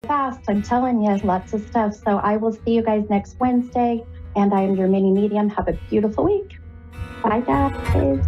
fast. I'm telling you, lots of stuff. So I will see you guys next Wednesday. And I am your mini medium. Have a beautiful week. Bye, guys.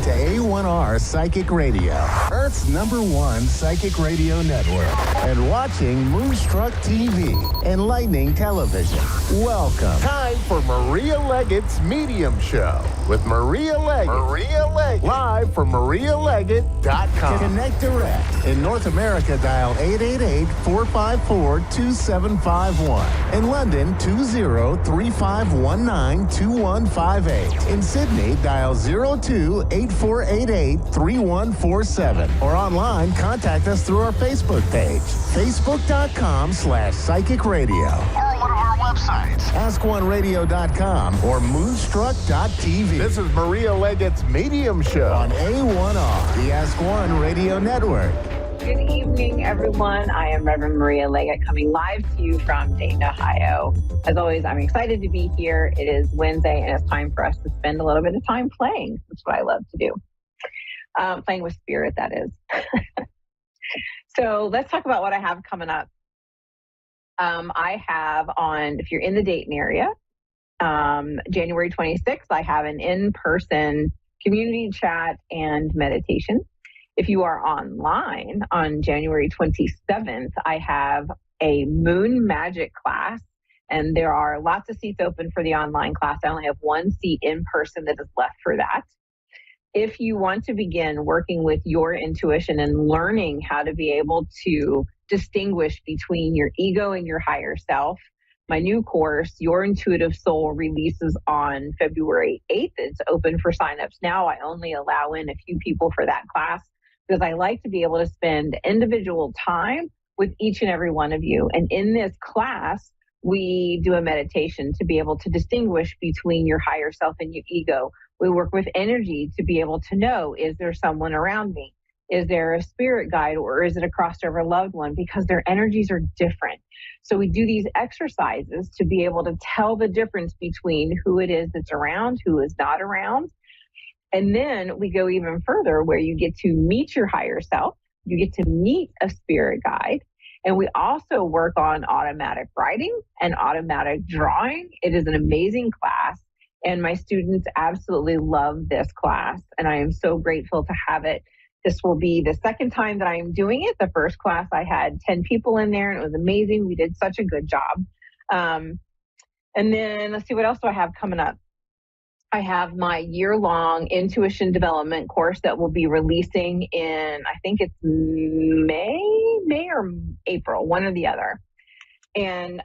A1R Psychic Radio, Earth's #1 psychic radio network, and watching Moonstruck TV, Enlightening Television. Welcome. Time for Maria Leggett's Medium Show with Maria Leggett. Live from MariaLeggett.com. Connect direct. In North America, dial 888-454-2751. In London, 20-3519-2158. In Sydney, dial 02-8488-3147. Or online, contact us through our Facebook page, facebook.com/psychic radio. Or one of our websites, AskOneRadio.com or Moonstruck.tv. This is Maria Leggett's Medium Show on A1R, the Ask One Radio Network. Good evening, everyone. I am Reverend Maria Leggett coming live to you from Dayton, Ohio. As always, I'm excited to be here. It is Wednesday, and it's time for us to spend a little bit of time playing. That's what I love to do. Playing with spirit, that is. So let's talk about what I have coming up. I have on, if you're in the Dayton area, January 26th, I have an in-person community chat and meditation. If you are online on January 27th, I have a moon magic class, and there are lots of seats open for the online class. I only have one seat in person that is left for that. If you want to begin working with your intuition and learning how to be able to distinguish between your ego and your higher self, my new course, Your Intuitive Soul, releases on February 8th. It's open for signups now. I only allow in a few people for that class because I like to be able to spend individual time with each and every one of you. And in this class, we do a meditation to be able to distinguish between your higher self and your ego. We work with energy to be able to know, is there someone around me? Is there a spirit guide, or is it a crossover loved one? Because their energies are different. So we do these exercises to be able to tell the difference between who it is that's around, who is not around. And then we go even further where you get to meet your higher self. You get to meet a spirit guide. And we also work on automatic writing and automatic drawing. It is an amazing class. And my students absolutely love this class. And I am so grateful to have it. This will be the second time that I am doing it. The first class, I had 10 people in there and it was amazing. We did such a good job. And then let's see, what else do I have coming up? I have my year-long intuition development course that will be releasing in, I think it's May or April, one or the other. And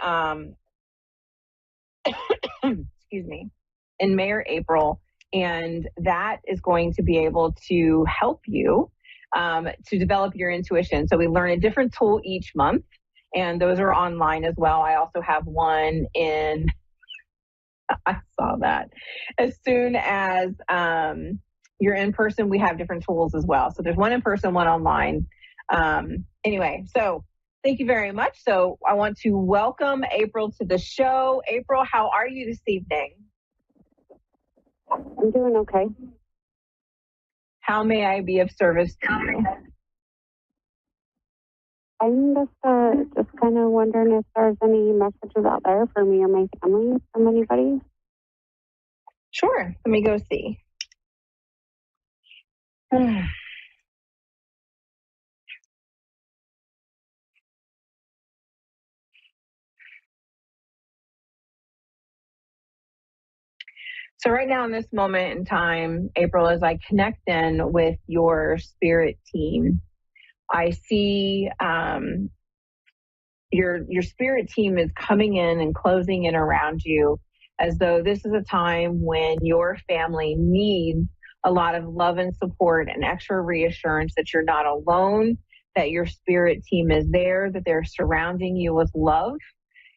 excuse me, in May or April. And that is going to be able to help you to develop your intuition. So we learn a different tool each month, and those are online as well. I also have one in, I saw that. As soon as you're in person, we have different tools as well. So there's one in person, one online. Anyway, so thank you very much. So I want to welcome April to the show. April, how are you this evening? I'm doing okay. How may I be of service to you? I'm just kind of wondering if there's any messages out there for me or my family from anybody. Sure. Let me go see. So right now in this moment in time, April, as I connect in with your spirit team, I see your spirit team is coming in and closing in around you, as though this is a time when your family needs a lot of love and support and extra reassurance that you're not alone, that your spirit team is there, that they're surrounding you with love.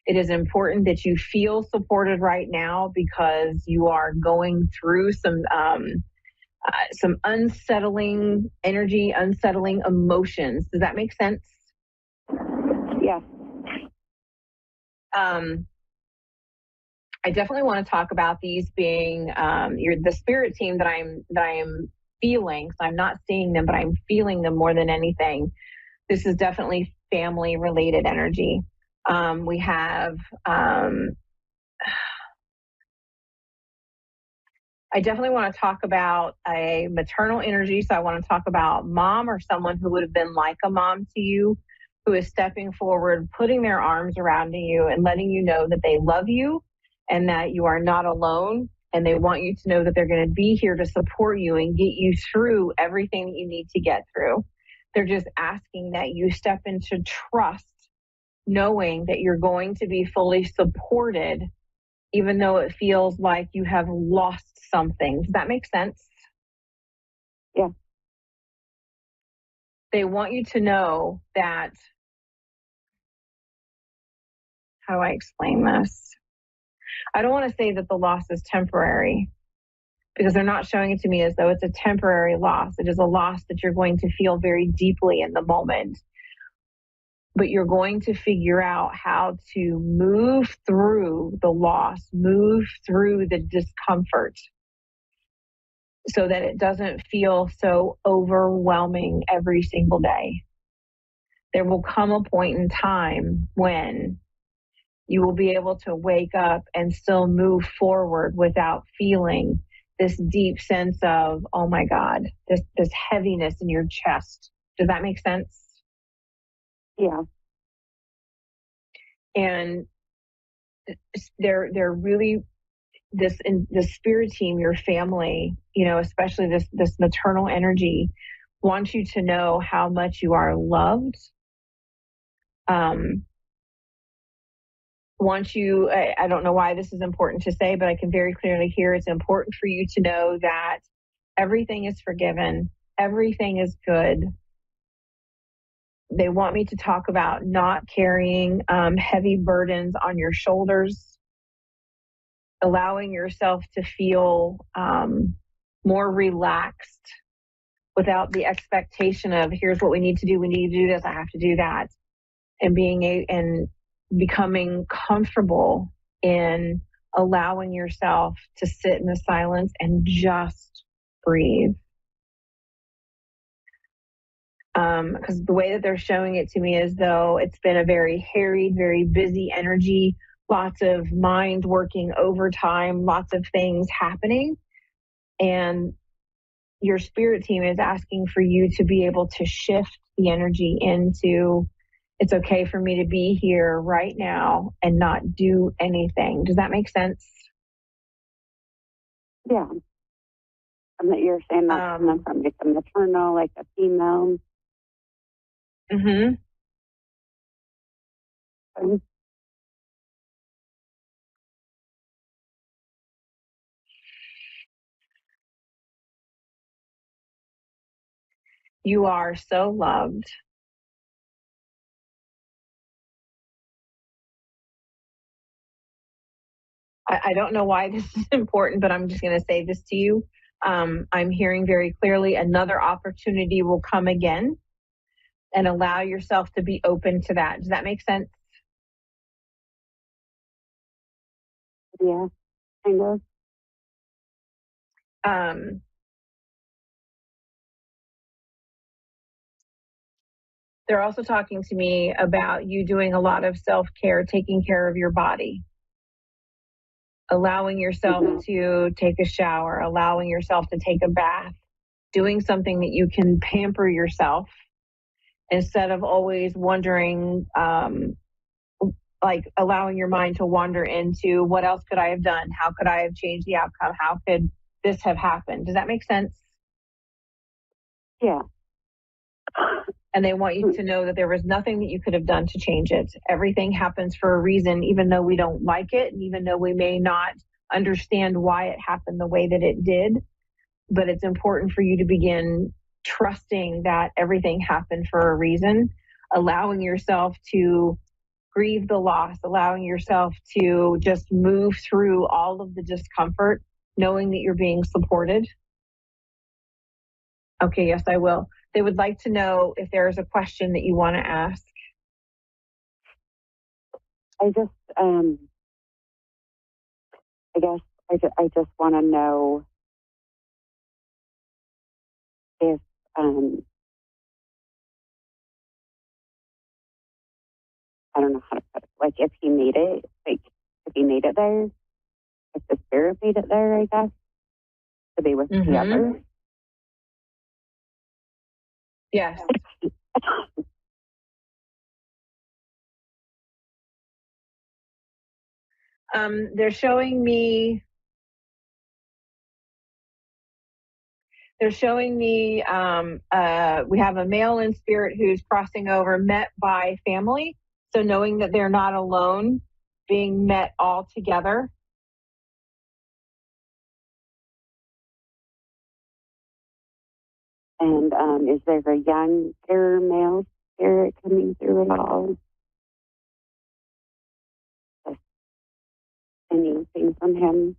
It is important that you feel supported right now because you are going through some unsettling energy, unsettling emotions. Does that make sense? Yeah. I definitely want to talk about these being the spirit team that I am feeling. So I'm not seeing them, but I'm feeling them more than anything. This is definitely family related energy. We have, I definitely want to talk about a maternal energy. So I want to talk about mom or someone who would have been like a mom to you, who is stepping forward, putting their arms around you and letting you know that they love you and that you are not alone. And they want you to know that they're going to be here to support you and get you through everything that you need to get through. They're just asking that you step into trust, knowing that you're going to be fully supported, even though it feels like you have lost something. Does that make sense? Yeah. They want you to know that, how do I explain this? I don't want to say that the loss is temporary, because they're not showing it to me as though it's a temporary loss. It is a loss that you're going to feel very deeply in the moment. But you're going to figure out how to move through the loss, move through the discomfort, so that it doesn't feel so overwhelming every single day. There will come a point in time when you will be able to wake up and still move forward without feeling this deep sense of, oh my God, this heaviness in your chest. Does that make sense? Yeah. And they're really, the spirit team, your family, especially this maternal energy, wants you to know how much you are loved. Want you, I don't know why this is important to say, but I can very clearly hear it's important for you to know that everything is forgiven, everything is good. They want me to talk about not carrying heavy burdens on your shoulders, allowing yourself to feel more relaxed without the expectation of, here's what we need to do. We need to do this. I have to do that. And becoming comfortable in allowing yourself to sit in the silence and just breathe. Because the way that they're showing it to me is though it's been a very harried, very busy energy, lots of mind working overtime, lots of things happening. And your spirit team is asking for you to be able to shift the energy into, it's okay for me to be here right now and not do anything. Does that make sense? Yeah. And that you're saying that's coming from like a maternal, like a female. Mm-hmm. You are so loved. I don't know why this is important, but I'm just going to say this to you. I'm hearing very clearly another opportunity will come again, and allow yourself to be open to that. Does that make sense? Yeah, kind of. They're also talking to me about you doing a lot of self-care, taking care of your body, allowing yourself to take a shower, allowing yourself to take a bath, doing something that you can pamper yourself instead of always wondering, like allowing your mind to wander into what else could I have done? How could I have changed the outcome? How could this have happened? Does that make sense? Yeah. And they want you to know that there was nothing that you could have done to change it. Everything happens for a reason, even though we don't like it, and even though we may not understand why it happened the way that it did. But it's important for you to begin trusting that everything happened for a reason, allowing yourself to grieve the loss, allowing yourself to just move through all of the discomfort, knowing that you're being supported. Okay, yes, I will. They would like to know if there is a question that you want to ask. I just, I guess I just want to know if, I don't know how to put it, like if he made it, like if he made it there, if the spirit made it there, I guess, to be with the other. Yes. They're showing me we have a male in spirit who's crossing over, met by family. So knowing that they're not alone, being met all together. And is there a younger male spirit coming through at all? Just anything from him?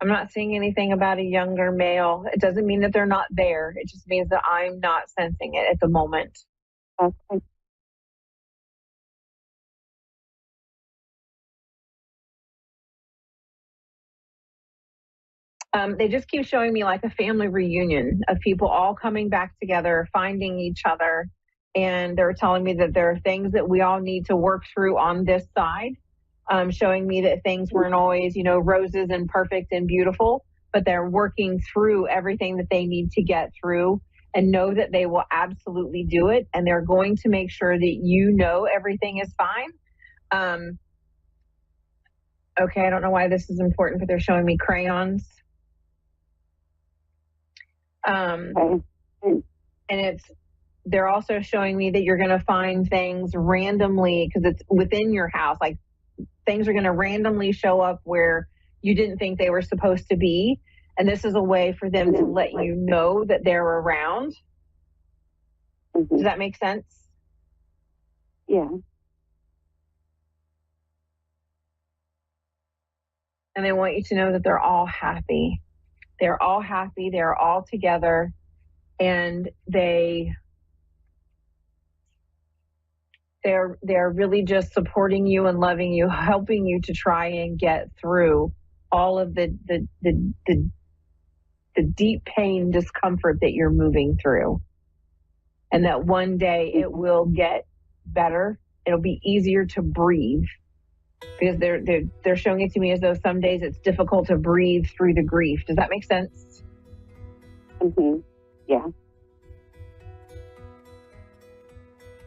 I'm not seeing anything about a younger male. It doesn't mean that they're not there. It just means that I'm not sensing it at the moment. Okay. They just keep showing me like a family reunion of people all coming back together, finding each other. And they're telling me that there are things that we all need to work through on this side, showing me that things weren't always, roses and perfect and beautiful, but they're working through everything that they need to get through and know that they will absolutely do it. And they're going to make sure that everything is fine. Okay, I don't know why this is important, but they're showing me crayons. And they're also showing me that you're going to find things randomly because it's within your house. Like things are going to randomly show up where you didn't think they were supposed to be. And this is a way for them to let you know that they're around. Does that make sense? Yeah. And they want you to know that they're all happy. They're all happy. They're all together. and they're really just supporting you and loving you, helping you to try and get through all of the deep pain, discomfort that you're moving through. And that one day it will get better. It'll be easier to breathe, because they're showing it to me as though some days it's difficult to breathe through the grief. Does that make sense? Mm-hmm. Yeah.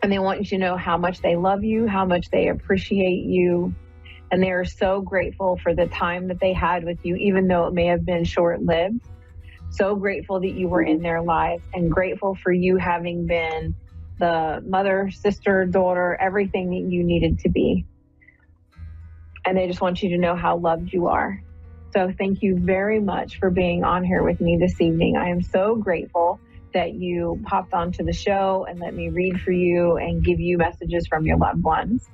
And they want you to know how much they love you, how much they appreciate you. And they are so grateful for the time that they had with you, even though it may have been short-lived. So grateful that you were in their lives, and grateful for you having been the mother, sister, daughter, everything that you needed to be. And they just want you to know how loved you are. So thank you very much for being on here with me this evening. I am so grateful that you popped onto the show and let me read for you and give you messages from your loved ones.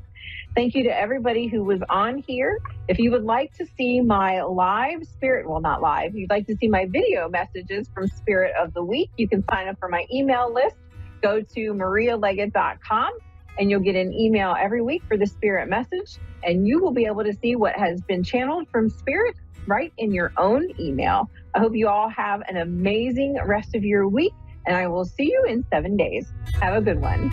Thank you to everybody who was on here. If you would like to see my live spirit, well, not live, you'd like to see my video messages from Spirit of the Week, you can sign up for my email list. Go to marialeggett.com and you'll get an email every week for the spirit message, and you will be able to see what has been channeled from Spirit right in your own email. I hope you all have an amazing rest of your week, and I will see you in 7 days. Have a good one.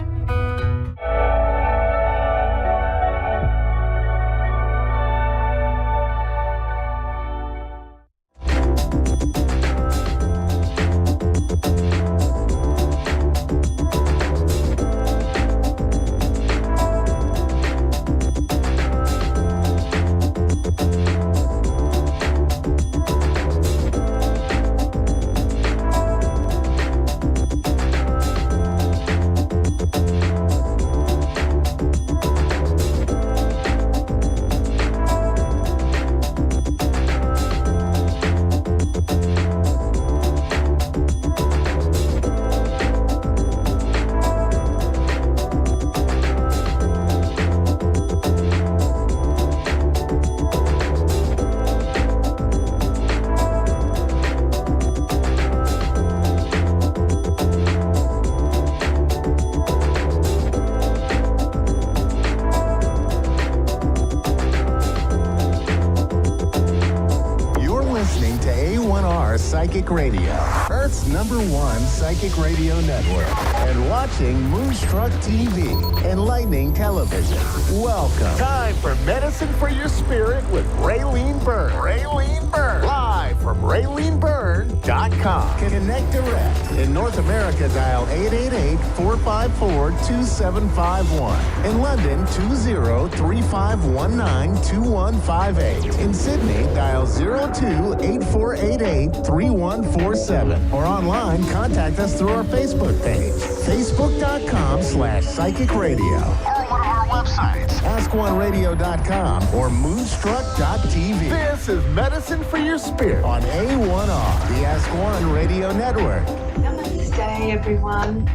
A1R Psychic Radio, Earth's #1 psychic radio network, and watching Moonstruck TV, enlightening television. Welcome. Time for Medicine for Your Spirit with Raylene Byrne. Raylene Byrne. Live from RayleneByrne.com. Connect direct. In North America, dial 888-454-2751. In London, 20-3519-2158. In Sydney, dial 02-8488-3147. Or online, contact us through our Facebook page, facebook.com/psychic radio. Or one of our websites, askoneradio.com or moonstruck.tv. This is Medicine for Your Spirit on A1R, the Ask One Radio Network. Namaste, everyone.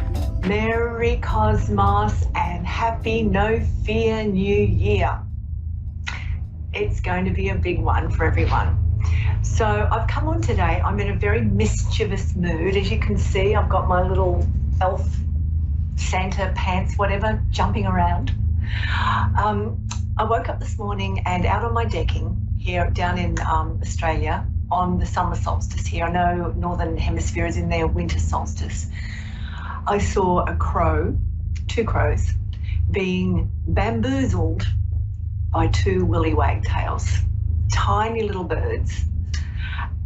Merry Cosmos and Happy No Fear New Year. It's going to be a big one for everyone. So I've come on today. I'm in a very mischievous mood. As you can see, I've got my little elf Santa pants, whatever, jumping around. I woke up this morning and out on my decking here down in Australia on the summer solstice here. I know Northern Hemisphere is in their winter solstice. I saw a crow, two crows, being bamboozled by two willy wagtails, tiny little birds.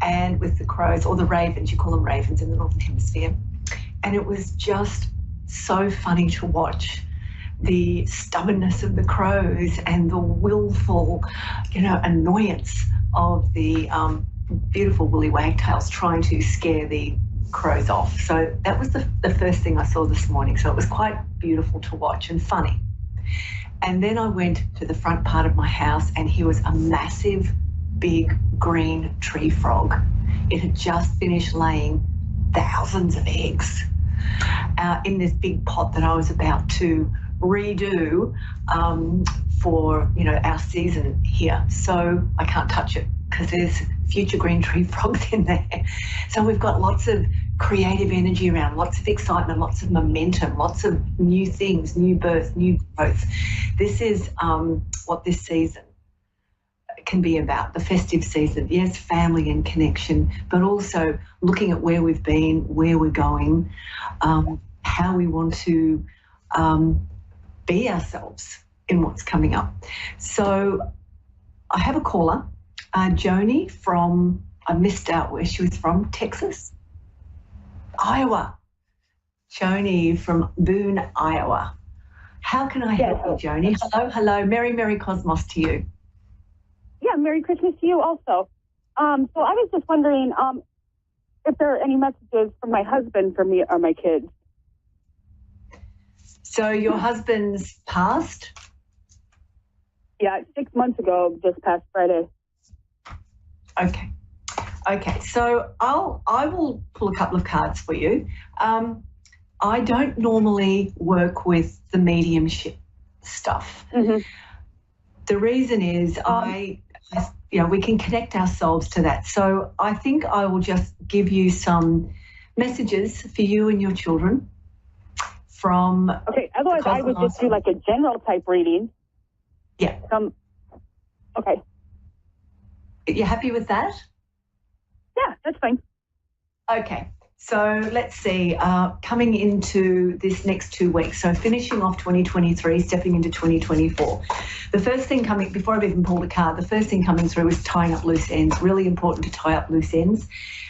And with the crows, or the ravens, you call them ravens in the Northern Hemisphere. And it was just so funny to watch the stubbornness of the crows and the willful, annoyance of the beautiful willy wagtails trying to scare the crows off. So that was the first thing I saw this morning. So it was quite beautiful to watch and funny. And then I went to the front part of my house, and here was a massive, big green tree frog. It had just finished laying thousands of eggs in this big pot that I was about to redo for our season here. So I can't touch it because there's future green tree frogs in there. So we've got lots of creative energy around, lots of excitement, lots of momentum, lots of new things, new birth, new growth. This is what this season can be about, the festive season. Yes, family and connection, but also looking at where we've been, where we're going, how we want to be ourselves in what's coming up. So I have a caller, Joni from, I missed out where she was from, Texas? Iowa. Joni from Boone, Iowa. How can I help you, Joni? Hello. Merry Cosmos to you. Yeah, Merry Christmas to you also. So I was just wondering if there are any messages from my husband for me or my kids. So your husband's passed? Yeah, 6 months ago, this past Friday. Okay. So I will pull a couple of cards for you. I don't normally work with the mediumship stuff. Mm-hmm. The reason is we can connect ourselves to that. So I think I will just give you some messages for you and your children from. Okay, otherwise I would just do like a general type reading. Yeah. Okay. You happy with that? Yeah, that's fine. Okay. So let's see, coming into this next 2 weeks, so finishing off 2023, stepping into 2024. The first thing coming, before I've even pulled a card, the first thing coming through is tying up loose ends. Really important to tie up loose ends.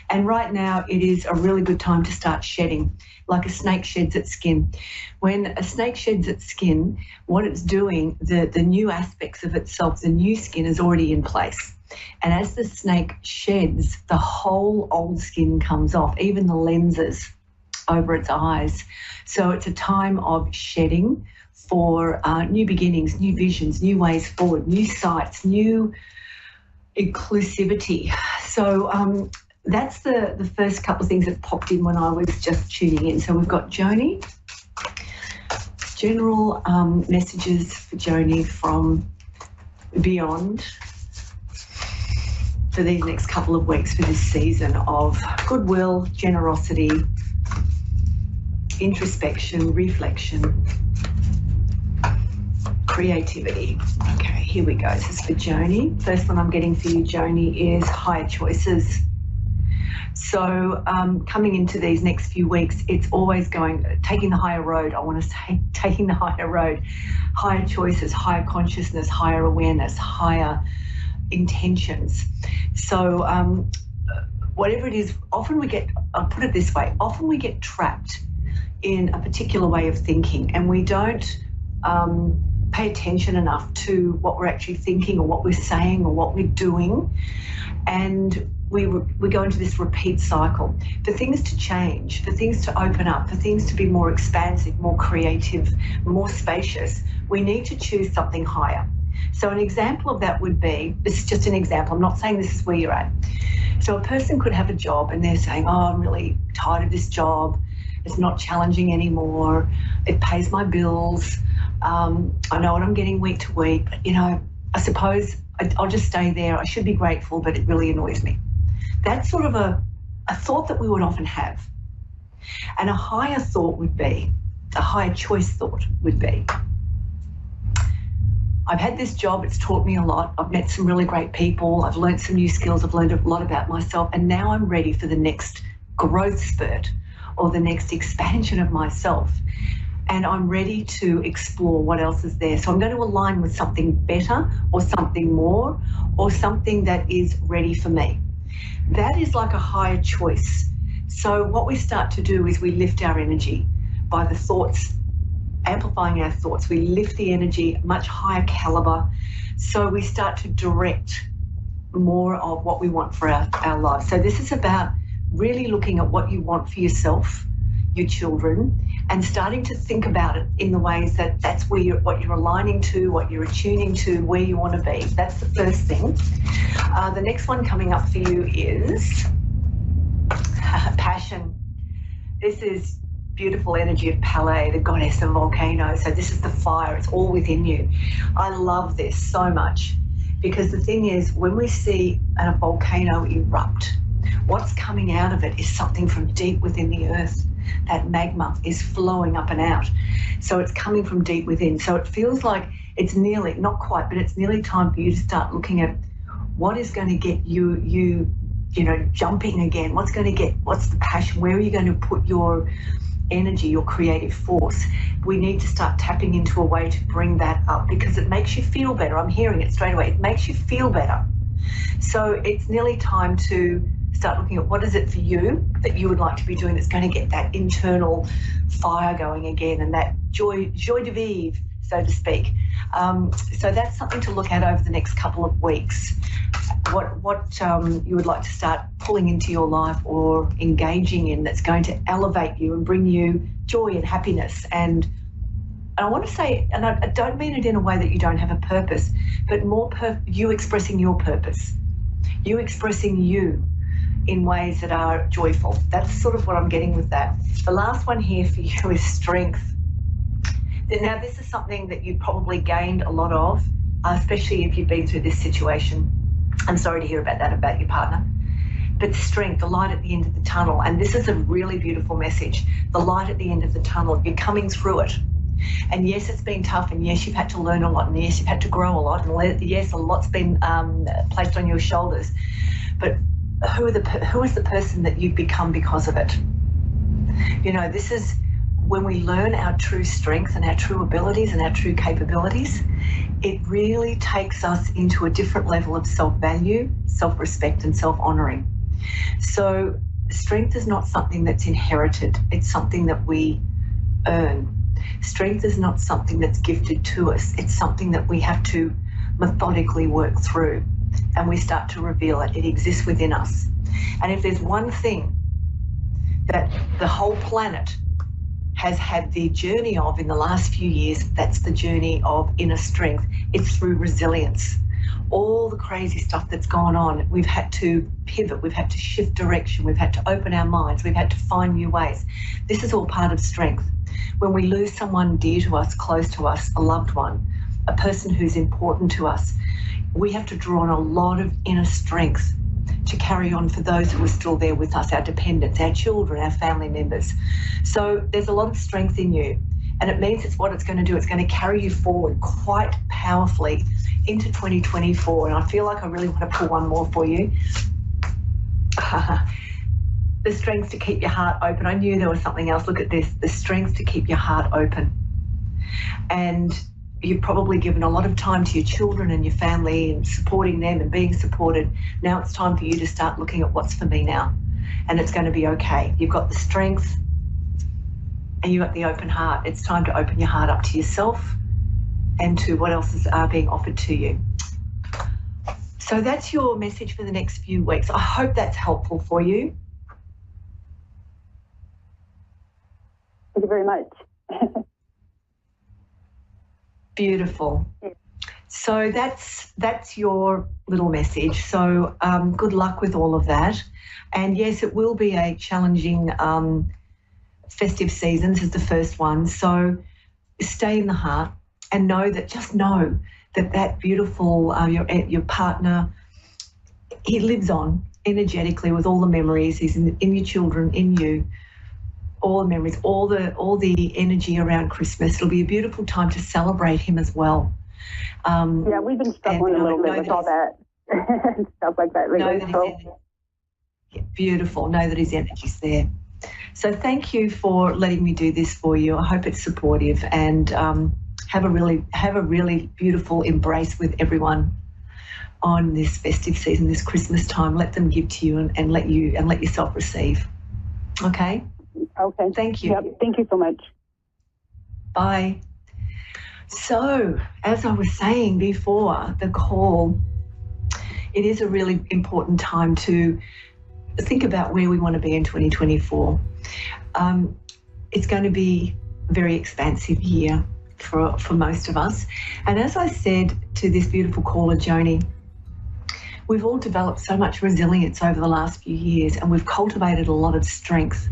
And right now it is a really good time to start shedding, like a snake sheds its skin. When a snake sheds its skin, what it's doing, the new aspects of itself, the new skin is already in place. And as the snake sheds, the whole old skin comes off, even the lenses over its eyes. So it's a time of shedding for new beginnings, new visions, new ways forward, new sights, new inclusivity. So that's the first couple of things that popped in when I was just tuning in. So we've got Joni. General messages for Joni from beyond for these next couple of weeks, for this season of goodwill, generosity, introspection, reflection, creativity. Okay, here we go. This is for Joni. First one I'm getting for you, Joni, is higher choices. So coming into these next few weeks, it's always taking the higher road. I want to say taking the higher road, higher choices, higher consciousness, higher awareness, higher intentions. So whatever it is, often we get, I'll put it this way, often we get trapped in a particular way of thinking and we don't pay attention enough to what we're actually thinking or what we're saying or what we're doing. And we go into this repeat cycle. For things to change, for things to open up, for things to be more expansive, more creative, more spacious, we need to choose something higher. So an example of that would be, this is just an example, I'm not saying this is where you're at. So a person could have a job and they're saying, oh, I'm really tired of this job. It's not challenging anymore. It pays my bills. I know what I'm getting week to week, but, I suppose I'll just stay there. I should be grateful, but it really annoys me. That's sort of a thought that we would often have. And a higher thought would be, a higher choice thought would be, I've had this job, it's taught me a lot, I've met some really great people, I've learned some new skills, I've learned a lot about myself, and now I'm ready for the next growth spurt or the next expansion of myself. And I'm ready to explore what else is there. So I'm going to align with something better or something more or something that is ready for me. That is like a higher choice. So what we start to do is we lift our energy by the thoughts, amplifying our thoughts. We lift the energy, much higher caliber. So we start to direct more of what we want for our lives. So this is about really looking at what you want for yourself, your children, and starting to think about it in the ways that that's where what you're aligning to, what you're attuning to, where you want to be. That's the first thing. The next one coming up for you is passion. This is beautiful energy of Pele, the goddess of volcanoes. So this is the fire, it's all within you. I love this so much because the thing is, when we see a volcano erupt, What's coming out of it is something from deep within the earth. That magma is flowing up and out. So it's coming from deep within. So it feels like it's nearly, not quite, but it's nearly time for you to start looking at what is going to get you jumping again. What's the passion? Where are you going to put your energy, your creative force? We need to start tapping into a way to bring that up because it makes you feel better. I'm hearing it straight away. It makes you feel better. So it's nearly time to start looking at what is it for you that you would like to be doing that's going to get that internal fire going again and that joy de vivre, so to speak. So that's something to look at over the next couple of weeks. What you would like to start pulling into your life or engaging in that's going to elevate you and bring you joy and happiness. And I want to say, and I don't mean it in a way that you don't have a purpose, but more you expressing your purpose, you expressing you in ways that are joyful. That's sort of what I'm getting with that. The last one here for you is strength. Now, this is something that you've probably gained a lot of, especially if you've been through this situation. I'm sorry to hear about that, about your partner. But strength, the light at the end of the tunnel, and this is a really beautiful message, the light at the end of the tunnel, you're coming through it. And yes, it's been tough, and yes, you've had to learn a lot, and yes, you've had to grow a lot, and yes, a lot's been placed on your shoulders. But who is the person that you've become because of it? You know, this is when we learn our true strength and our true abilities and our true capabilities, it really takes us into a different level of self-value, self-respect, and self-honouring. So strength is not something that's inherited. It's something that we earn. Strength is not something that's gifted to us. It's something that we have to methodically work through, and we start to reveal it. It exists within us. And if there's one thing that the whole planet has had the journey of in the last few years, that's the journey of inner strength. It's through resilience. All the crazy stuff that's gone on, we've had to pivot, we've had to shift direction, we've had to open our minds, we've had to find new ways. This is all part of strength. When we lose someone dear to us, close to us, a loved one, a person who's important to us, we have to draw on a lot of inner strength to carry on for those who are still there with us, our dependents, our children, our family members. So there's a lot of strength in you, and it means it's what it's going to do. It's going to carry you forward quite powerfully into 2024. And I feel like I really want to pull one more for you. The strength to keep your heart open. I knew there was something else. Look at this. The strength to keep your heart open. And you've probably given a lot of time to your children and your family and supporting them and being supported. Now it's time for you to start looking at what's for me now. And it's going to be okay. You've got the strength and you've got the open heart. It's time to open your heart up to yourself and to what else is being offered to you. So that's your message for the next few weeks. I hope that's helpful for you. Thank you very much. Beautiful. So that's your little message. So good luck with all of that. And yes, it will be a challenging festive season. This is the first one. So stay in the heart and just know that beautiful, your partner, he lives on energetically with all the memories. He's in your children, in you. All the memories, all the energy around Christmas. It'll be a beautiful time to celebrate him as well. Yeah, we've been struggling a little bit with all that stuff like that lately. Beautiful. Know that his energy's there. So thank you for letting me do this for you. I hope it's supportive, and have a really beautiful embrace with everyone on this festive season, this Christmas time. Let them give to you and let yourself receive. Okay. Okay. Thank you. Yep. Thank you so much. Bye. So, as I was saying before the call, it is a really important time to think about where we want to be in 2024. It's going to be a very expansive year for most of us. And as I said to this beautiful caller, Joni, we've all developed so much resilience over the last few years, and we've cultivated a lot of strength.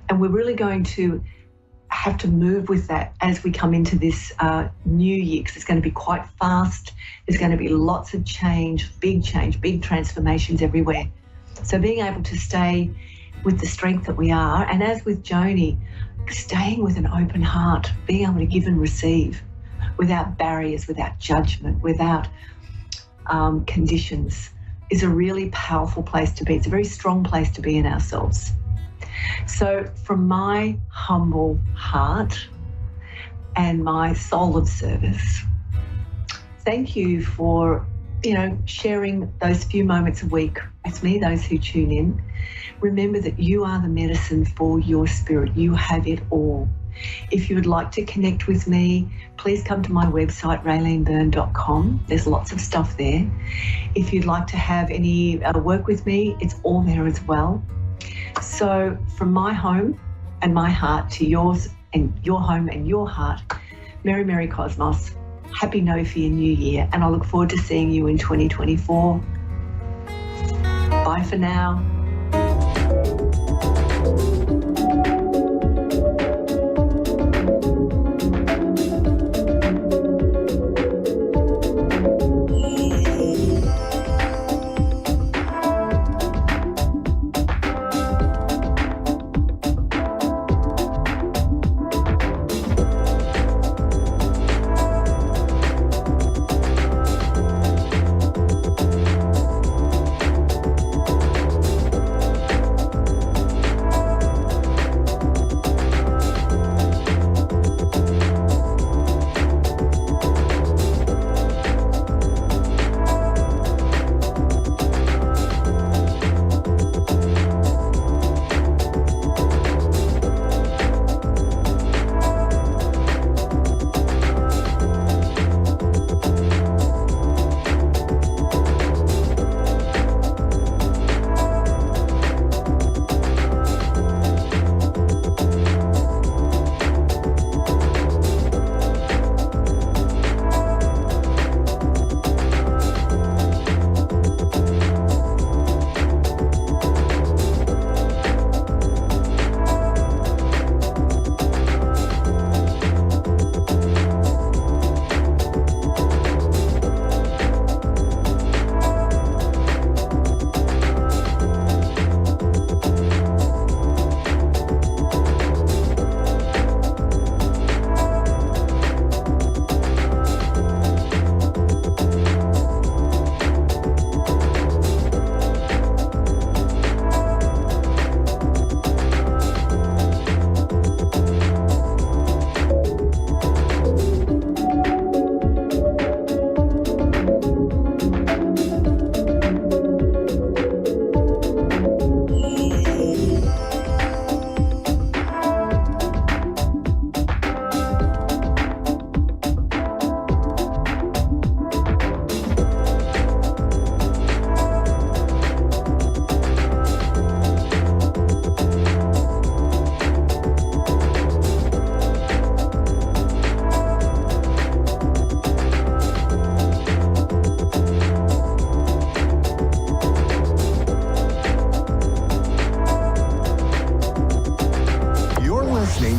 And we're really going to have to move with that as we come into this new year, because it's going to be quite fast. There's going to be lots of change, big transformations everywhere. So being able to stay with the strength that we are, and as with Joni, staying with an open heart, being able to give and receive without barriers, without judgment, without conditions, is a really powerful place to be. It's a very strong place to be in ourselves. So from my humble heart and my soul of service, thank you for, sharing those few moments a week with me, those who tune in. Remember that you are the medicine for your spirit. You have it all. If you would like to connect with me, please come to my website, rayleneburn.com. There's lots of stuff there. If you'd like to have any work with me, it's all there as well. So from my home and my heart to yours and your home and your heart, Merry, Merry Cosmos. Happy No Fear New Year. And I look forward to seeing you in 2024. Bye for now.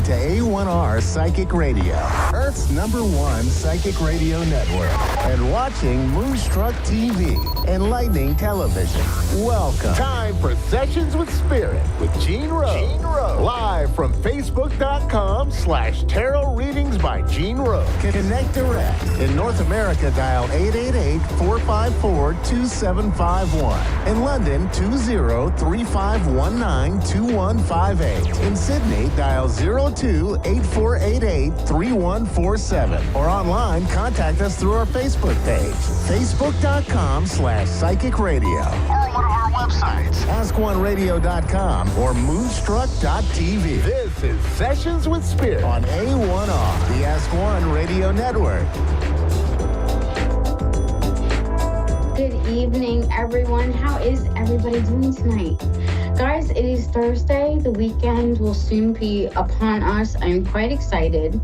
To A1R Psychic Radio, Earth's #1 psychic radio network, and watching Moonstruck TV, Enlightening Television. Welcome. Time for Sessions with Spirit with Gene Rose. Live from Facebook.com/Tarot Readings by Gene Rose. Connect direct. In North America, dial 888-454-2751. In London, 20-3519-2158. In Sydney, dial 02-8488-3147. Or online, contact us through our Facebook page, Facebook.com/Psychic Radio. Or one of our websites, AskOneRadio.com or Moonstruck.tv. This is Sessions with Spirit on A1R, the Ask One Radio Network. Good evening, everyone. How is everybody doing tonight? Guys, it is Thursday. The weekend will soon be upon us. I'm quite excited.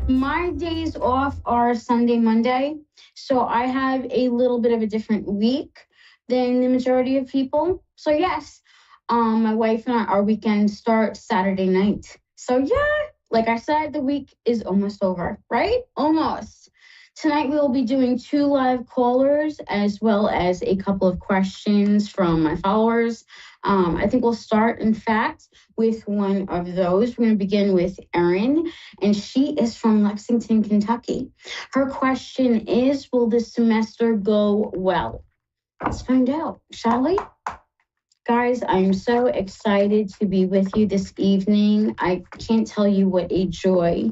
My days off are Sunday, Monday, so I have a little bit of a different week than the majority of people. So yes, my wife and our weekend starts Saturday night. So yeah, like I said, the week is almost over, right? Almost. Tonight, we will be doing 2 live callers as well as a couple of questions from my followers. I think we'll start, in fact, with one of those. We're going to begin with Erin, and she is from Lexington, Kentucky. Her question is, will this semester go well? Let's find out, shall we? Guys, I'm so excited to be with you this evening. I can't tell you what a joy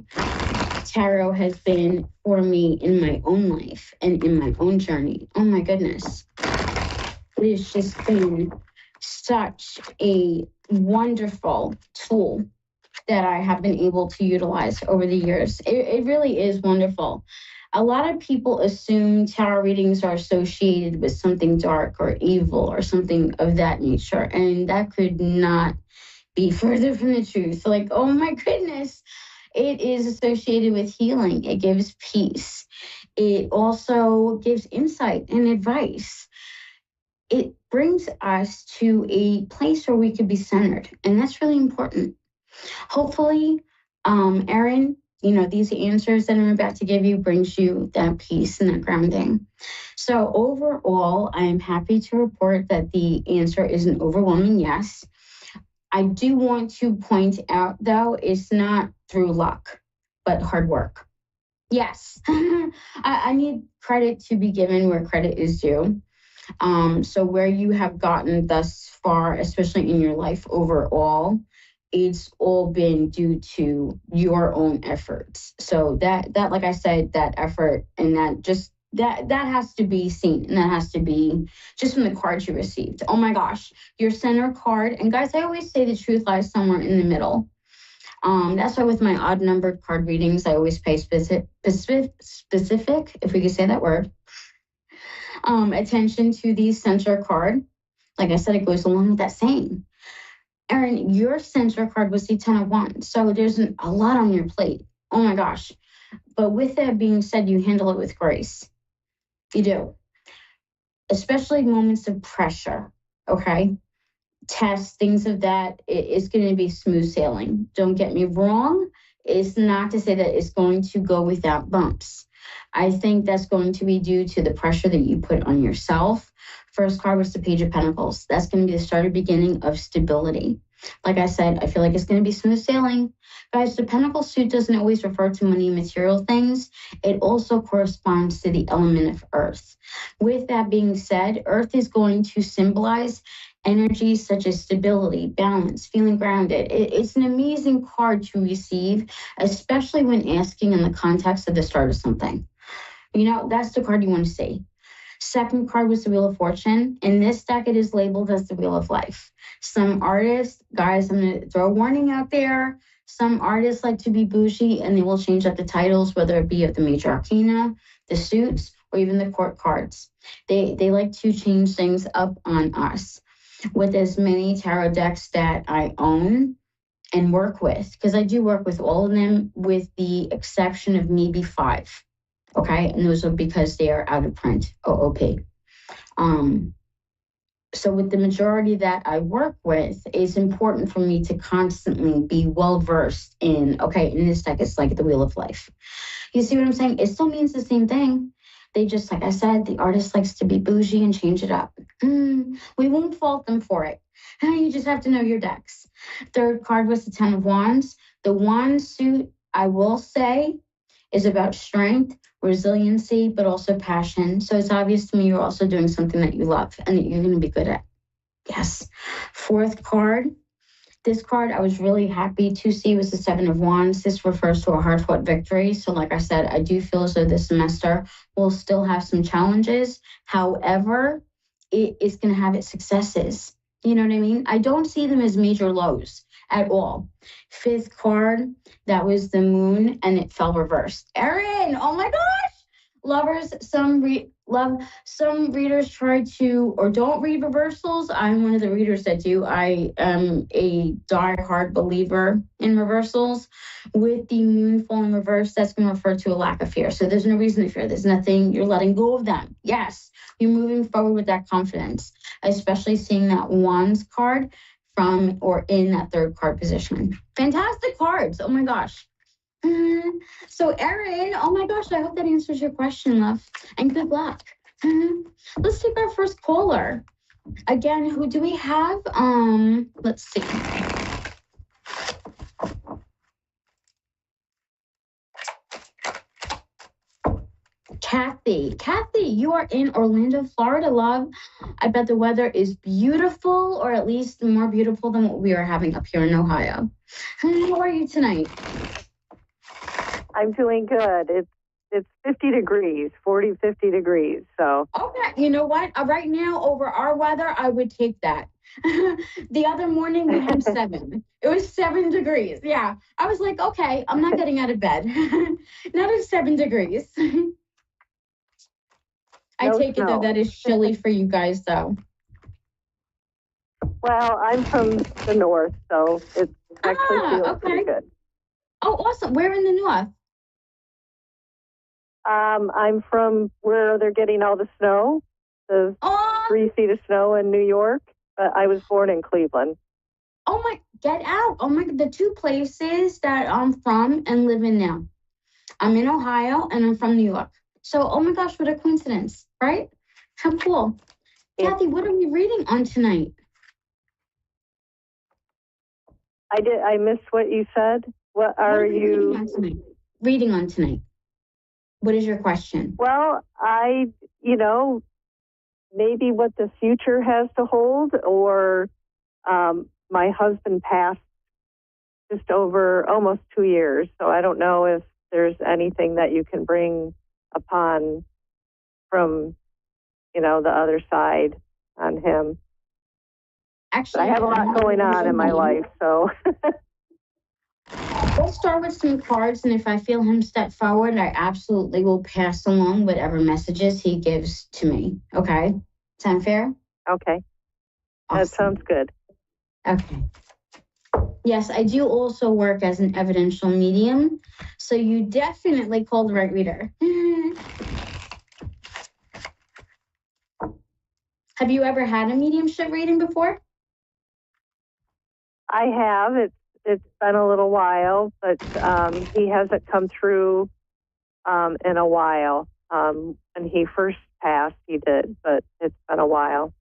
tarot has been for me in my own life and in my own journey. Oh my goodness. It has just been such a wonderful tool that I have been able to utilize over the years. It really is wonderful. A lot of people assume tarot readings are associated with something dark or evil or something of that nature, and that could not be further from the truth. Like, oh my goodness, it is associated with healing. It gives peace. It also gives insight and advice. It brings us to a place where we could be centered, and that's really important. Hopefully, Erin, these answers that I'm about to give you brings you that peace and that grounding. So overall, I am happy to report that the answer is an overwhelming yes. I do want to point out, though, it's not through luck, but hard work. Yes, I need credit to be given where credit is due. So where you have gotten thus far, especially in your life overall, it's all been due to your own efforts. So that, like I said, that effort and that has to be seen, and that has to be just from the cards you received. Oh my gosh, your center card. And guys, I always say the truth lies somewhere in the middle. That's why with my odd numbered card readings, I always pay specific, if we could say that word, attention to the center card. Like I said, it goes along with that saying. Erin, your center card was the 10 of Wands. So there's a lot on your plate. Oh my gosh. But with that being said, you handle it with grace. You do. Especially moments of pressure, okay? Tests, things of that, it's going to be smooth sailing. Don't get me wrong. It's not to say that it's going to go without bumps. I think that's going to be due to the pressure that you put on yourself. First card was the Page of Pentacles. That's going to be the start or beginning of stability. Like I said, I feel like it's going to be smooth sailing. Guys, the Pentacle suit doesn't always refer to money and material things. It also corresponds to the element of Earth. With that being said, Earth is going to symbolize energies such as stability, balance, feeling grounded. It's an amazing card to receive, especially when asking in the context of the start of something. That's the card you want to see. Second card was the Wheel of Fortune. In this deck, it is labeled as the Wheel of Life. Some artists, guys, I'm going to throw a warning out there. Some artists like to be bougie, and they will change up the titles, whether it be of the major arcana, the suits, or even the court cards. They like to change things up on us. With as many tarot decks that I own and work with, because I do work with all of them with the exception of maybe 5. Okay, and those are because they are out of print, OOP. So with the majority that I work with, it's important for me to constantly be well-versed in, okay, in this deck, it's like the Wheel of Life. You see what I'm saying? It still means the same thing. They just, like I said, the artist likes to be bougie and change it up. We won't fault them for it. You just have to know your decks. Third card was the 10 of Wands. The Wand suit, I will say, is about strength, resiliency, but also passion. So it's obvious to me you're also doing something that you love and that you're going to be good at. Yes. Fourth card. This card I was really happy to see was the 7 of Wands. This refers to a hard-fought victory. So like I said, I do feel as though this semester will still have some challenges. However, it is going to have its successes. You know what I mean? I don't see them as major lows at all. Fifth card, that was the Moon, and it fell reversed. Erin, oh my gosh! Lovers, some readers try to or don't read reversals. I'm one of the readers that do. I am a die-hard believer in reversals. With the Moon falling reverse, that's going to refer to a lack of fear. So there's no reason to fear. There's nothing. You're letting go of them. Yes, you're moving forward with that confidence, especially seeing that Wands card from or in that third card position. Fantastic cards. Oh my gosh. So, Erin, oh my gosh, I hope that answers your question, love. And good luck. Let's take our first caller. Again, who do we have? Let's see. Kathy, you are in Orlando, Florida, love. I bet the weather is beautiful, or at least more beautiful than what we are having up here in Ohio. How are you tonight? I'm doing good. It's 50 degrees, 40, 50 degrees. So Okay, you know what? Right now, over our weather, I would take that. The other morning we had 7. It was 7 degrees. Yeah, I was like, okay, I'm not getting out of bed. Not at 7 degrees. I no take it though snow. that is chilly for you guys, though. Well, I'm from the north, so it actually feels pretty good. Oh, awesome. Where in the north? I'm from where they're getting all the snow, the 3 feet of snow in New York. But I was born in Cleveland. Oh my, get out. Oh my, the 2 places that I'm from and live in now. I'm in Ohio and I'm from New York. So, oh my gosh, what a coincidence, right? How cool. Yeah. Kathy, what are we reading on tonight? I missed what you said. What are you reading on tonight? What is your question? Well, maybe what the future has to hold, or my husband passed just over almost 2 years, so I don't know if there's anything that you can bring upon from, the other side on him. Actually, I have a lot going on in my life, so. Let's start with some cards, and if I feel him step forward, I absolutely will pass along whatever messages he gives to me. Okay? Sound fair? Okay. Awesome. That sounds good. Okay. Yes, I do also work as an evidential medium, so you definitely called the right reader. Have you ever had a mediumship reading before? I have. It's been a little while, but he hasn't come through in a while. When he first passed, he did, but it's been a while.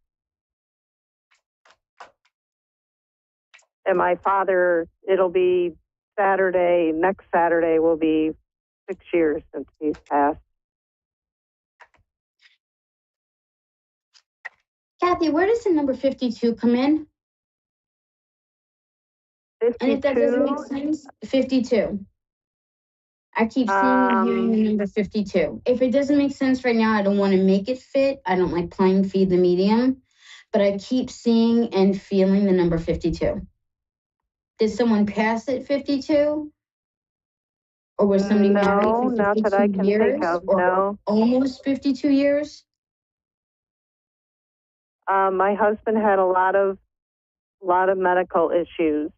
And my father, it'll be next Saturday will be 6 years since he's passed. Kathy, where does the number 52 come in? 52? And if that doesn't make sense, 52. I keep seeing and hearing the number 52. If it doesn't make sense right now, I don't want to make it fit. I don't like playing feed the medium, but I keep seeing and feeling the number 52. Did someone pass at 52? Or was somebody married for 52 not that I can years? think of, or no. Almost 52 years? My husband had a lot of medical issues.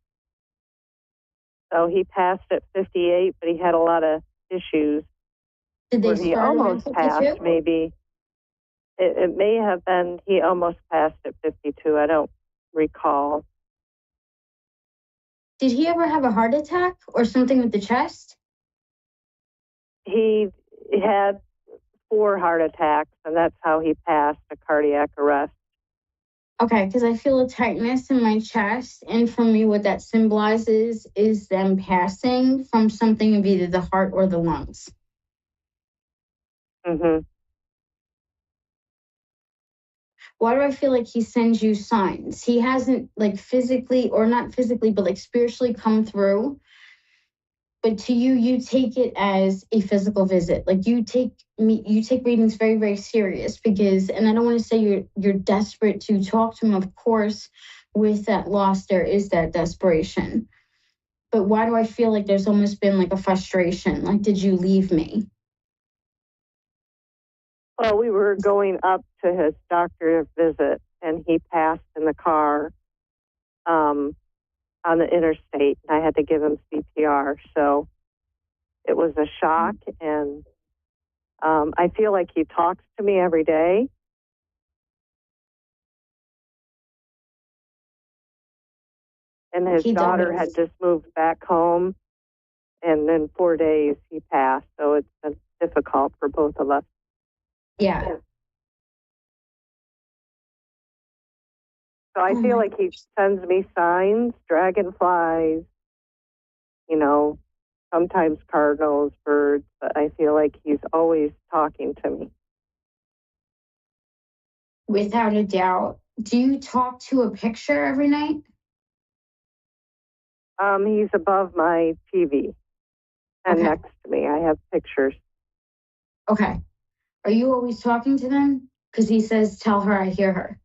So he passed at 58, but he had a lot of issues. Did they he start almost at 52? passed, maybe. It may have been he almost passed at 52. I don't recall. Did he ever have a heart attack or something with the chest? He had 4 heart attacks, and that's how he passed, a cardiac arrest. Okay, because I feel a tightness in my chest. And for me, what that symbolizes is them passing from something of either the heart or the lungs. Mm-hmm. Why do I feel like he sends you signs? He hasn't physically, or not physically, but spiritually come through. But to you, you take it as a physical visit. You take readings very, very serious because, and I don't want to say you're desperate to talk to him. Of course, with that loss, there is that desperation. But why do I feel like there's almost been a frustration? Did you leave me? Well, we were going up to his doctor visit, and he passed in the car on the interstate. I had to give him CPR, so it was a shock. And I feel like he talks to me every day. And his daughter had just moved back home, and in 4 days he passed. So it's been difficult for both of us. Yeah. So I feel like he sends me signs, dragonflies, you know, sometimes cardinals, birds, but I feel like he's always talking to me. Without a doubt. Do you talk to a picture every night? He's above my TV and Okay. next to me. I have pictures. Okay. Are you always talking to them? Because he says, tell her I hear her.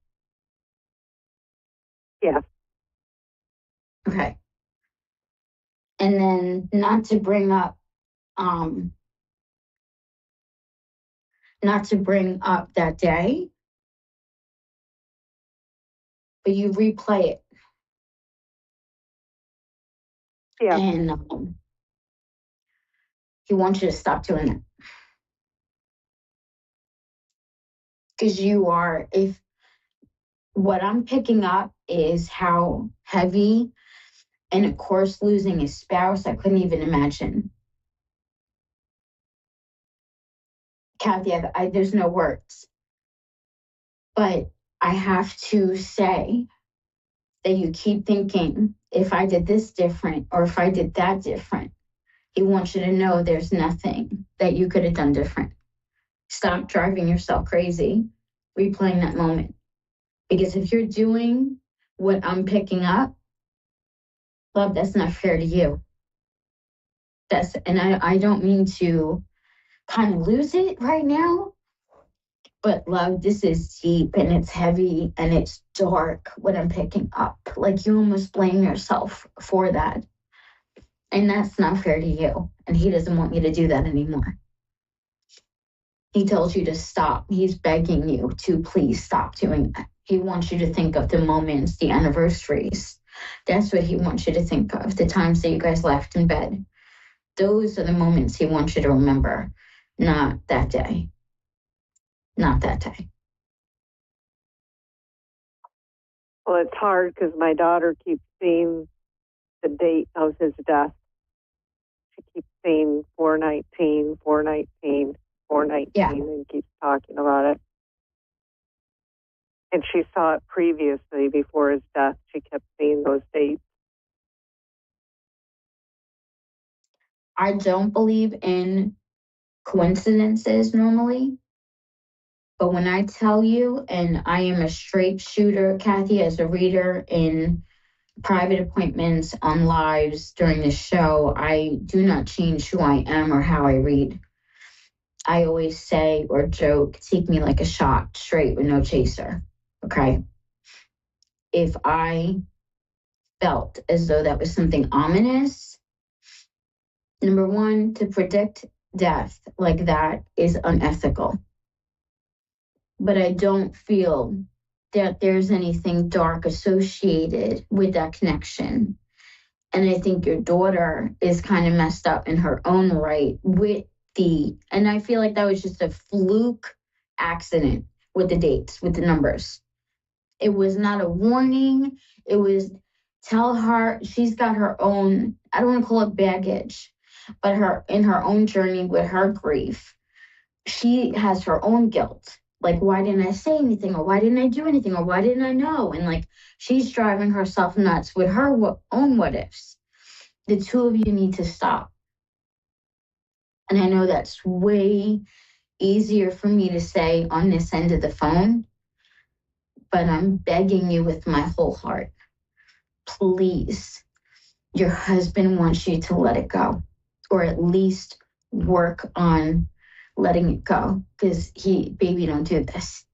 Yeah. Okay. And then not to bring up that day, but you replay it. Yeah. And he wants you to stop doing it. Because if what I'm picking up is how heavy, and of course, losing a spouse, I couldn't even imagine. Kathy, there's no words. But I have to say that you keep thinking, if I did this different or if I did that different, he wants you to know there's nothing that you could have done different. Stop driving yourself crazy, replaying that moment. Because if you're doing what I'm picking up, love, that's not fair to you. I don't mean to kind of lose it right now, but love, this is deep and it's heavy and it's dark what I'm picking up. Like you almost blame yourself for that. And that's not fair to you. And he doesn't want you to do that anymore. He tells you to stop. He's begging you to please stop doing that. He wants you to think of the moments, the anniversaries. That's what he wants you to think of, the times that you guys left in bed. Those are the moments he wants you to remember, not that day. Not that day. Well, it's hard because my daughter keeps seeing the date of his death. She keeps saying 4/19, 4/19, 4/19, Yeah. and keeps talking about it. And she saw it previously before his death. She kept seeing those dates. I don't believe in coincidences normally. But when I tell you, and I am a straight shooter, Kathy, as a reader in private appointments, on lives during the show, I do not change who I am or how I read. I always say or joke, take me like a shot, straight with no chaser. Okay. If I felt as though that was something ominous, number one, to predict death like that is unethical. But I don't feel that there's anything dark associated with that connection. And I think your daughter is kind of messed up in her own right and I feel like that was just a fluke accident with the dates, with the numbers. It was not a warning. It was tell her she's got her own, I don't want to call it baggage, but in her own journey with her grief, she has her own guilt. Like, why didn't I say anything? Or why didn't I do anything? Or why didn't I know? And like, she's driving herself nuts with her own what ifs. The two of you need to stop. And I know that's way easier for me to say on this end of the phone, but I'm begging you with my whole heart, please, your husband wants you to let it go, or at least work on letting it go, because baby, don't do this.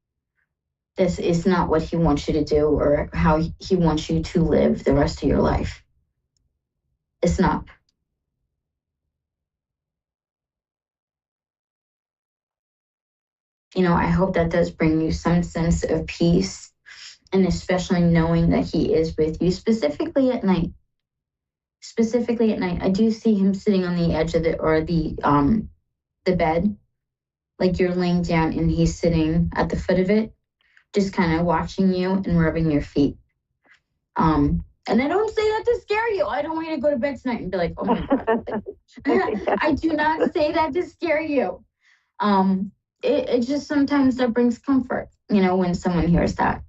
This is not what he wants you to do or how he wants you to live the rest of your life. It's not. I hope that does bring you some sense of peace, and especially knowing that he is with you, specifically at night. Specifically at night, I do see him sitting on the edge of the bed, like you're laying down and he's sitting at the foot of it, just kind of watching you and rubbing your feet. And I don't say that to scare you. I don't want you to go to bed tonight and be like, oh my God. I do not say that to scare you. It just sometimes that brings comfort, when someone hears that.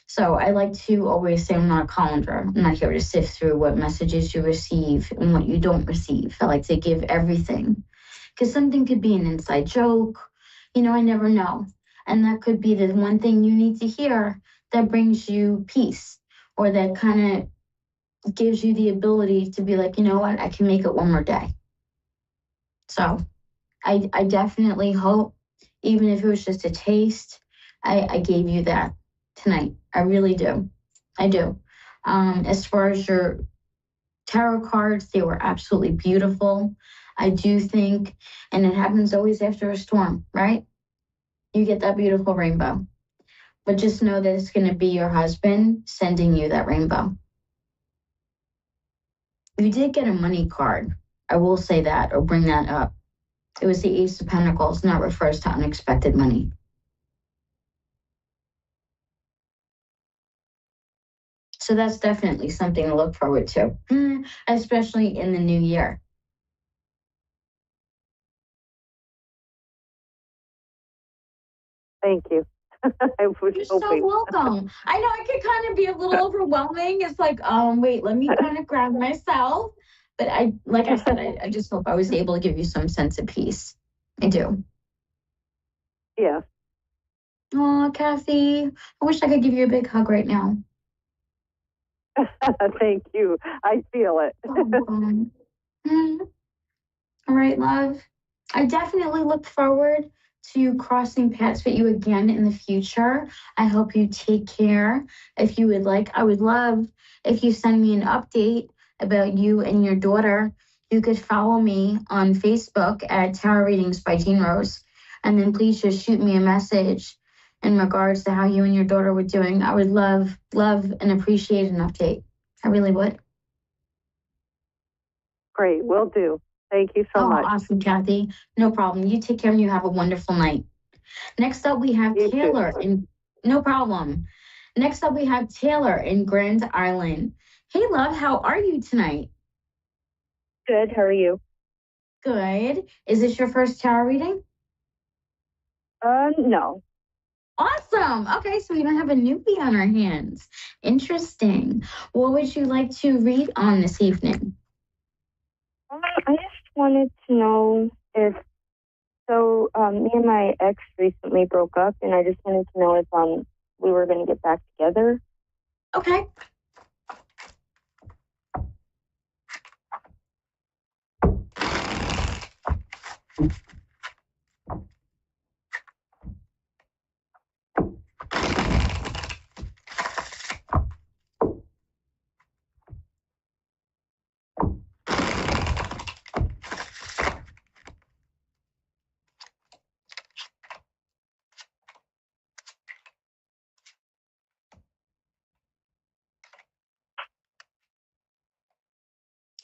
So I like to always say I'm not a colander. I'm not here to sift through what messages you receive and what you don't receive. I like to give everything because something could be an inside joke. I never know. And that could be the one thing you need to hear that brings you peace or that kind of gives you the ability to be like, you know what, I can make it one more day. So I definitely hope, even if it was just a taste, I gave you that tonight. I really do. I do. As far as your tarot cards, they were absolutely beautiful. I do think, and it happens always after a storm, right? You get that beautiful rainbow. But just know that it's going to be your husband sending you that rainbow. You did get a money card. I will say that, or bring that up. It was the Ace of Pentacles, and that refers to unexpected money. So that's definitely something to look forward to, especially in the new year. Thank you. I was You're hoping. so welcome. I know it could kind of be a little overwhelming. It's like, wait, let me kind of grab myself. But like I said, I just hope I was able to give you some sense of peace. I do. Yeah. Oh, Kathy, I wish I could give you a big hug right now. Thank you. I feel it. All right, love. I definitely look forward to crossing paths with you again in the future. I hope you take care. If you would like, I would love if you send me an update about you and your daughter. You could follow me on Facebook at Tarot Readings by Jean Rose. And then please just shoot me a message in regards to how you and your daughter were doing. I would love and appreciate an update. I really would. Great, will do. Thank you so much. Awesome, Kathy. No problem. You take care and you have a wonderful night. Next up, we have You Taylor. too. No problem. Next up, we have Taylor in Grand Island. Hey, love, how are you tonight? Good. How are you? Good. Is this your first tarot reading? No. Awesome. Okay, so we don't have a newbie on our hands. Interesting. What would you like to read on this evening? I just wanted to know if me and my ex recently broke up, and I just wanted to know if we were going to get back together. Okay.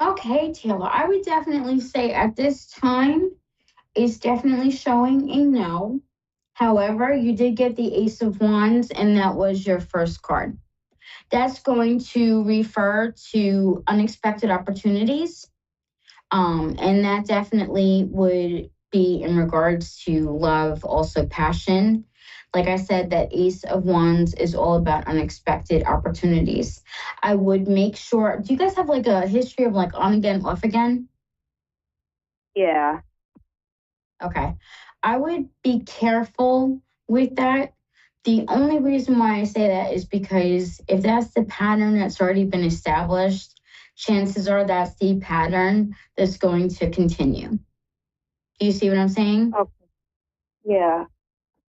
Okay, Taylor, I would definitely say at this time, it's definitely showing a no. However, you did get the Ace of Wands, and that was your first card. That's going to refer to unexpected opportunities. And that definitely would be in regards to love, also passion. Like I said, that Ace of Wands is all about unexpected opportunities. I would make sure, do you guys have like a history of like on again, off again? Yeah. Okay. I would be careful with that. The only reason why I say that is because if that's the pattern that's already been established, chances are that's the pattern that's going to continue. Do you see what I'm saying? Okay. Yeah.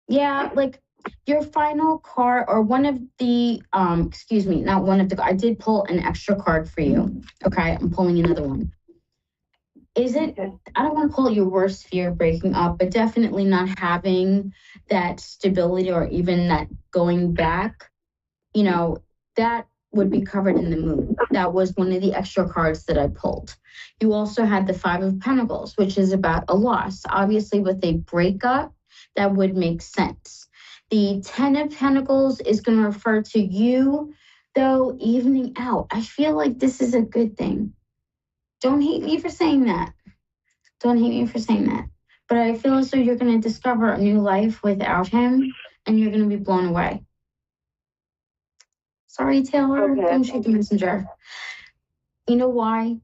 Yeah, like your final card or one of the, not one of the, I did pull an extra card for you. Okay, I'm pulling another one. Is it, I don't want to call it your worst fear of breaking up, but definitely not having that stability or even that going back, that would be covered in the moon. That was one of the extra cards that I pulled. You also had the Five of Pentacles, which is about a loss. Obviously, with a breakup, that would make sense. The Ten of Pentacles is going to refer to you though, evening out. I feel like this is a good thing. Don't hate me for saying that. Don't hate me for saying that. But I feel as though you're going to discover a new life without him, and you're going to be blown away. Sorry, Taylor. Okay. Don't shoot the messenger. You know why?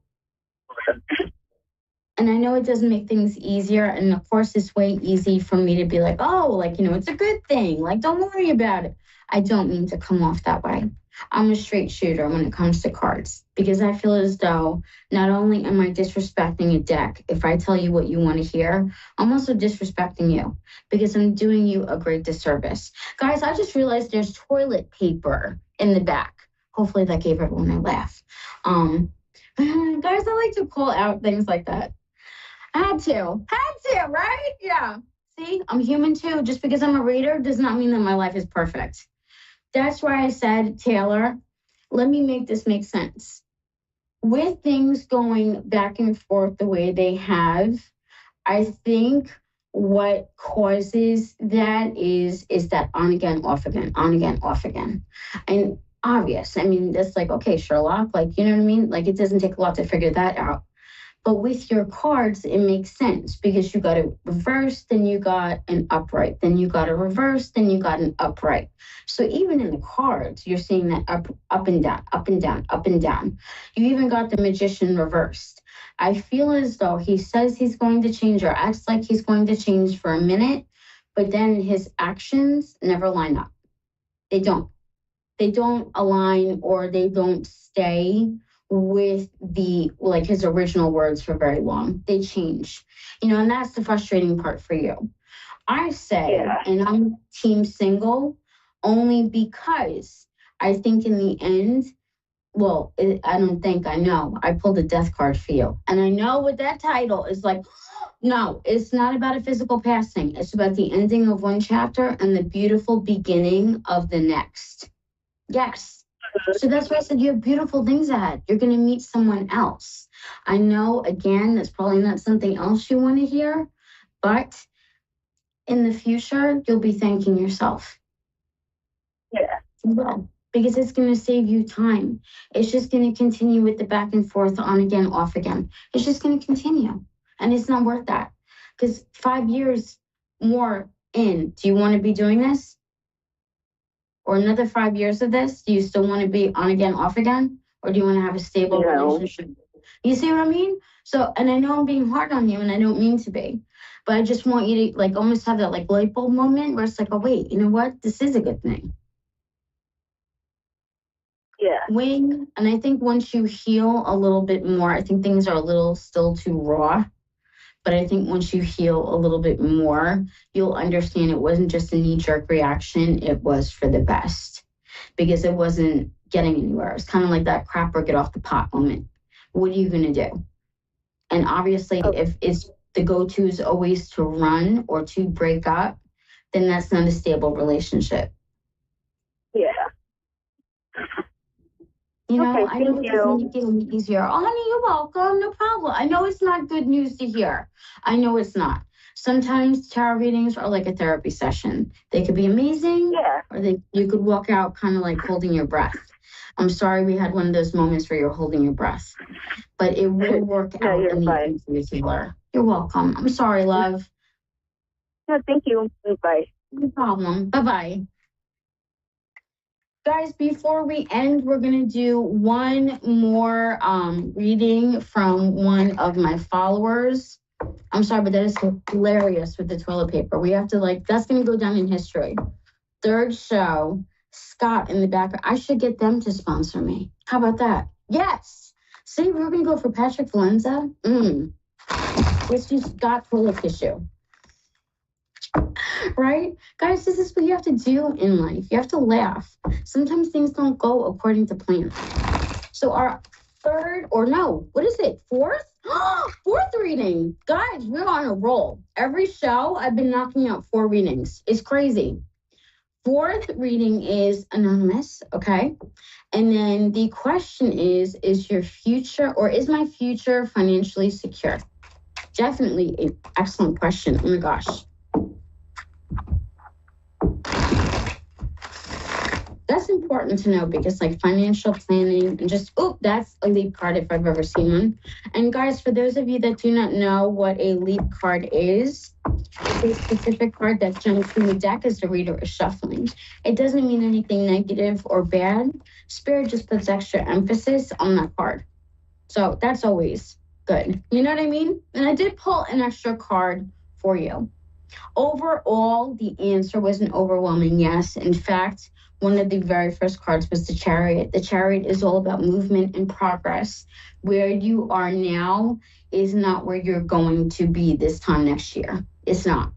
And I know it doesn't make things easier. And of course, it's way easy for me to be like, oh, like, it's a good thing. Like, don't worry about it. I don't mean to come off that way. I'm a straight shooter when it comes to cards, because I feel as though not only am I disrespecting a deck, if I tell you what you want to hear, I'm also disrespecting you because I'm doing you a great disservice. Guys, I just realized there's toilet paper in the back. Hopefully that gave everyone a laugh. Guys, I like to call out things like that. Had to, right? Yeah. See, I'm human too. Just because I'm a reader does not mean that my life is perfect. That's why I said, Taylor, let me make this make sense. With things going back and forth the way they have, I think what causes that is that on again, off again, on again, off again. And obvious. I mean, that's like, okay, Sherlock, like, you know what I mean? Like, it doesn't take a lot to figure that out. But with your cards, it makes sense because you got a reverse, then you got an upright, then you got a reverse, then you got an upright. So even in the cards, you're seeing that up and down, up and down, up and down. You even got the magician reversed. I feel as though he says he's going to change or acts like he's going to change for a minute, but then his actions never line up. They don't. They don't align or they don't stay with his original words for very long. They change, and that's the frustrating part for you. I say, and I'm team single only because I think in the end, I know I pulled a death card for you. And I know what that title is like. No, it's not about a physical passing. It's about the ending of one chapter and the beautiful beginning of the next. Yes. So that's why I said you have beautiful things ahead. You're going to meet someone else. I know, again, that's probably not something else you want to hear, but in the future, you'll be thanking yourself. Yeah. Well, because it's going to save you time. It's just going to continue with the back and forth, on again, off again. It's just going to continue. And it's not worth that. Because 5 years more in, do you want to be doing this? Or another 5 years of this, do you still want to be on again, off again? Or do you want to have a stable relationship? You see what I mean? So, and I know I'm being hard on you and I don't mean to be, but I just want you to almost have that light bulb moment where it's like, oh, wait, you know what? This is a good thing. Yeah. And I think once you heal a little bit more, I think things are a little still too raw. But I think once you heal a little bit more, you'll understand it wasn't just a knee-jerk reaction. It was for the best because it wasn't getting anywhere. It's kind of like that crap or get off the pot moment. What are you going to do? And obviously, if it's the go-to is always to run or to break up, then that's not a stable relationship. Yeah. I know it doesn't make it any easier. Oh, honey, you're welcome. No problem. I know it's not good news to hear. I know it's not. Sometimes tarot readings are like a therapy session. They could be amazing, or you could walk out kind of like holding your breath. I'm sorry we had one of those moments where you're holding your breath, but it will work out in the end for you, Taylor. You're welcome. I'm sorry, love. No, thank you. Bye. No problem. Bye-bye. Guys, before we end, we're going to do one more reading from one of my followers. I'm sorry, but that is hilarious with the toilet paper. We have to that's going to go down in history. Third show, Scott in the back. I should get them to sponsor me. How about that? Yes. See, we're going to go for Patrick Valenza. Let's do Scott toilet tissue. Right? Guys, this is what you have to do in life. You have to laugh. Sometimes things don't go according to plan. So our fourth? Fourth reading. Guys, we're on a roll. Every show, I've been knocking out 4 readings. It's crazy. Fourth reading is anonymous, okay? And then the question is your future, or is my future financially secure? Definitely an excellent question. Oh my gosh. That's important to know because like financial planning and just, that's a LEAP card if I've ever seen one. And guys, for those of you that do not know what a LEAP card is, it's a specific card that jumps from the deck as the reader is shuffling. It doesn't mean anything negative or bad. Spirit just puts extra emphasis on that card. So that's always good. You know what I mean? And I did pull an extra card for you. Overall, the answer was an overwhelming yes. In fact, one of the very first cards was the Chariot. The Chariot is all about movement and progress. Where you are now is not where you're going to be this time next year. It's not.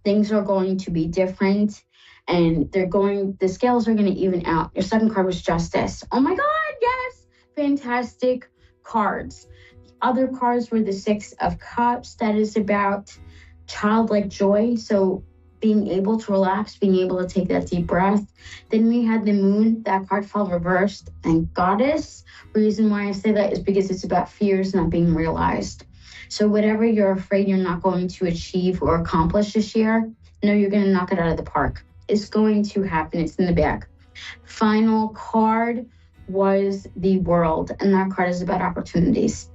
Things are going to be different, and the scales are going to even out. Your second card was Justice. Oh my God, yes! Fantastic cards. The other cards were the Six of Cups. That is about childlike joy. So being able to relax, being able to take that deep breath. Then we had the Moon. That card fell reversed. And Goddess. Reason why I say that is because it's about fears not being realized. So whatever you're afraid you're not going to achieve or accomplish this year, no, you're going to knock it out of the park. It's going to happen. It's in the bag. Final card was the World. And that card is about opportunities.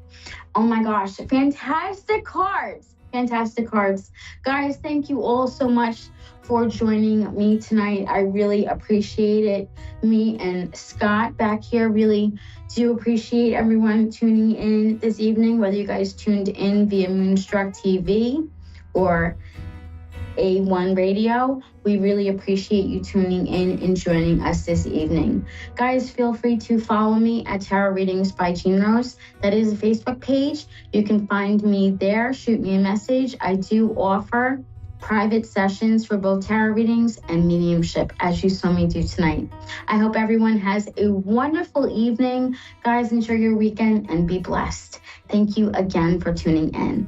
Oh my gosh, fantastic cards. Fantastic cards. Guys, thank you all so much for joining me tonight. I really appreciate it. Me and Scott back here really do appreciate everyone tuning in this evening, whether you guys tuned in via Moonstruck TV or A1 Radio. We really appreciate you tuning in and joining us this evening. Guys, feel free to follow me at Tarot Readings by Jean Rose. That is a Facebook page. You can find me there. Shoot me a message. I do offer private sessions for both tarot readings and mediumship, as you saw me do tonight. I hope everyone has a wonderful evening. Guys, enjoy your weekend and be blessed. Thank you again for tuning in.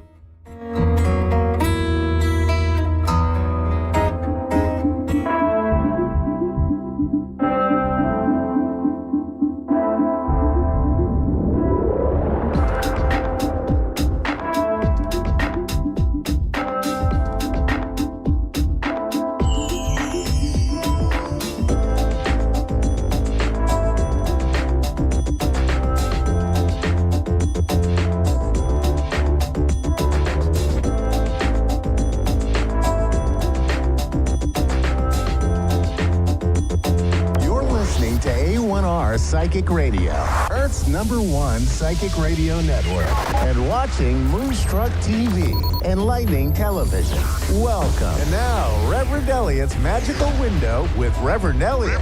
Psychic Radio, Earth's #1 psychic radio network, and watching Moonstruck TV, enlightening television. Welcome. And now, Reverend Elliot's Magical Window with Reverend Elliot.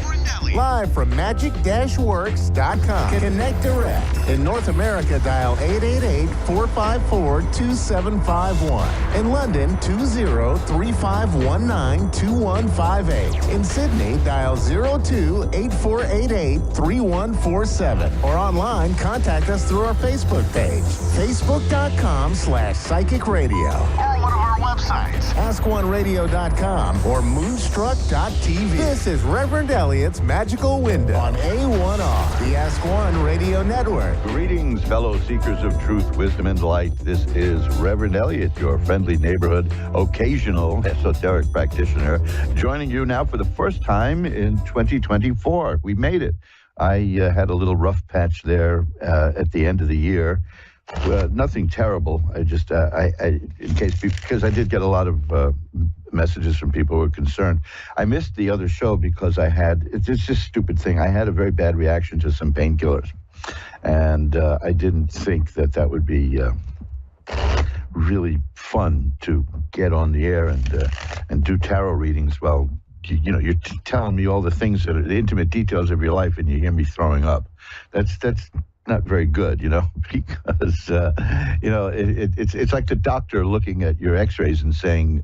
Live from magic-works.com. Connect direct. In North America, dial 888-454-2751. In London, 20-3519-2158. In Sydney, dial 02-8488-3147. Or online, contact us through our Facebook page, facebook.com/psychic radio. Or one of our websites, askoneradio.com or moonstruck.tv. This is Reverend Elliot's Magical Window on A1R, the Ask One Radio Network. Greetings, fellow seekers of truth, wisdom, and light. This is Reverend Elliot, your friendly neighborhood, occasional esoteric practitioner, joining you now for the first time in 2024. We made it. I had a little rough patch there at the end of the year. Nothing terrible. I just, because I did get a lot of messages from people who were concerned. I missed the other show because it's just a stupid thing. I had a very bad reaction to some painkillers. And I didn't think that would be really fun to get on the air and do tarot readings. Well, you're telling me all the things that are the intimate details of your life, and you hear me throwing up. That's not very good, because it's like the doctor looking at your X-rays and saying,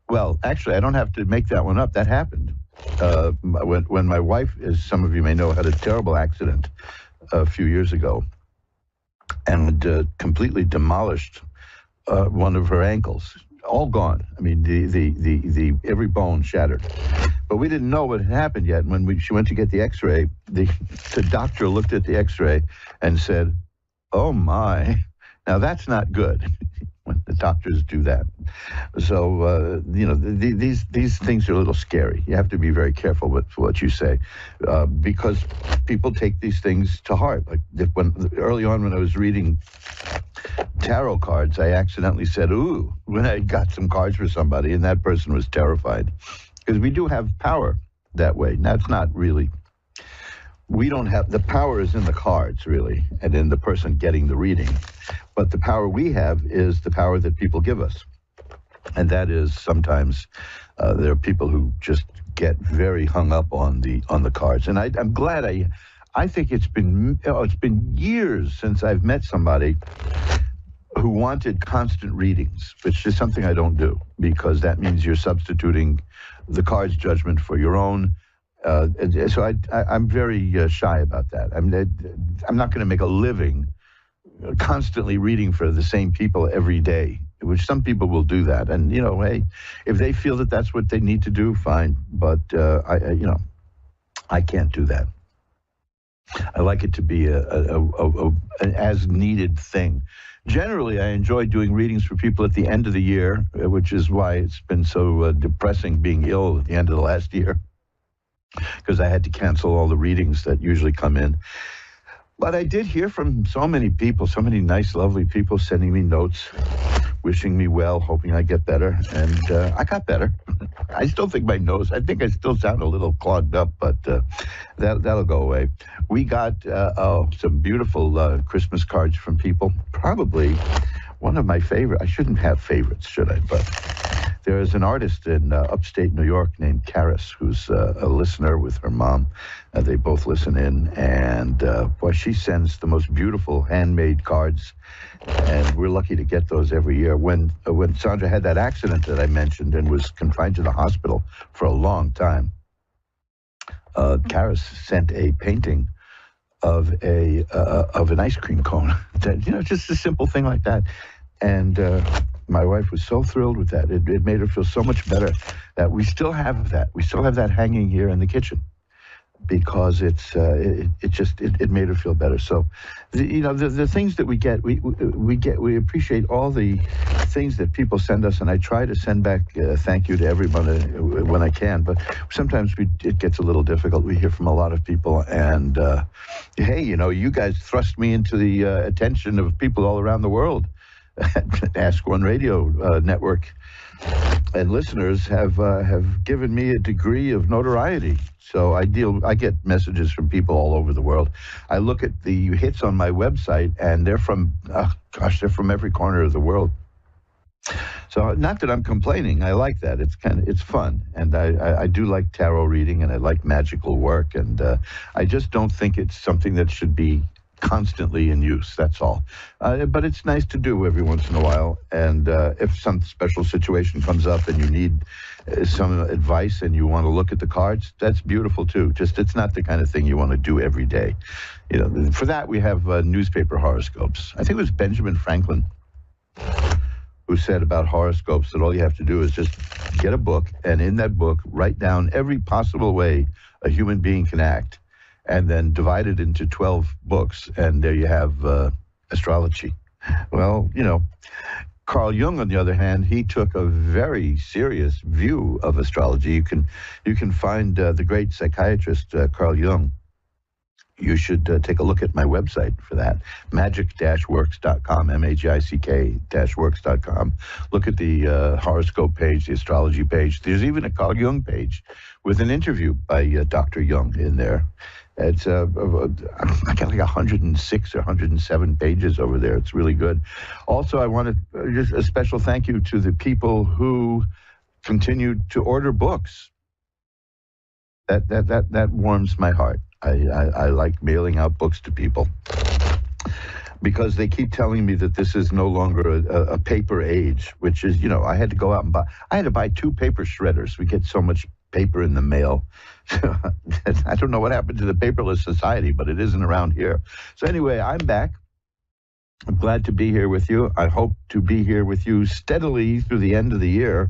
"Well, actually, I don't have to make that one up. That happened." When my wife, as some of you may know, had a terrible accident a few years ago, and completely demolished one of her ankles. All gone. I mean, the every bone shattered. But we didn't know what had happened yet. When she went to get the X-ray, the doctor looked at the X-ray and said, "Oh my, now that's not good." when the doctors do that. So, these things are a little scary. You have to be very careful with what you say because people take these things to heart. Like early on when I was reading tarot cards, I accidentally said, ooh, when I got some cards for somebody, and that person was terrified. Because we do have power that way. That's not really... We don't have... The power is in the cards, really, and in the person getting the reading. But the power we have is the power that people give us. And that is sometimes there are people who just get very hung up on the cards. And I'm glad I think it's been years since I've met somebody who wanted constant readings, which is something I don't do, because that means you're substituting the card's judgment for your own. So I'm very shy about that. I'm not going to make a living constantly reading for the same people every day, which some people will do that. And, hey, if they feel that that's what they need to do, fine. But, I can't do that. I like it to be an as-needed thing. Generally, I enjoy doing readings for people at the end of the year, which is why it's been so depressing being ill at the end of the last year, because I had to cancel all the readings that usually come in. But I did hear from so many people, so many nice, lovely people sending me notes, wishing me well, hoping I get better. And I got better. I still think I think I still sound a little clogged up, but that'll go away. We got some beautiful Christmas cards from people. Probably one of my favorite. I shouldn't have favorites, should I? But there is an artist in upstate New York named Karis, who's a listener with her mom. They both listen in, and boy, she sends the most beautiful handmade cards, and we're lucky to get those every year. When Sandra had that accident that I mentioned and was confined to the hospital for a long time, Karis sent a painting of an ice cream cone. Just a simple thing like that, and my wife was so thrilled with that. It made her feel so much better that we still have that. We still have that hanging here in the kitchen because it made her feel better. So, the things that we get, we appreciate all the things that people send us, and I try to send back thank you to everybody when I can. But sometimes it gets a little difficult. We hear from a lot of people, and hey, you guys thrust me into the attention of people all around the world. Ask One Radio network and listeners have given me a degree of notoriety. So I get messages from people all over the world. I look at the hits on my website, and they're from every corner of the world. So not that I'm complaining. I like that. It's fun, and I do like tarot reading, and I like magical work, and I just don't think it's something that should be constantly in use. That's all. But it's nice to do every once in a while. And if some special situation comes up and you need some advice and you want to look at the cards, that's beautiful too. Just it's not the kind of thing you want to do every day. For that we have newspaper horoscopes. I think it was Benjamin Franklin who said about horoscopes that all you have to do is just get a book, and in that book write down every possible way a human being can act, and then divide it into 12 books, and there you have astrology. Well, Carl Jung, on the other hand, he took a very serious view of astrology. You can find the great psychiatrist Carl Jung. You should take a look at my website for that, magic-works.com, magic-works.com. Look at the horoscope page, the astrology page. There's even a Carl Jung page with an interview by Dr. Jung in there. It's I got like 106 or 107 pages over there. It's really good. Also, I wanted just a special thank you to the people who continued to order books. That warms my heart. I like mailing out books to people because they keep telling me that this is no longer a paper age, which is, I had to go out and buy 2 paper shredders. We get so much paper in the mail. I don't know what happened to the paperless society, but it isn't around here. So anyway, I'm back. I'm glad to be here with you. I hope to be here with you steadily through the end of the year,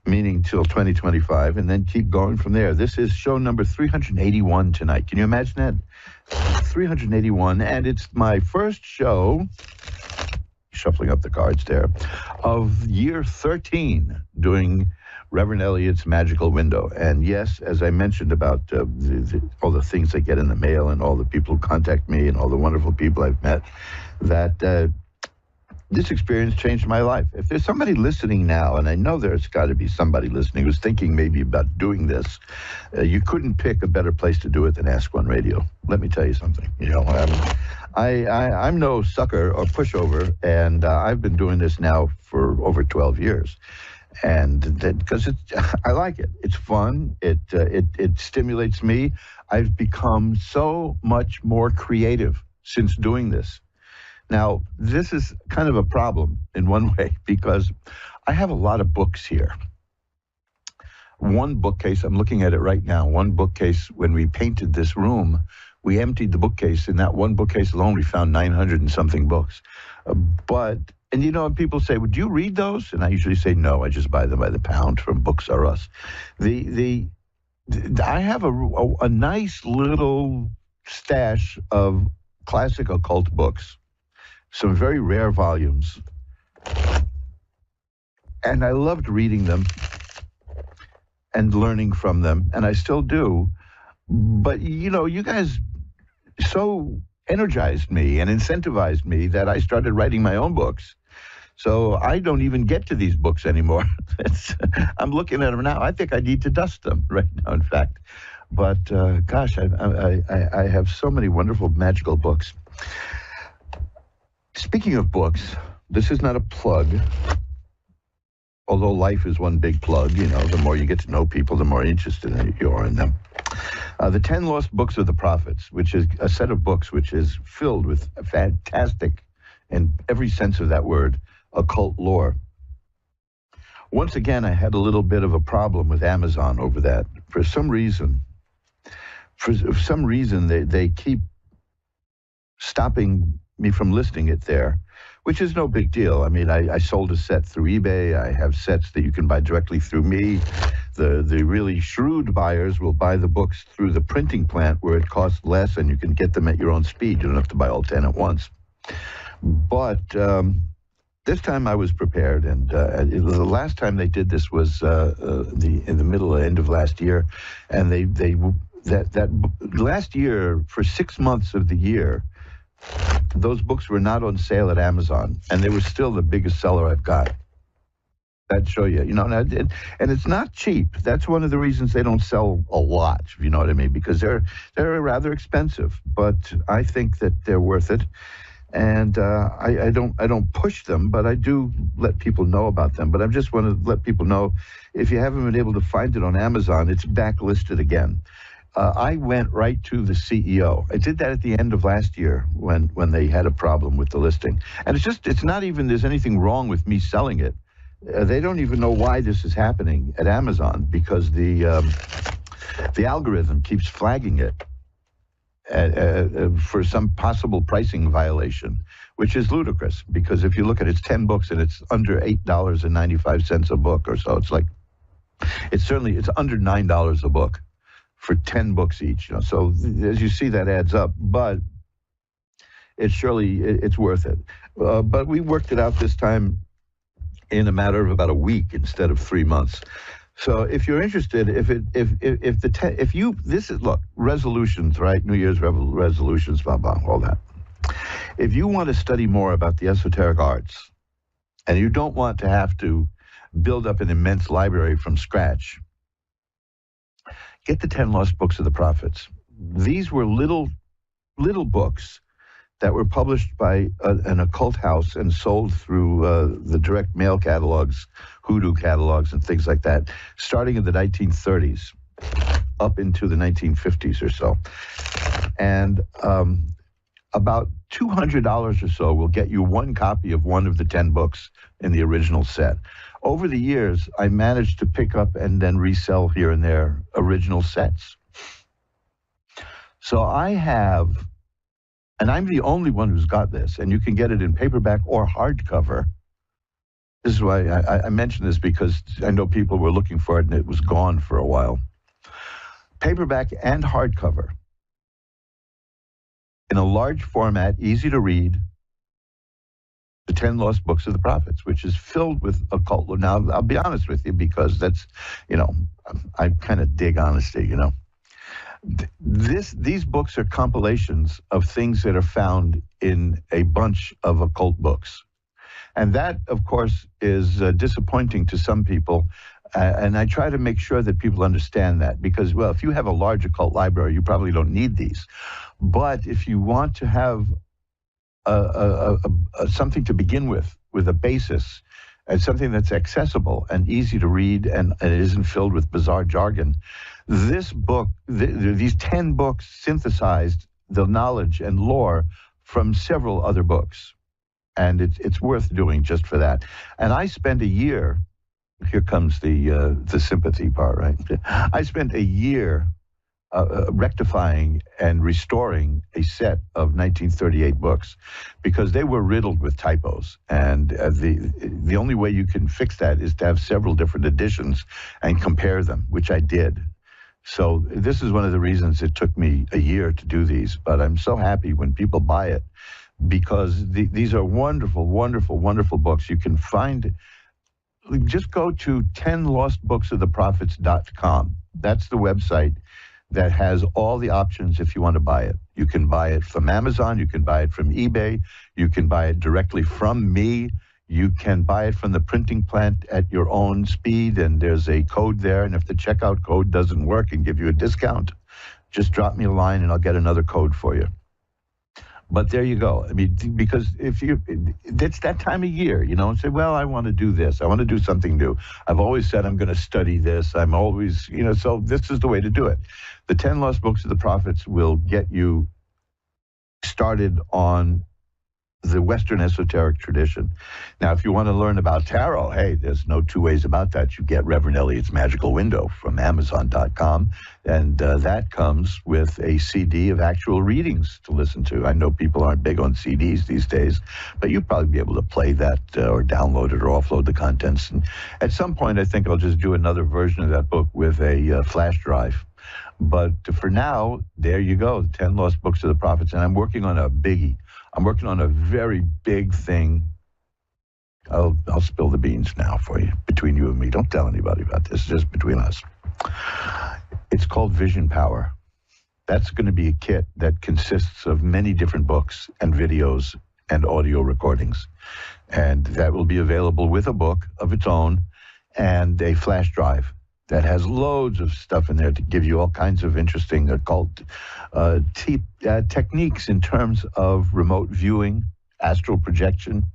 meaning till 2025, and then keep going from there. This is show number 381 tonight. Can you imagine that? 381, and it's my first show shuffling up the cards there, of year 13 doing Reverend Elliott's Magical Window. And yes, as I mentioned about all the things I get in the mail and all the people who contact me and all the wonderful people I've met, that this experience changed my life. If there's somebody listening now, and I know there's got to be somebody listening who's thinking maybe about doing this, you couldn't pick a better place to do it than Ask One Radio. Let me tell you something. I'm no sucker or pushover, and I've been doing this now for over 12 years. And because I like it. It's fun. It stimulates me. I've become so much more creative since doing this. Now, this is kind of a problem in one way because I have a lot of books here. One bookcase, I'm looking at it right now, one bookcase, when we painted this room, we emptied the bookcase. In that one bookcase alone, we found 900 and something books. And people say, would you read those? And I usually say, no, I just buy them by the pound from Books R Us. I have a nice little stash of classic occult books. Some very rare volumes. And I loved reading them and learning from them, and I still do. But, you guys so energized me and incentivized me that I started writing my own books. So I don't even get to these books anymore. I'm looking at them now. I think I need to dust them right now, in fact. But, gosh, I have so many wonderful magical books. Speaking of books, this is not a plug, although life is one big plug. The more you get to know people, the more interested you are in them. The 10 Lost Books of the Prophets, which is a set of books which is filled with fantastic, in every sense of that word, occult lore. Once again, I had a little bit of a problem with Amazon over that. For some reason, they keep stopping me from listing it there, which is no big deal. I mean, I sold a set through eBay. I have sets that you can buy directly through me. The really shrewd buyers will buy the books through the printing plant where it costs less and you can get them at your own speed. You don't have to buy all 10 at once. But this time I was prepared, and the last time they did this was in the end of last year, and that last year, for 6 months of the year, those books were not on sale at Amazon, and they were still the biggest seller I've got. That'd show you, and it's not cheap. That's one of the reasons they don't sell a lot, if you know what I mean, because they're rather expensive. But I think that they're worth it, and I don't push them, but I do let people know about them. But I just want to let people know, if you haven't been able to find it on Amazon, it's backlisted again. I went right to the CEO. I did that at the end of last year when they had a problem with the listing. And it's not even there's anything wrong with me selling it. They don't even know why this is happening at Amazon, because the algorithm keeps flagging it for some possible pricing violation, which is ludicrous, because if you look at it, it's 10 books and it's under $8.95 a book or so. It's under $9 a book for 10 books each. So as you see, that adds up, but it's worth it. But we worked it out this time in a matter of about a week instead of 3 months. So if you're interested, look, resolutions, right? New Year's resolutions, blah, blah, all that. If you want to study more about the esoteric arts, and you don't want to have to build up an immense library from scratch, get the 10 Lost Books of the Prophets. These were little books that were published by an occult house and sold through the direct mail catalogs, hoodoo catalogs, and things like that, starting in the 1930s up into the 1950s or so. And about $200 or so will get you one copy of one of the 10 books in the original set. Over the years, I managed to pick up and then resell here and there original sets. So I have, and I'm the only one who's got this, and you can get it in paperback or hardcover. This is why I mention this, because I know people were looking for it and it was gone for a while. Paperback and hardcover. In a large format, easy to read, The 10 Lost Books of the Prophets, which is filled with occult. Now, I'll be honest with you, because that's, I kind of dig honesty, These books are compilations of things that are found in a bunch of occult books. And that, of course, is disappointing to some people. And I try to make sure that people understand that, because, well, if you have a large occult library, you probably don't need these. But if you want to have something to begin with a basis, and something that's accessible and easy to read, and it isn't filled with bizarre jargon, this book, these 10 books synthesized the knowledge and lore from several other books. And it's worth doing just for that. And I spent a year, here comes the sympathy part, right? I spent a year rectifying and restoring a set of 1938 books, because they were riddled with typos. And the only way you can fix that is to have several different editions and compare them, which I did. So this is one of the reasons it took me a year to do these. But I'm so happy when people buy it, because these are wonderful, wonderful, wonderful books. You can find, just go to 10lostbooksoftheprophets.com. That's the website that has all the options if you want to buy it. You can buy it from Amazon, you can buy it from eBay, you can buy it directly from me, you can buy it from the printing plant at your own speed, and there's a code there, and if the checkout code doesn't work and give you a discount, just drop me a line and I'll get another code for you. But there you go. I mean, because it's that time of year, and say, well, I want to do this. I want to do something new. I've always said I'm going to study this. I'm always, so this is the way to do it. The 10 Lost Books of the Prophets will get you started on the Western esoteric tradition. Now, if you want to learn about tarot, hey, there's no two ways about that. You get Reverend Elliot's Magical Window from Amazon.com, and that comes with a CD of actual readings to listen to. I know people aren't big on CDs these days, but you'll probably be able to play that or download it or offload the contents. And at some point, I think I'll just do another version of that book with a flash drive. But for now, there you go, 10 Lost Books of the Prophets, and I'm working on a biggie. I'm working on a very big thing. I'll spill the beans now for you, between you and me. Don't tell anybody about this, just between us. It's called Vision Power. That's going to be a kit that consists of many different books and videos and audio recordings. And that will be available with a book of its own and a flash drive that has loads of stuff in there to give you all kinds of interesting occult techniques in terms of remote viewing, astral projection,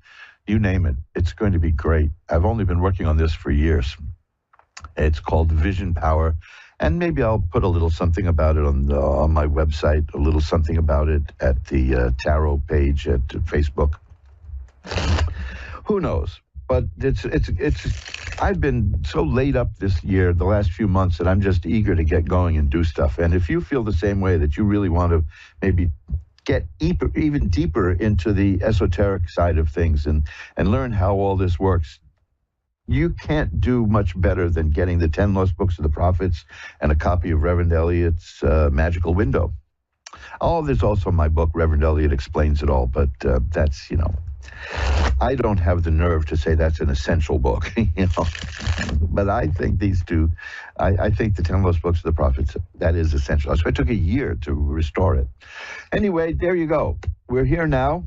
you name it. It's going to be great. I've only been working on this for years. It's called Vision Power, and maybe I'll put a little something about it on my website, a little something about it at the tarot page at Facebook. Who knows? But I've been so laid up this year, the last few months, that I'm just eager to get going and do stuff. And if you feel the same way, that you really want to maybe get even deeper into the esoteric side of things and learn how all this works, you can't do much better than getting the 10 Lost Books of the Prophets and a copy of Reverend Elliot's Magical Window. Oh, there's also my book, Reverend Elliot Explains It All, but that's, I don't have the nerve to say that's an essential book, But I think these two, I think the 10 Lost Books of the Prophets, that is essential. So it took a year to restore it. Anyway, there you go. We're here now,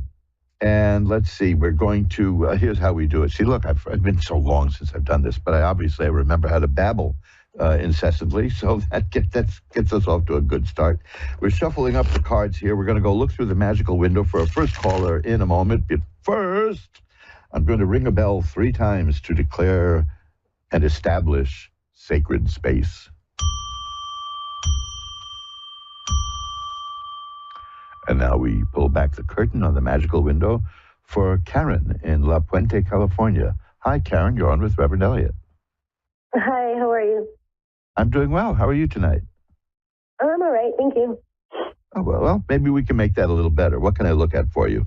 and let's see. We're going to, here's how we do it. See, look, I've been so long since I've done this, but I remember how to babble incessantly, so that gets us off to a good start. We're shuffling up the cards here. We're going to go look through the magical window for a first caller in a moment. But first, I'm going to ring a bell 3 times to declare and establish sacred space. And now we pull back the curtain on the magical window for Karen in La Puente, California. Hi, Karen. You're on with Reverend Elliot. Hi, how are you? I'm doing well. How are you tonight? I'm all right, thank you. Oh, well, maybe we can make that a little better. What can I look at for you?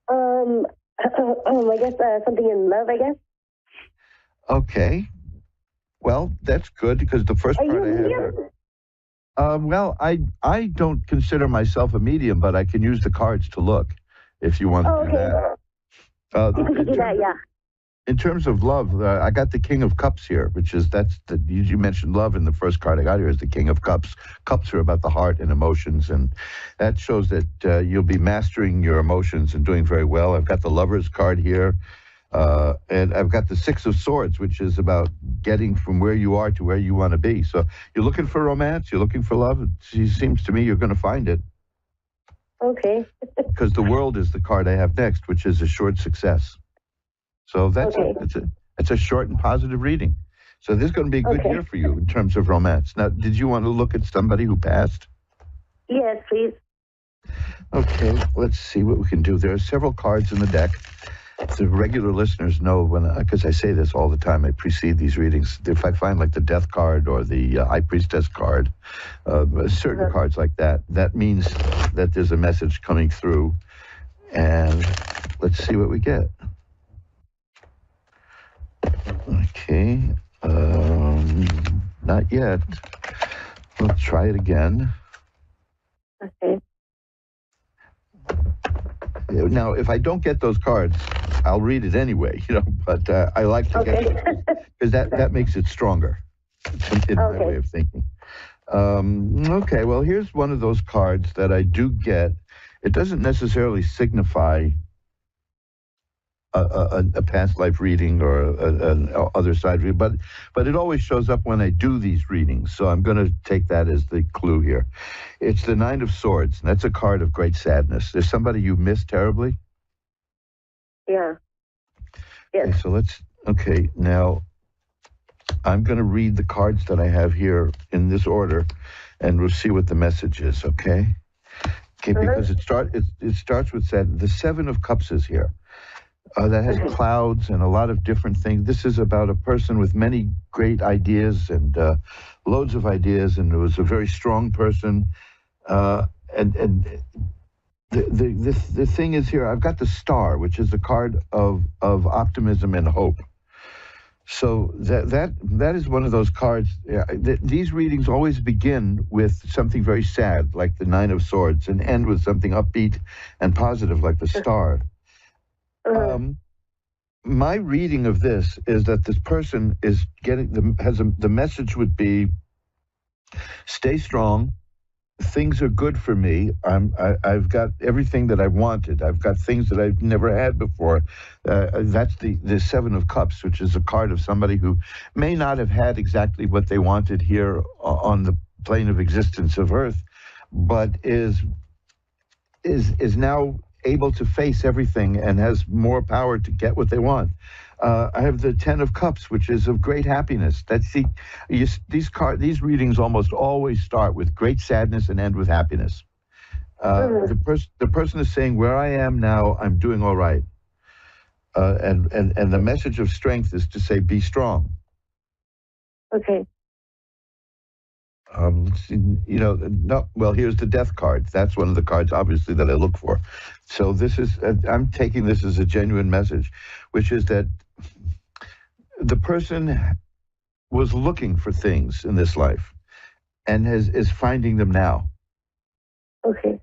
I guess something in love, I guess. Okay. Well, that's good, because the first part I have... well, I don't consider myself a medium, but I can use the cards to look if you want to do that. You could do that, yeah. In terms of love, I got the King of Cups here, which is you mentioned love in the first card I got here is the King of Cups. Cups are about the heart and emotions, and that shows that you'll be mastering your emotions and doing very well. I've got the Lover's card here, and I've got the Six of Swords, which is about getting from where you are to where you want to be. So you're looking for romance, you're looking for love. It seems to me you're going to find it. Okay. Because the World is the card I have next, which is assured success. So that's it's a short and positive reading. So this is going to be a good year for you in terms of romance. Now, did you want to look at somebody who passed? Yes, please. Okay, let's see what we can do. There are several cards in the deck. The regular listeners know because I say this all the time, I precede these readings. If I find like the Death card or the High Priestess card, certain cards like that, that means that there's a message coming through. And let's see what we get. Okay, not yet. We'll try it again. Okay. Now, if I don't get those cards, I'll read it anyway, but I like to get them because that makes it stronger in my way of thinking. Okay, well, here's one of those cards that I do get. It doesn't necessarily signify a past life reading or an other side reading, but it always shows up when I do these readings. So I'm going to take that as the clue here. It's the Nine of Swords, and that's a card of great sadness. There's somebody you miss terribly? Yeah. Yes. Okay, now I'm going to read the cards that I have here in this order, and we'll see what the message is, okay? Okay, because it starts with the Seven of Cups is here. That has clouds and a lot of different things. This is about a person with many great ideas and loads of ideas, and it was a very strong person. And the thing is here, I've got the Star, which is a card of optimism and hope. So that is one of those cards. These readings always begin with something very sad, like the Nine of Swords, and end with something upbeat and positive, like the Star. My reading of this is that this person is the message would be, stay strong. Things are good for me. I've got everything that I wanted. I've got things that I've never had before. That's the Seven of Cups, which is a card of somebody who may not have had exactly what they wanted here on the plane of existence of Earth, but is now able to face everything and has more power to get what they want. I have the Ten of Cups, which is of great happiness. These readings almost always start with great sadness and end with happiness. The person is saying, where I am now, I'm doing all right. And the message of strength is to say, be strong. Okay. Well, here's the Death card. That's one of the cards, obviously, that I look for. So this is, I'm taking this as a genuine message, which is that the person was looking for things in this life and is finding them now. Okay.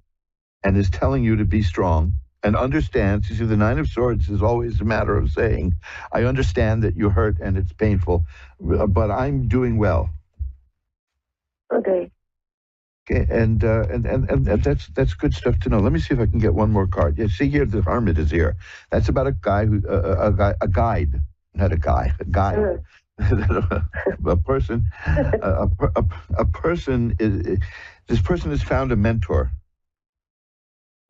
And is telling you to be strong and understands. You see, the Nine of Swords is always a matter of saying, I understand that you hurt and it's painful, but I'm doing well. Okay. Okay, and that's good stuff to know. Let me see if I can get one more card. Yeah, see here, the Hermit is here. That's about a guy a guide, not a guy, a guide. A person, a person is. This person has found a mentor.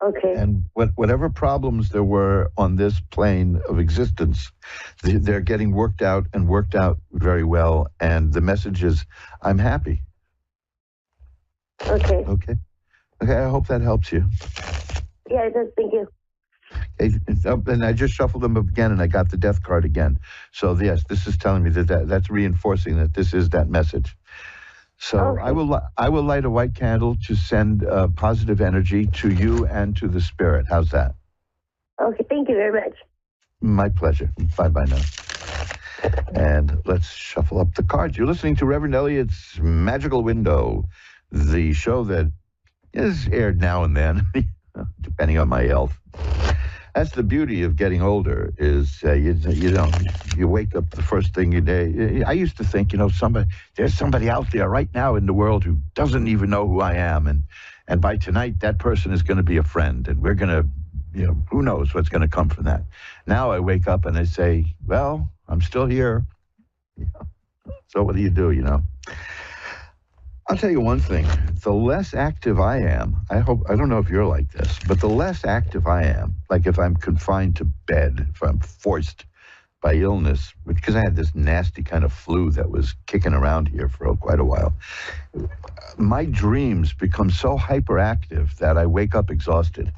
Okay. And whatever problems there were on this plane of existence, they're getting worked out very well. And the message is, I'm happy. Okay. Okay. I hope that helps you. Yeah, it does. Thank you. Okay. And I just shuffled them up again, and I got the Death card again. So yes, this is telling me that's reinforcing that this is that message. So okay. I will light a white candle to send positive energy to you and to the spirit. How's that? Okay. Thank you very much. My pleasure. Bye-bye now. And let's shuffle up the cards. You're listening to Reverend Elliot's Magical Window, the show that is aired now and then, depending on my health. That's the beauty of getting older is you wake up the first thing you day. I used to think, there's somebody out there right now in the world who doesn't even know who I am. And by tonight, that person is going to be a friend. And we're going to, who knows what's going to come from that. Now I wake up and I say, well, I'm still here. So what do you do, I'll tell you one thing. The less active I am, I don't know if you're like this, but the less active I am, like if I'm confined to bed, if I'm forced by illness, because I had this nasty kind of flu that was kicking around here for quite a while, my dreams become so hyperactive that I wake up exhausted.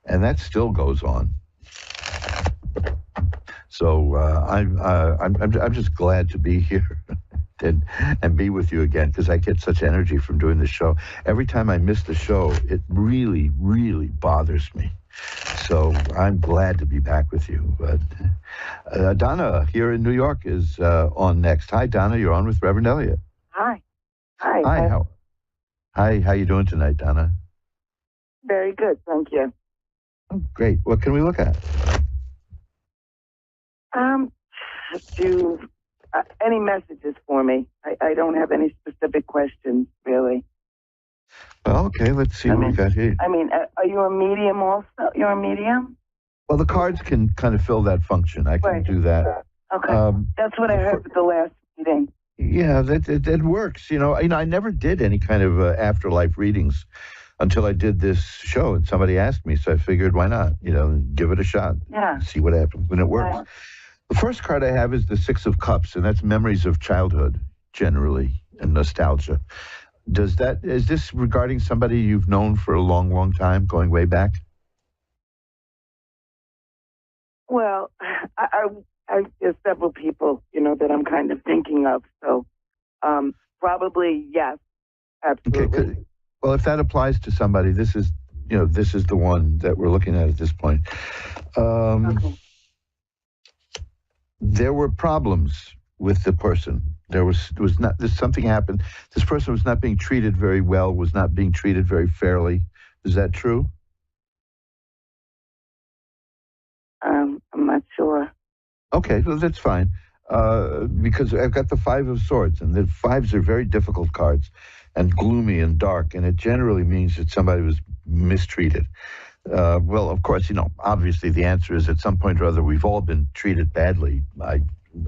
And that still goes on. So I'm just glad to be here. And be with you again, because I get such energy from doing the show. Every time I miss the show, it really, really bothers me. So I'm glad to be back with you. But Donna here in New York is on next. Hi, Donna. You're on with Reverend Elliot. Hi. Hi. How you doing tonight, Donna? Very good, thank you. Oh, great. What can we look at? Do any messages for me? I don't have any specific questions, really. Well, okay, let's see what we got here. Are you a medium also? You're a medium? Well, the cards can kind of fill that function. I can do that. Okay. That's what I heard at the last meeting. Yeah, that works. I never did any kind of afterlife readings until I did this show, and somebody asked me, so I figured, why not? Give it a shot. Yeah. See what happens when it works. Right. The first card I have is the Six of Cups, and that's memories of childhood, generally, and nostalgia. Is this regarding somebody you've known for a long, long time, going way back? Well, there's several people, that I'm kind of thinking of. So, probably yes, absolutely. Okay, well, if that applies to somebody, this is the one that we're looking at this point. Okay. There were problems with the person. Something happened. This person was not being treated very well, was not being treated very fairly. Is that true? I'm not sure. Okay, well, that's fine. Because I've got the Five of Swords, and the fives are very difficult cards and gloomy and dark, and it generally means that somebody was mistreated. Well, of course, obviously the answer is at some point or other we've all been treated badly,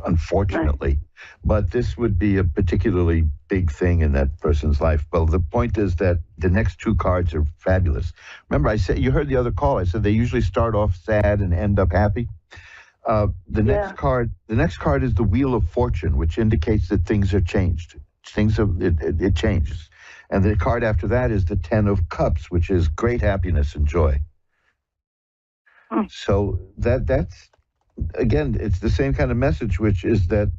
unfortunately. Right. But this would be a particularly big thing in that person's life. Well, the point is that the next two cards are fabulous. Remember, I said, you heard the other call. I said they usually start off sad and end up happy. The next card is the Wheel of Fortune, which indicates that things are changed. It changes. And the card after that is the Ten of Cups, which is great happiness and joy. So that's, again, it's the same kind of message, which is that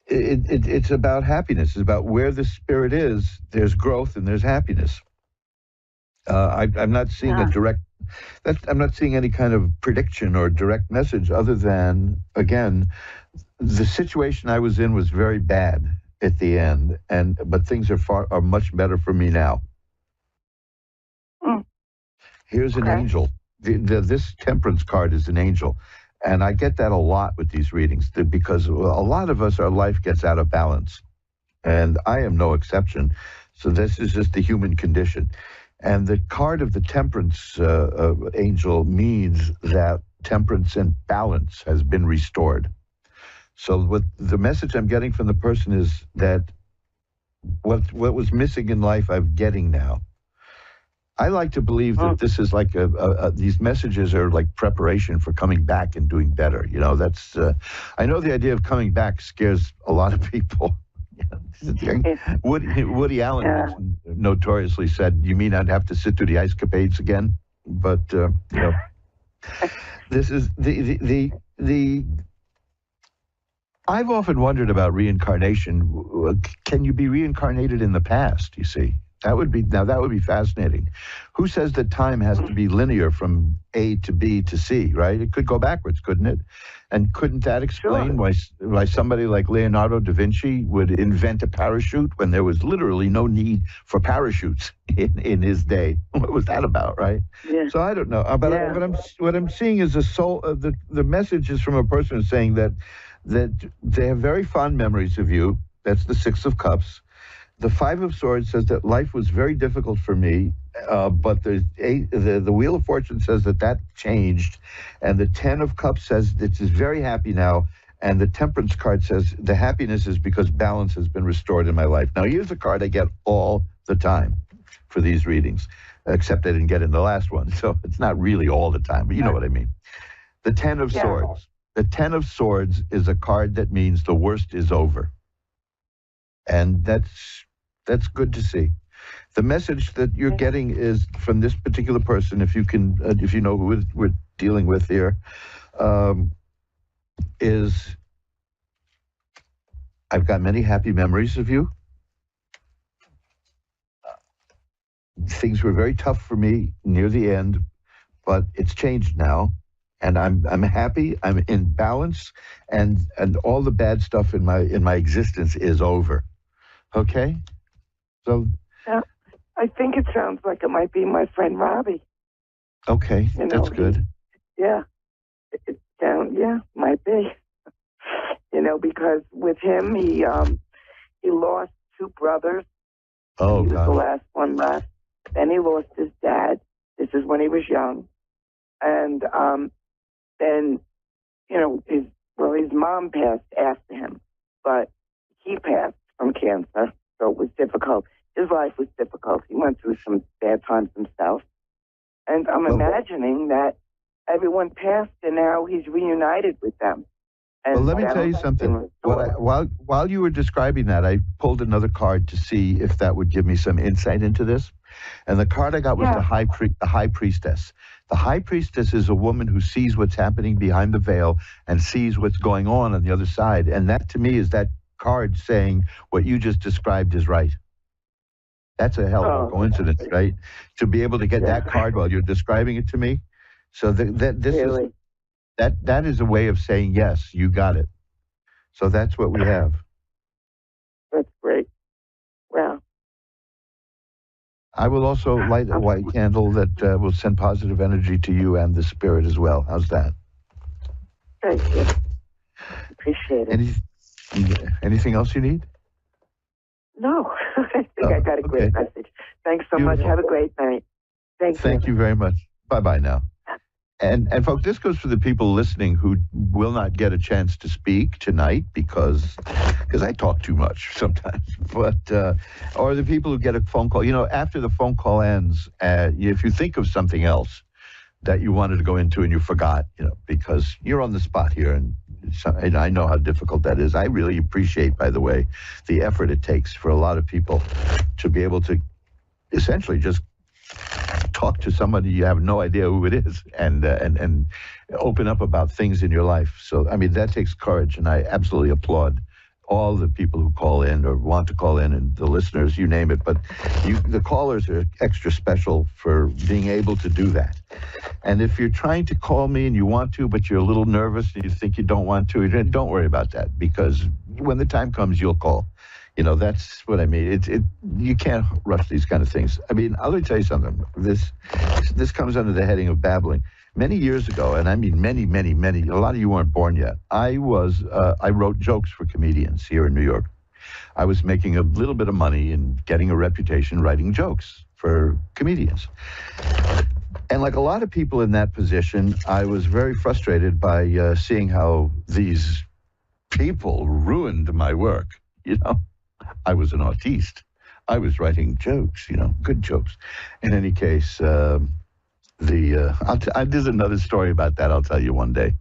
it's about happiness. It's about where the spirit is, there's growth and there's happiness. I'm not seeing I'm not seeing any kind of prediction or direct message other than, again, the situation I was in was very bad at the end, but things are much better for me now. Here's an angel. This Temperance card is an angel, and I get that a lot with these readings because a lot of us, our life gets out of balance, and I am no exception. So this is just the human condition, and the card of the Temperance angel means that temperance and balance has been restored. So what the message I'm getting from the person is that what was missing in life, I'm getting now. I like to believe that this is like these messages are like preparation for coming back and doing better. That's I know the idea of coming back scares a lot of people. Woody Allen notoriously said, "You mean I'd have to sit through the ice capades again?" But this is the I've often wondered about reincarnation. Can you be reincarnated in the past, you see? That would be fascinating. Who says that time has to be linear from A to B to C, right? It could go backwards, couldn't it? And couldn't that explain why somebody like Leonardo da Vinci would invent a parachute when there was literally no need for parachutes in his day? What was that about, right? Yeah. So I don't know. But what I'm seeing is the message is from a person saying that they have very fond memories of you. That's the Six of Cups. The Five of Swords says that life was very difficult for me, but the Wheel of Fortune says that changed, and the Ten of Cups says that it's very happy now, and the Temperance card says the happiness is because balance has been restored in my life. Now, here's a card I get all the time for these readings, except I didn't get in the last one, so it's not really all the time, but you know what I mean. The Ten of Swords. The Ten of Swords is a card that means the worst is over. And that's good to see. The message that you're getting is from this particular person, if you know who we're dealing with here, is I've got many happy memories of you. Things were very tough for me near the end, but it's changed now. And I'm happy, I'm in balance, and all the bad stuff in my existence is over. Okay? So I think it sounds like it might be my friend Robbie. Okay, that's good. Might be. Because with him, he lost two brothers. Oh, he was God. the last one left. Then he lost his dad. This is when he was young. And then, his mom passed after him, but he passed from cancer, so it was difficult. His life was difficult. He went through some bad times himself. And I'm imagining that everyone passed and now he's reunited with them. And well, let me tell you something. While you were describing that, I pulled another card to see if that would give me some insight into this. And the card I got was the High Priestess. The High Priestess is a woman who sees what's happening behind the veil and sees what's going on the other side. And that, to me, is that card saying what you just described is right. That's a hell of a coincidence, right? To be able to get that card while you're describing it to me. So that is a way of saying, yes, you got it. So that's what we have. That's great. Wow. I will also light a white candle that will send positive energy to you and the spirit as well. How's that? Thank you. Appreciate it. Anything else you need? No. I think I got a great message. Thanks so much. Have a great night. Thank you very much. Bye-bye now. And folks, this goes for the people listening who will not get a chance to speak tonight because I talk too much sometimes. But or the people who get a phone call. After the phone call ends, if you think of something else that you wanted to go into and you forgot, because you're on the spot here, and I know how difficult that is. I really appreciate, by the way, the effort it takes for a lot of people to be able to essentially just talk to somebody you have no idea who it is and open up about things in your life. So, that takes courage, and I absolutely applaud all the people who call in or want to call in, and the listeners, you name it. But the callers are extra special for being able to do that. And if you're trying to call me and you want to, but you're a little nervous and you think you don't want to, don't worry about that, because when the time comes, you'll call. That's what I mean. You can't rush these kind of things. Let me tell you something. This comes under the heading of babbling. Many years ago, and I mean many, many, many, a lot of you weren't born yet, I wrote jokes for comedians here in New York. I was making a little bit of money and getting a reputation writing jokes for comedians. And like a lot of people in that position, I was very frustrated by seeing how these people ruined my work, I was an artiste. I was writing jokes, good jokes. In any case, there's another story about that I'll tell you one day,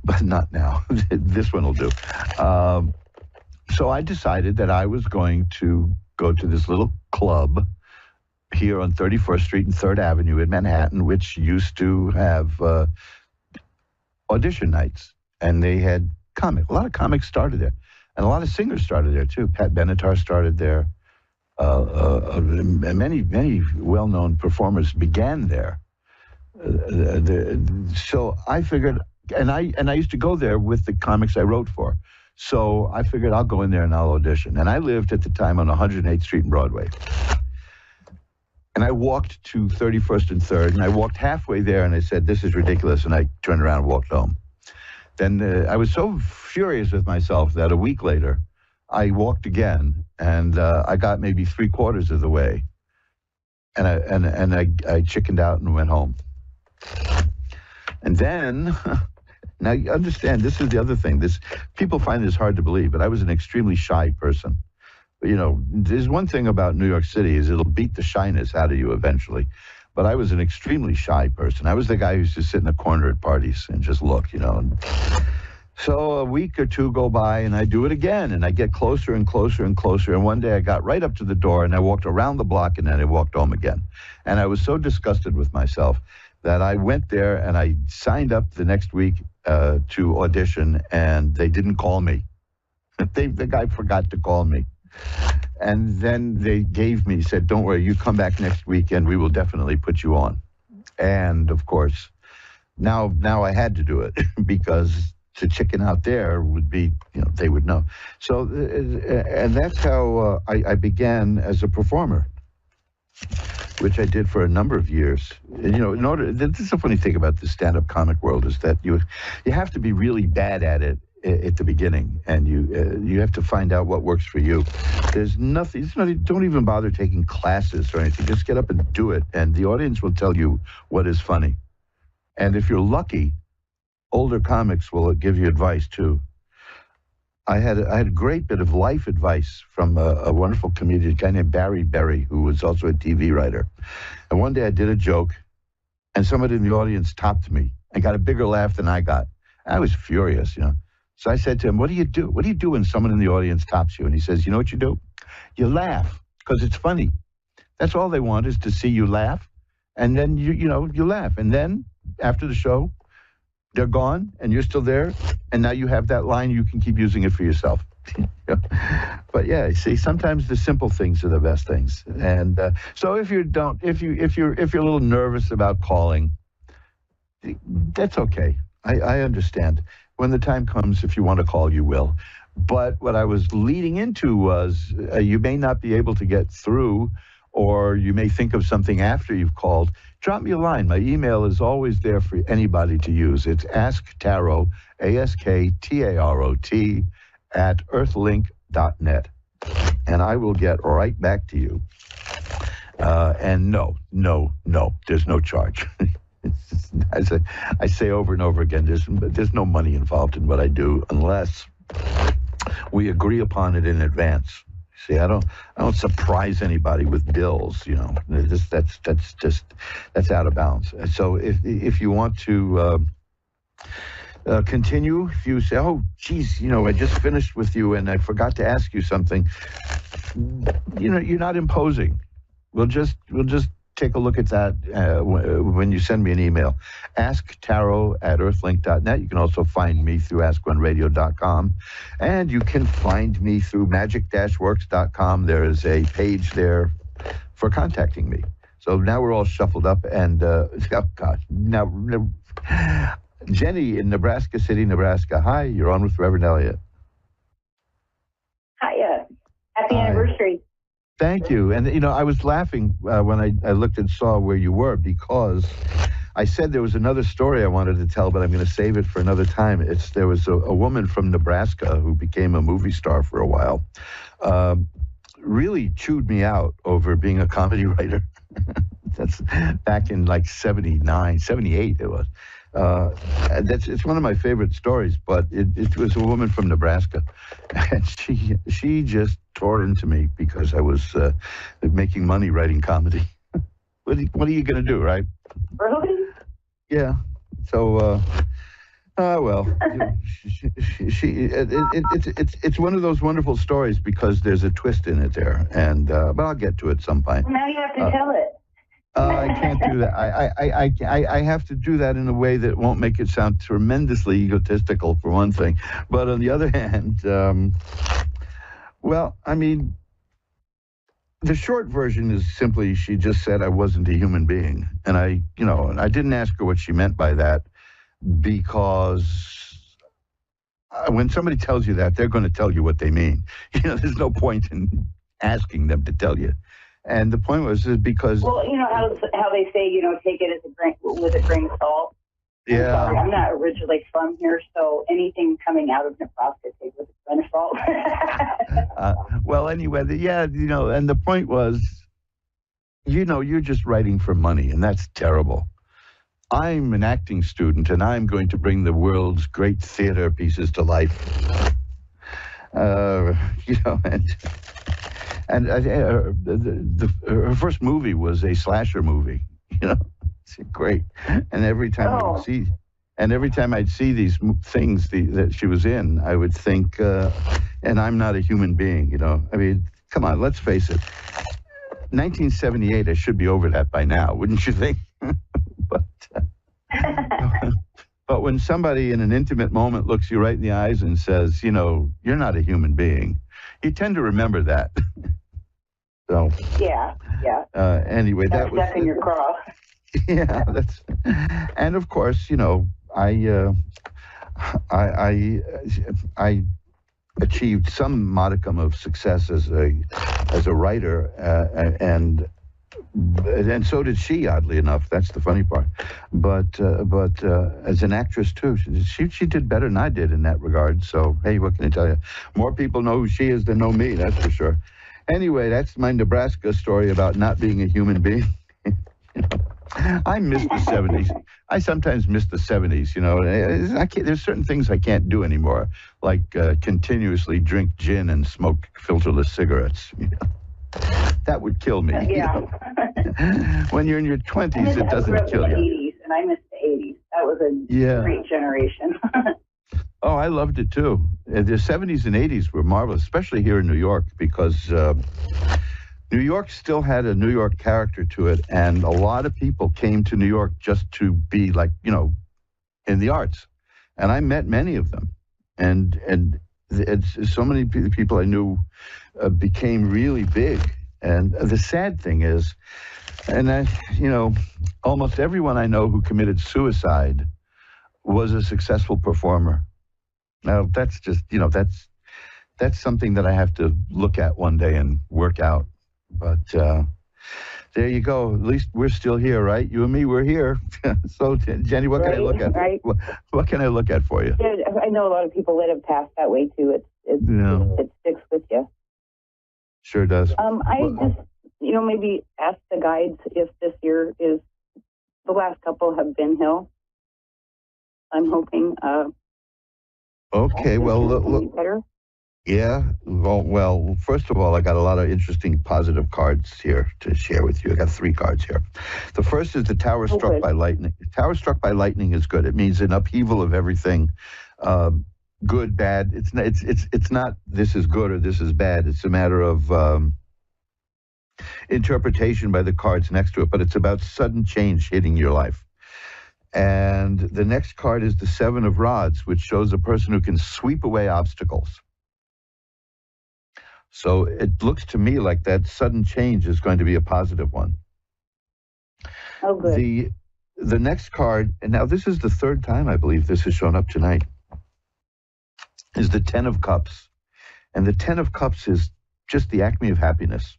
but not now. This one will do. So I decided that I was going to go to this little club here on 31st Street and 3rd Avenue in Manhattan, which used to have audition nights, and they had a lot of comics started there. And a lot of singers started there, too. Pat Benatar started there. many well-known performers began there. So I figured, and I used to go there with the comics I wrote for. So I figured I'll go in there and I'll audition. And I lived at the time on 108th Street and Broadway. And I walked to 31st and 3rd, and I walked halfway there, and I said, this is ridiculous, and I turned around and walked home. Then I was so furious with myself that a week later, I walked again, and I got maybe 3/4 of the way, and I chickened out and went home. And then, now you understand, this is the other thing. People find this hard to believe, but I was an extremely shy person. You know, there's one thing about New York City is it'll beat the shyness out of you eventually. But I was an extremely shy person. I was the guy who used to sit in a corner at parties and just look, you know. So a week or two go by, and I do it again, and I get closer and closer and closer. And one day I got right up to the door, and I walked around the block, and then I walked home again. And I was so disgusted with myself that I went there, and I signed up the next week to audition, and they didn't call me. The guy forgot to call me. And then they said, don't worry, you come back next week, and we will definitely put you on. And, of course, now I had to do it because to chicken out there would be, you know, they would know. So, and that's how I began as a performer, which I did for a number of years. You know, this is a funny thing about the stand-up comic world is that you have to be really bad at it at the beginning, and you have to find out what works for you. There's nothing, don't even bother taking classes or anything. Just get up and do it, and the audience will tell you what is funny. And if you're lucky, older comics will give you advice too. I had a great bit of life advice from a wonderful comedian, a guy named Barry Berry, who was also a TV writer. And one day I did a joke, and somebody in the audience topped me and got a bigger laugh than I got. I was furious, you know. So I said to him, what do you do? What do you do when someone in the audience tops you? And he says, you know what you do? You laugh, because it's funny. That's all they want, is to see you laugh. And then, you laugh. And then, after the show, they're gone, and you're still there. And now you have that line, you can keep using it for yourself. But yeah, see, sometimes the simple things are the best things. And so if you're a little nervous about calling, that's okay. I understand. When the time comes, if you want to call, you will. But what I was leading into was you may not be able to get through, or you may think of something after you've called. Drop me a line. My email is always there for anybody to use. It's asktarot, ASKTAROT, @earthlink.net. And I will get right back to you. And no, there's no charge. I say over and over again, there's no money involved in what I do unless we agree upon it in advance. See, I don't surprise anybody with bills. You know, that's out of bounds. So if you want to continue, if you say, oh, geez, you know, I just finished with you and I forgot to ask you something, you know, you're not imposing. We'll just take a look at that when you send me an email. AskTarot@earthlink.net. You can also find me through AskOneRadio.com. And you can find me through magic-works.com. There is a page there for contacting me. So now we're all shuffled up, and, oh God, now, Jenny in Nebraska City, Nebraska. Hi, you're on with Reverend Elliott. Hiya. Happy anniversary. Thank you. And, you know, I was laughing when I looked and saw where you were, because I said there was another story I wanted to tell, but I'm going to save it for another time. There was a woman from Nebraska who became a movie star for a while, really chewed me out over being a comedy writer. That's back in like 79, 78 it was. It's one of my favorite stories, but it was a woman from Nebraska, and she just tore into me because I was making money writing comedy. What are you going to do, right? Really? Yeah. So, well, it's one of those wonderful stories because there's a twist in it there, and but I'll get to it some point. Well, now you have to tell it. I can't do that. I have to do that in a way that won't make it sound tremendously egotistical, for one thing. But on the other hand, well, I mean, The short version is simply she just said I wasn't a human being. And I didn't ask her what she meant by that, because when somebody tells you that, they're going to tell you what they mean. There's no point in asking them to tell you. And the point was because... Well, you know how they say, take it with a grain of salt. Yeah. I'm sorry, I'm not originally from here, so anything coming out of Nebraska, take with a grain of salt. Well, anyway, and the point was, you're just writing for money, and that's terrible. I'm an acting student, and I'm going to bring the world's great theater pieces to life. Her first movie was a slasher movie. It's great. And every time I'd see these things that she was in, I would think, and I'm not a human being. I mean, come on, let's face it. 1978, I should be over that by now, wouldn't you think? But when somebody in an intimate moment looks you right in the eyes and says, you're not a human being, you tend to remember that. So. Yeah. Anyway, that was... That's in your craw. Yeah, and of course, I achieved some modicum of success as a writer, and so did she. Oddly enough, that's the funny part. But as an actress too, she did better than I did in that regard. So hey, what can I tell you? More people know who she is than know me. That's for sure. Anyway, that's my Nebraska story about not being a human being. I miss the 70s. I sometimes miss the 70s, there's certain things I can't do anymore, like continuously drink gin and smoke filterless cigarettes. That would kill me. Yeah. When you're in your 20s, it doesn't kill you. I grew up in the 80s, and I missed the 80s. That was a great generation. Oh, I loved it too. The 70s and 80s were marvelous, especially here in New York, because New York still had a New York character to it, and a lot of people came to New York just to be like, in the arts. And I met many of them. And so many people I knew became really big. And the sad thing is, almost everyone I know who committed suicide was a successful performer. Now, that's just, that's something that I have to look at one day and work out. But there you go. At least we're still here, right? You and me, we're here. So, Jenny, what can I look at? Right. What can I look at for you? I know a lot of people that have passed that way too. It sticks with you. Sure does. Just, maybe ask the guides if this year is, the last couple have been Hill. I'm hoping. Okay, well, look. Better. Yeah, well, first of all, I got a lot of interesting positive cards here to share with you. I got 3 cards here. The first is the Tower Struck by Lightning. Tower Struck by Lightning is good. It means an upheaval of everything, good, bad. It's not this is good or this is bad. It's a matter of interpretation by the cards next to it, but it's about sudden change hitting your life. And the next card is the 7 of Rods, which shows a person who can sweep away obstacles. So it looks to me like that sudden change is going to be a positive one. Oh, good. The next card, and now this is the 3rd time I believe this has shown up tonight, is the 10 of Cups. And the 10 of Cups is just the acme of happiness.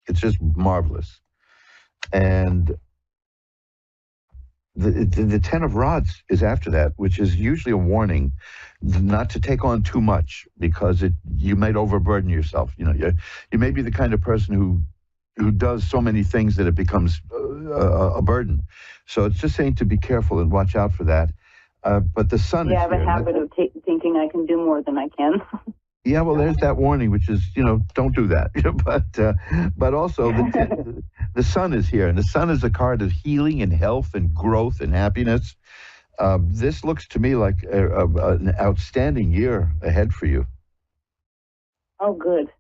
It's just marvelous. And the 10 of Rods is after that, which is usually a warning not to take on too much, because you might overburden yourself. You may be the kind of person who does so many things that it becomes a burden. So it's just saying to be careful and watch out for that. But the sun is I have here. a habit of thinking I can do more than I can. Yeah, well, there's that warning, which is, don't do that. But also the sun is here, and the sun is a card of healing and health and growth and happiness. This looks to me like an outstanding year ahead for you. Oh, good.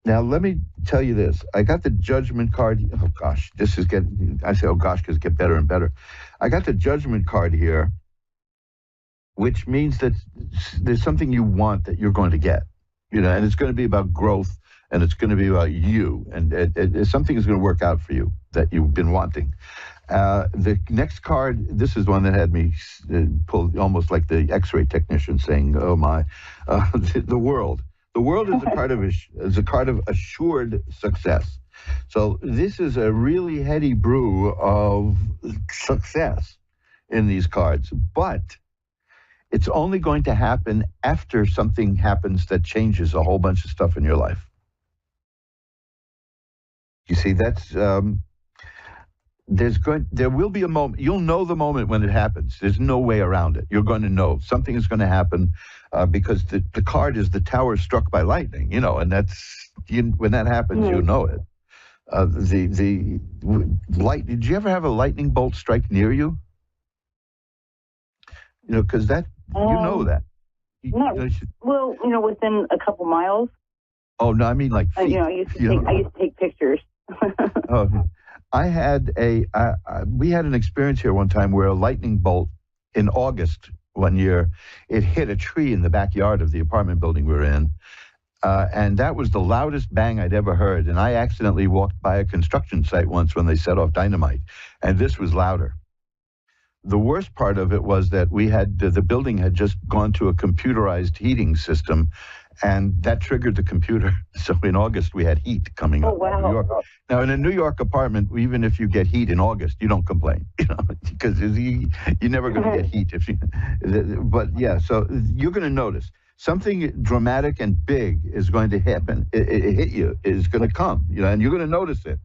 Now, let me tell you this. I got the Judgment card. Oh, gosh, I say, oh, gosh, because it gets better and better. I got the Judgment card here, which means that there's something you want that you're going to get. And it's going to be about growth, and it's going to be about you, and something is going to work out for you that you've been wanting. The next card, this is one that had me pull almost like the X-ray technician saying, "Oh my!" The world. The world is a card of assured success. So this is a really heady brew of success in these cards, but it's only going to happen after something happens that changes a whole bunch of stuff in your life. You see, that's there will be a moment. You'll know the moment when it happens. There's no way around it. You're going to know something is going to happen because the card is the tower struck by lightning. And that's when that happens, you know it. The light. Did you ever have a lightning bolt strike near you? Because that know that. Within a couple miles. Oh no, I mean like feet. I used to take pictures. I had we had an experience here one time where a lightning bolt in August one year, it hit a tree in the backyard of the apartment building we were in. And that was the loudest bang I'd ever heard. And I accidentally walked by a construction site once when they set off dynamite. And this was louder. The worst part of it was that the building had just gone to a computerized heating system, and that triggered the computer. So in August, we had heat coming up in New York. Now, in a New York apartment, even if you get heat in August, you don't complain, because you're never going to get heat. But yeah, so you're going to notice something dramatic and big is going to happen. It hit you, is going to come, and you're going to notice it.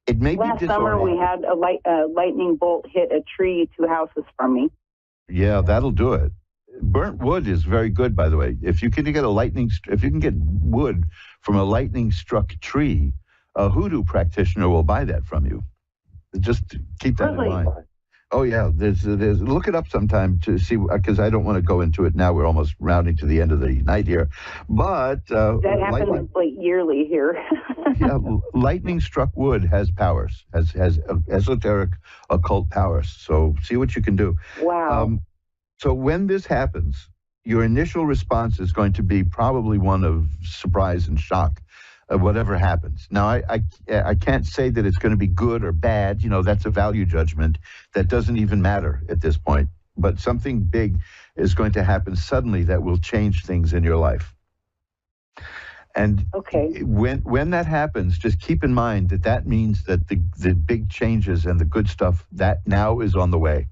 It may Last be summer, we had a lightning bolt hit a tree 2 houses from me. Yeah, that'll do it. Burnt wood is very good, by the way. If you can get wood from a lightning-struck tree, a hoodoo practitioner will buy that from you. Just keep that in mind. Oh yeah, there's look it up sometime to see, because I don't want to go into it now. We're almost rounding to the end of the night here, but that happens yearly here. Yeah, lightning-struck wood has powers, has esoteric occult powers. So see what you can do. Wow. So when this happens, your initial response is going to be probably one of surprise and shock. Whatever happens. Now, I can't say that it's going to be good or bad. That's a value judgment. That doesn't even matter at this point. But something big is going to happen suddenly that will change things in your life. And when that happens, just keep in mind that means that the big changes and the good stuff, that now is on the way.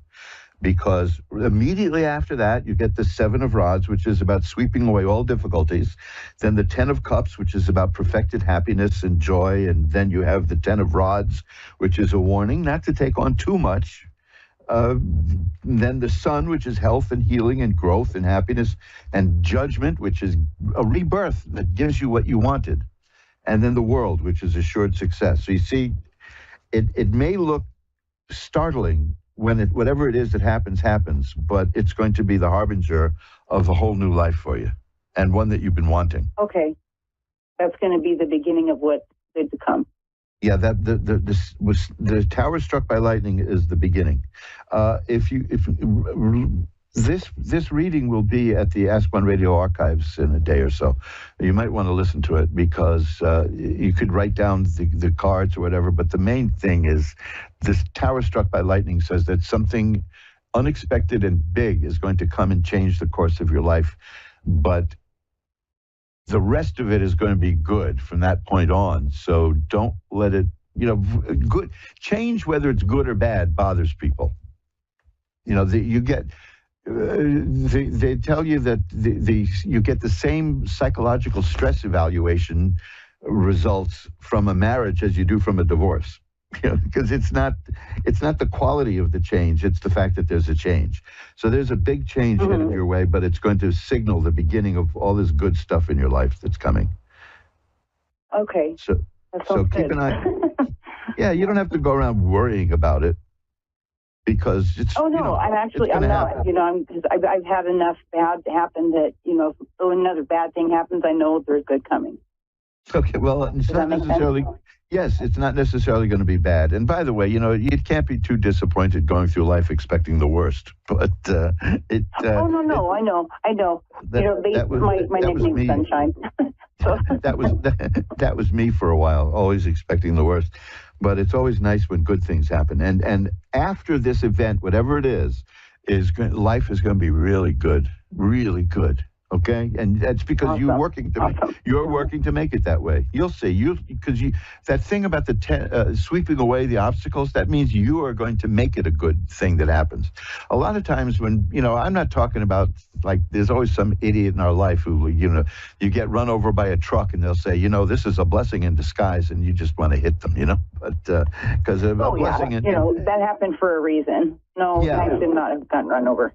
Because immediately after that, you get the 7 of Rods, which is about sweeping away all difficulties. Then the 10 of Cups, which is about perfected happiness and joy. And then you have the 10 of Rods, which is a warning not to take on too much. Then the Sun, which is health and healing and growth and happiness. And Judgment, which is a rebirth that gives you what you wanted. And then the World, which is assured success. So you see, it may look startling when whatever it is that happens, but it's going to be the harbinger of a whole new life for you, and one that you've been wanting. Okay, that's going to be the beginning of what's good to come. Yeah, that the tower struck by lightning is the beginning. This reading will be at the Ask One Radio archives in a day or so. You might want to listen to it, because you could write down the cards or whatever, but the main thing is this tower struck by lightning says that something unexpected and big is going to come and change the course of your life, but the rest of it is going to be good from that point on. So don't let it, good change, whether it's good or bad, bothers people. They tell you that you get the same psychological stress evaluation results from a marriage as you do from a divorce. Because it's not the quality of the change, it's the fact that there's a change. So there's a big change headed your way, but it's going to signal the beginning of all this good stuff in your life that's coming. Okay. So keep an eye. Yeah, you don't have to go around worrying about it, because it's. Oh no, I'm not. Happen. Because I've had enough bad happen that when another bad thing happens, I know there's good coming. Okay, well, it's Does not that make necessarily. sense? Yes, it's not necessarily going to be bad. And by the way, you can't be too disappointed going through life expecting the worst. But it. Oh no, I know. That, that was my that was nickname's me. Sunshine. So That was me for a while, always expecting the worst. But it's always nice when good things happen. And after this event, whatever it is life is going to be really good, really good. Okay, and that's because awesome. you're working to make it that way. You'll see, because that thing about the sweeping away the obstacles, that means you are going to make it a good thing that happens. A lot of times when I'm not talking about, like, there's always some idiot in our life who you get run over by a truck and they'll say, this is a blessing in disguise, and you just want to hit them, but because a blessing that happened for a reason. No, Yeah. I did not have gotten run over.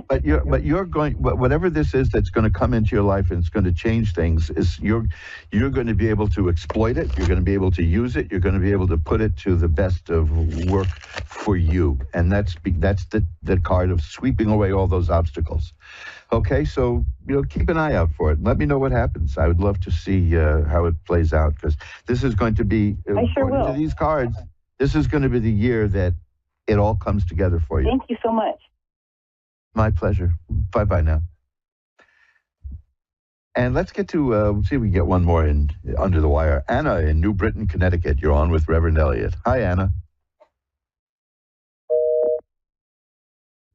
But you're going, whatever this is that's going to come into your life and it's going to change things, is you're going to be able to exploit it. You're going to be able to use it. You're going to be able to put it to the best of work for you. And that's the card of sweeping away all those obstacles. Okay, so keep an eye out for it. Let me know what happens. I would love to see how it plays out, because this is going to be, I sure according will. to these cards, this is going to be the year that it all comes together for you. Thank you so much. My pleasure. Bye-bye now. And let's get to, see if we can get one more in under the wire. Anna in New Britain, Connecticut. You're on with Reverend Elliott. Hi, Anna.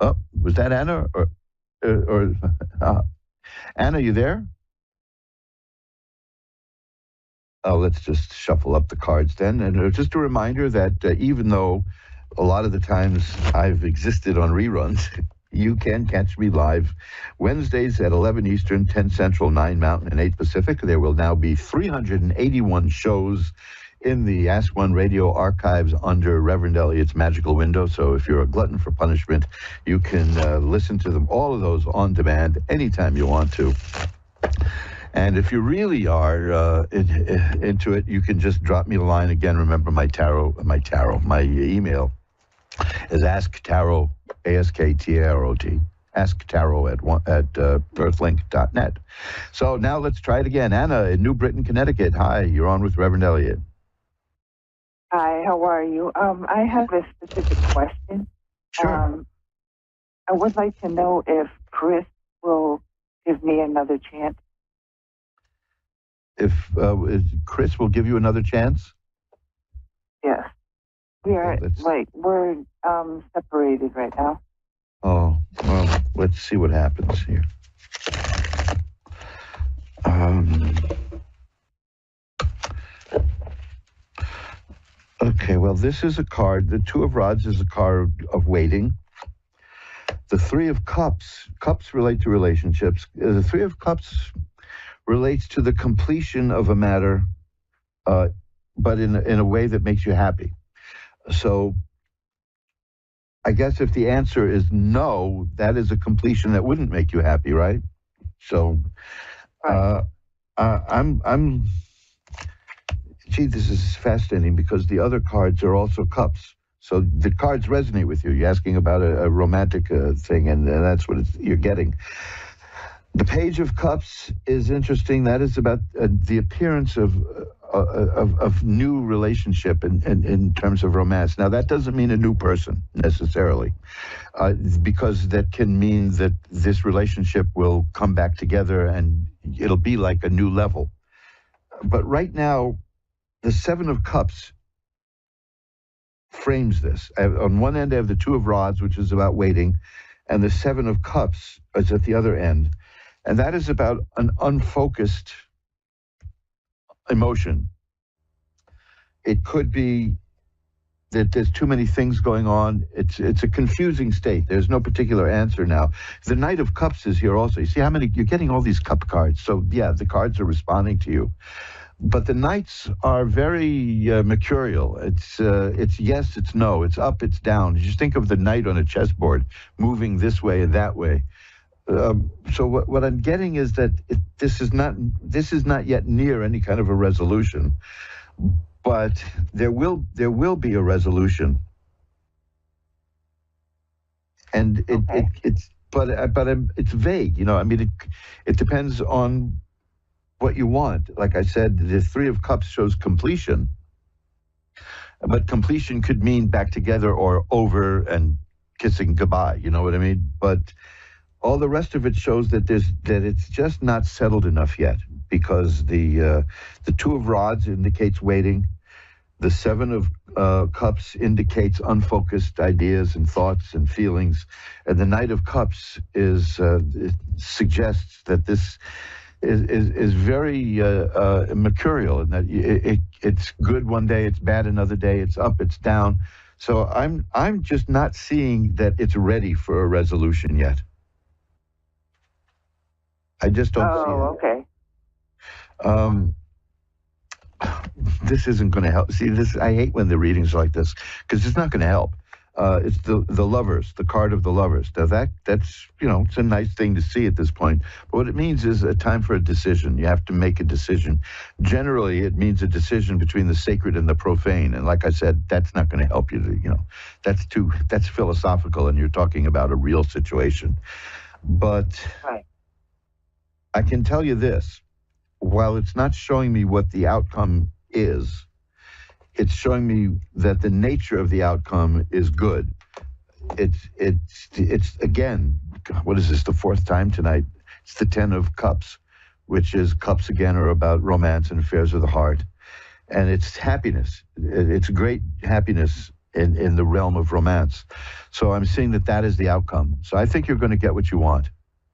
Oh, was that Anna? Or Anna, you there? Oh, let's just shuffle up the cards then. And just a reminder that even though a lot of the times I've existed on reruns, you can catch me live Wednesdays at 11 Eastern, 10 Central, 9 Mountain, and 8 Pacific. There will now be 381 shows in the Ask One Radio archives under Reverend Elliott's magical window. So if you're a glutton for punishment, you can listen to them, all of those on demand, anytime you want to. And if you really are into it, you can just drop me a line. Again, remember my email is asktarot, ASKTAROT, asktarot at earthlink.net. So now let's try it again. Anna in New Britain, Connecticut. Hi, you're on with Reverend Elliott. Hi, how are you? I have a specific question. Sure. I would like to know if Chris will give me another chance. If Chris will give you another chance? Yes. We're separated right now. Oh, well, let's see what happens here. Okay, well, this is a card. The Two of Rods is a card of waiting. The Three of Cups relate to relationships. The Three of Cups relates to the completion of a matter, but in a way that makes you happy. So I guess if the answer is no, that is a completion that wouldn't make you happy, right? So this is fascinating because the other cards are also cups. So the cards resonate with you. You're asking about a romantic thing, and that's what you're getting. The Page of Cups is interesting. That is about the appearance of new relationship in terms of romance. Now, that doesn't mean a new person necessarily, because that can mean that this relationship will come back together and it'll be like a new level. But right now, the Seven of Cups frames this. On one end, I have the Two of Rods, which is about waiting, and the Seven of Cups is at the other end. And that is about an unfocused emotion. It could be that there's too many things going on. It's a confusing state. There's no particular answer now. The Knight of Cups is here also. You see how many, you're getting all these cup cards. So yeah, the cards are responding to you. But the Knights are very mercurial. It's yes, it's no, it's up, it's down. You just think of the knight on a chessboard moving this way and that way. So what I'm getting is that this is not yet near any kind of a resolution, but there will be a resolution, and it's vague. I mean, it depends on what you want. Like I said, the Three of Cups shows completion, but completion could mean back together or over and kissing goodbye. You know what I mean? But all the rest of it shows that it's just not settled enough yet, because the Two of Rods indicates waiting. The Seven of Cups indicates unfocused ideas and thoughts and feelings, and the Knight of Cups it suggests that this is very mercurial, in that it's good one day, it's bad another day, it's up, it's down. So I'm just not seeing that it's ready for a resolution yet. I just don't see it. Oh, okay. This isn't going to help. See, I hate when the readings are like this, because it's not going to help. It's the Lovers, the card of the Lovers. Now that's it's a nice thing to see at this point. But what it means is a time for a decision. You have to make a decision. Generally, it means a decision between the sacred and the profane. And like I said, that's not going to help you. That's philosophical, and you're talking about a real situation. But right. I can tell you this. While it's not showing me what the outcome is, it's showing me that the nature of the outcome is good. It's again, what is this, the fourth time tonight? It's the Ten of Cups, which is cups again are about romance and affairs of the heart. And it's happiness. It's great happiness in the realm of romance. So I'm seeing that is the outcome. So I think you're going to get what you want.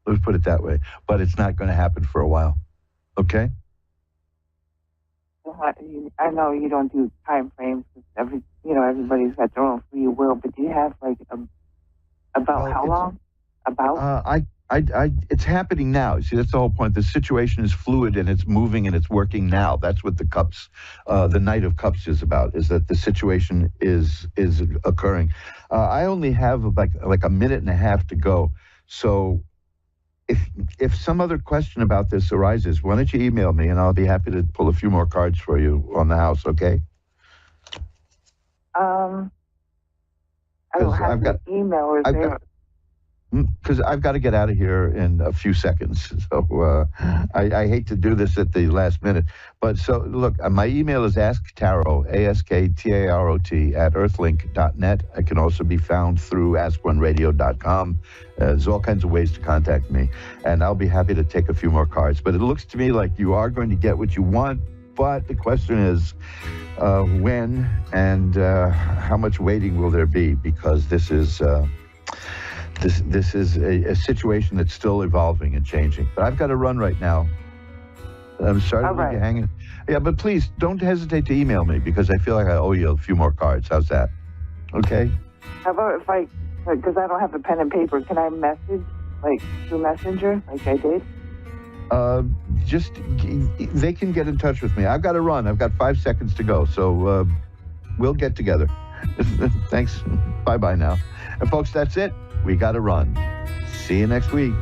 Let's put it that way. But it's not going to happen for a while. Okay? I know you don't do time frames. Everybody's got their own free will. But do you have about how long? About? It's happening now. See, that's the whole point. The situation is fluid and it's moving and it's working now. That's what the Cups, the Knight of Cups is about. Is that the situation is occurring. I only have like a minute and a half to go. So if some other question about this arises, why don't you email me and I'll be happy to pull a few more cards for you on the house, okay? I don't have the email. Because I've got to get out of here in a few seconds. So I hate to do this at the last minute. But so, look, my email is asktarot, ASKTAROT, at earthlink.net. I can also be found through askoneradio.com. There's all kinds of ways to contact me. And I'll be happy to take a few more cards. But it looks to me like you are going to get what you want. But the question is when and how much waiting will there be? Because this is... This is a situation that's still evolving and changing. But I've got to run right now. I'm sorry to leave you hanging. Yeah, but please don't hesitate to email me, because I feel like I owe you a few more cards. How's that? Okay? How about because I don't have a pen and paper, can I message, through Messenger, like I did? They can get in touch with me. I've got to run. I've got 5 seconds to go. So we'll get together. Thanks. Bye-bye now. And folks, that's it. We got to run. See you next week.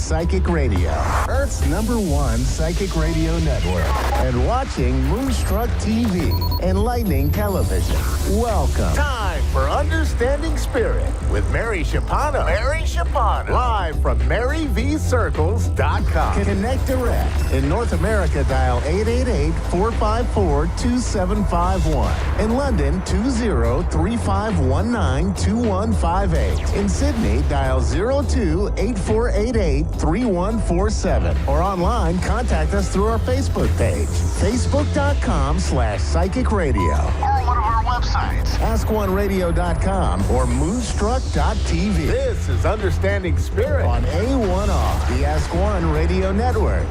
Psychic Radio, Earth's #1 psychic radio network, and watching Moonstruck TV, enlightening television. Welcome. Time for Understanding Spirit with Mary Shapano. Mary Shapano. Live from MaryVCircles.com. Connect direct. In North America, dial 888-454-2751. In London, 20-3519-2158. In Sydney, dial 02-8488-3147. Or online, contact us through our Facebook page, facebook.com/psychic radio. Or one of our websites, askoneradio.com or moonstruck.tv. This is Understanding Spirit on A1R, the Ask One Radio Network.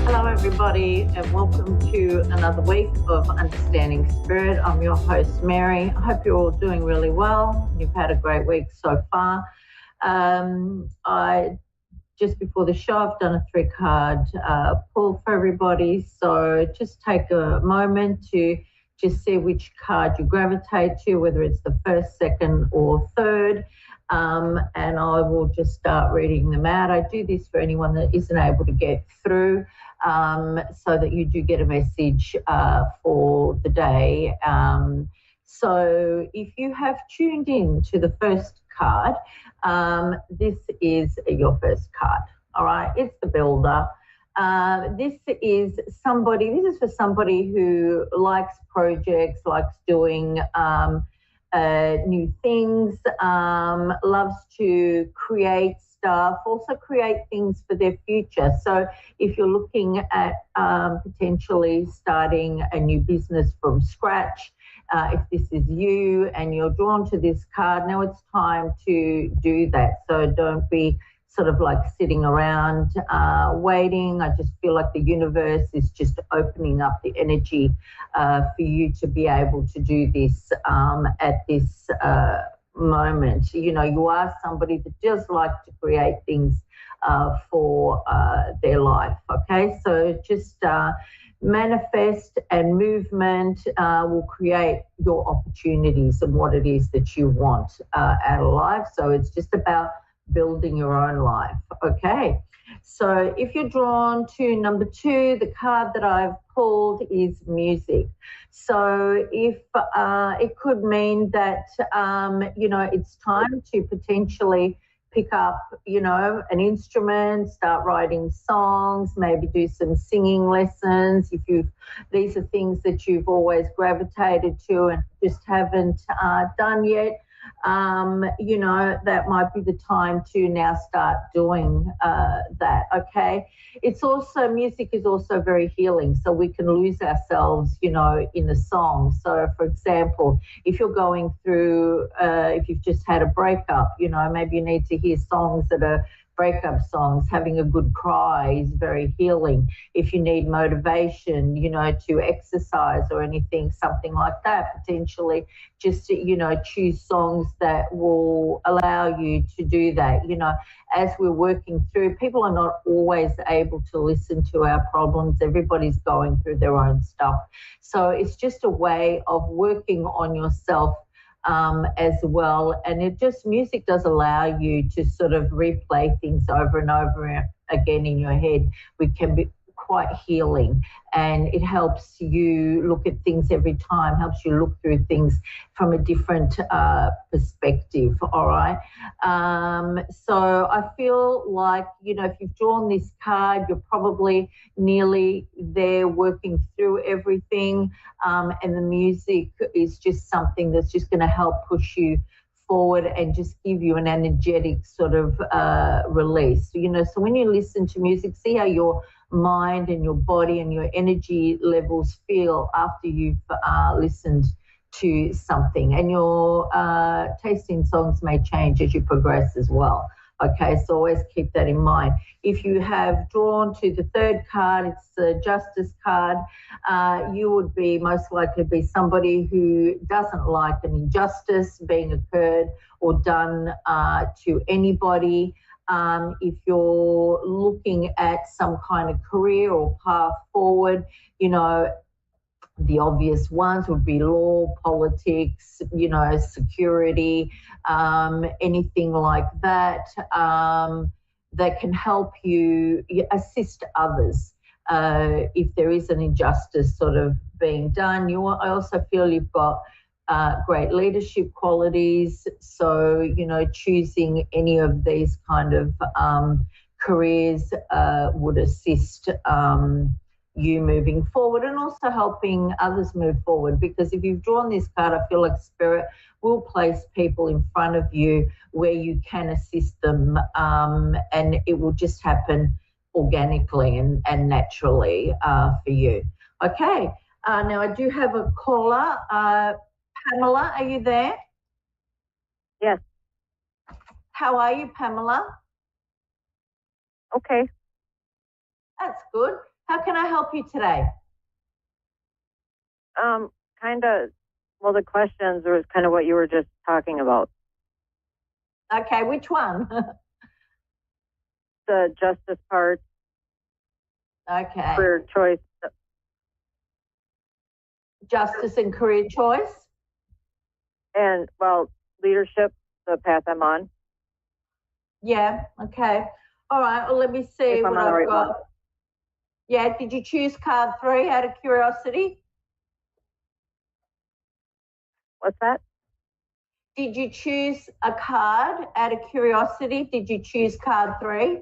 Hello, everybody, and welcome to another week of Understanding Spirit. I'm your host, Mary. I hope you're all doing really well. You've had a great week so far. Just before the show, I've done a 3-card pull for everybody. So just take a moment to just see which card you gravitate to, whether it's the first, second, or third. And I will just start reading them out. I do this for anyone that isn't able to get through, so that you do get a message for the day. So if you have tuned in to the first card, this is your first card. All right, it's the builder. This is for somebody who likes projects, likes doing new things, loves to create stuff, also create things for their future. So if you're looking at potentially starting a new business from scratch, if this is you and you're drawn to this card, now it's time to do that. So don't be sort of like sitting around waiting. I just feel like the universe is just opening up the energy for you to be able to do this at this moment. You know, you are somebody that does like to create things for their life, okay? So just manifest and movement will create your opportunities and what it is that you want out of life. So it's just about building your own life, okay? So if you're drawn to number 2, the card that I've pulled is music. So if it could mean that, it's time to potentially pick up, an instrument, start writing songs, maybe do some singing lessons. These are things that you've always gravitated to and just haven't done yet. That might be the time to now start doing that, okay? Music is also very healing, so we can lose ourselves, in the song. So, for example, if you're going through, if you've just had a breakup, maybe you need to hear songs that are breakup songs. Having a good cry is very healing. If you need motivation, to exercise or anything, something like that, potentially just, choose songs that will allow you to do that. As we're working through, people are not always able to listen to our problems. Everybody's going through their own stuff. So it's just a way of working on yourself as well. And music does allow you to sort of replay things over and over again in your head, which can be quite healing. And it helps you look at things every time, helps you look through things from a different perspective, all right? So I feel like, if you've drawn this card, you're probably nearly there working through everything. And the music is just something that's just going to help push you forward and just give you an energetic sort of release. So when you listen to music, see how your mind and your body and your energy levels feel after you've listened to something. And your taste in songs may change as you progress as well. Okay, so always keep that in mind. If you have drawn to the 3rd card, it's the Justice card, you would be most likely be somebody who doesn't like an injustice being occurred or done to anybody. If you're looking at some kind of career or path forward, the obvious ones would be law, politics, security, anything like that, that can help you assist others if there is an injustice sort of being done. I also feel you've got great leadership qualities. So, choosing any of these kind of careers would assist you moving forward, and also helping others move forward. Because if you've drawn this card, I feel like Spirit will place people in front of you where you can assist them, and it will just happen organically and naturally for you. Okay, now I do have a caller. Pamela, are you there? Yes. How are you, Pamela? Okay. That's good. How can I help you today? The questions was kind of what you were just talking about. Okay, which one? The justice part. Okay. Career choice. Justice and career choice. And, leadership, the path I'm on. Yeah, okay. All right, well, let me see what I've got. One. Yeah, did you choose card 3 out of curiosity? What's that? Did you choose a card out of curiosity? Did you choose card 3?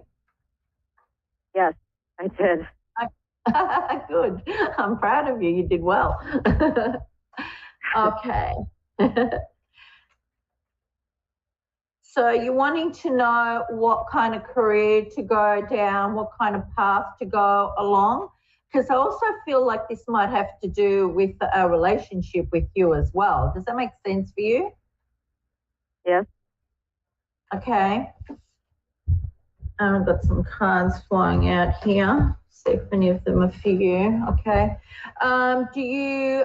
Yes, I did. Good. I'm proud of you. You did well. Okay. So you're wanting to know what kind of career to go down, what kind of path to go along? Because I also feel like this might have to do with a relationship with you as well. Does that make sense for you? Yes. Okay. I've got some cards flying out here. See if any of them are for you. Okay. Do you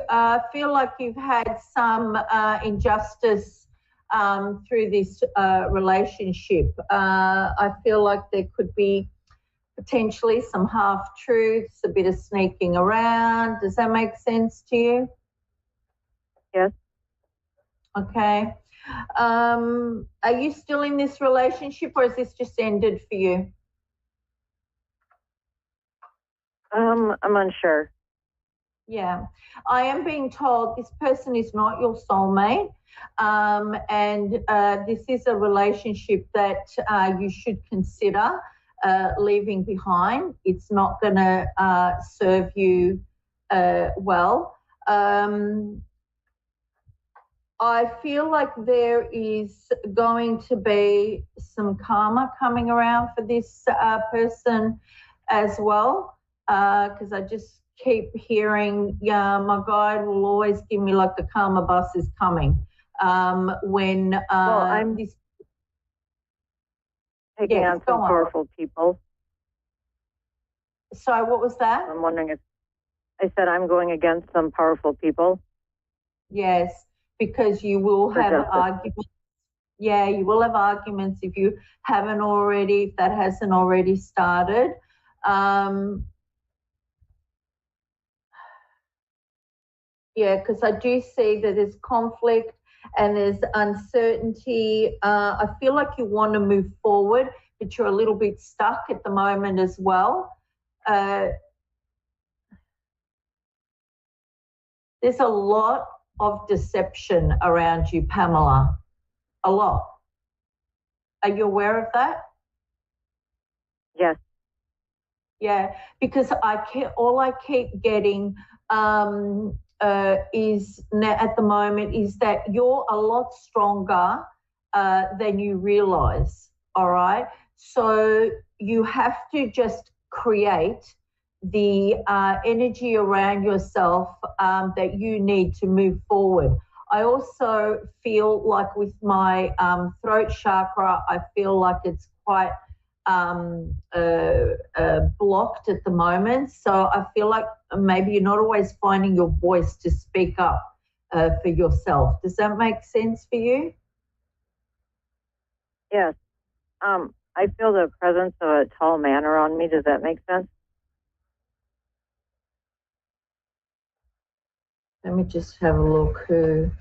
feel like you've had some injustice through this relationship? I feel like there could be potentially some half-truths, a bit of sneaking around. Does that make sense to you? Yes. Okay. Are you still in this relationship, or has this just ended for you? I'm unsure. Yeah. I am being told this person is not your soulmate, and this is a relationship that you should consider leaving behind. It's not going to serve you well. I feel like there is going to be some karma coming around for this person as well, because I just keep hearing, my guide will always give me like the karma bus is coming. When I'm taking on some powerful people. Sorry, what was that? I'm wondering if I said I'm going against some powerful people. Yes, because you will have arguments. Yeah, you will have arguments if you haven't already, if that hasn't already started. Yeah, because I do see that there's conflict and there's uncertainty. I feel like you want to move forward, but you're a little bit stuck at the moment as well. There's a lot of deception around you, Pamela. A lot. Are you aware of that? Yes. Yeah, because all I keep getting is at the moment is that you're a lot stronger than you realize. All right. So you have to just create the energy around yourself that you need to move forward. I also feel like with my throat chakra, I feel like it's quite blocked at the moment. So I feel like maybe you're not always finding your voice to speak up for yourself. Does that make sense for you? Yes. I feel the presence of a tall man around me. Does that make sense? Let me just have a look who.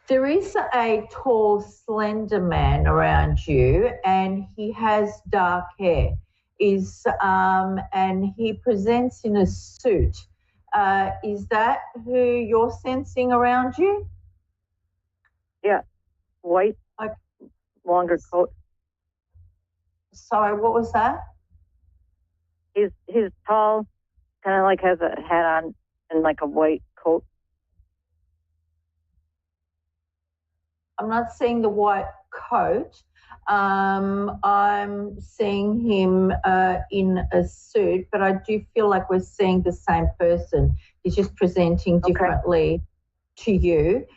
There is a tall, slender man around you, and he has dark hair. And he presents in a suit. Is that who you're sensing around you? Yeah, white, longer coat. Sorry, what was that? He's tall, kind of like has a hat on and like a white coat. I'm not seeing the white coat. I'm seeing him in a suit, but I do feel like we're seeing the same person. He's just presenting differently to you,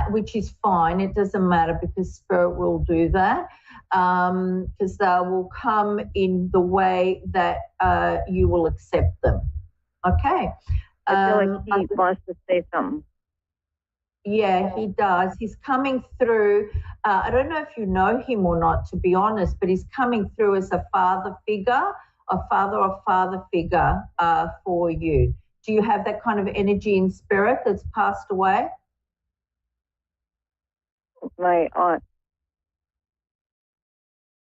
which is fine. It doesn't matter because Spirit will do that, because they will come in the way that you will accept them. Okay. I feel like he wants to say something. Yeah, he does. He's coming through. I don't know if you know him or not, to be honest, but he's coming through as a father figure for you. Do you have that kind of energy in spirit that's passed away? My aunt.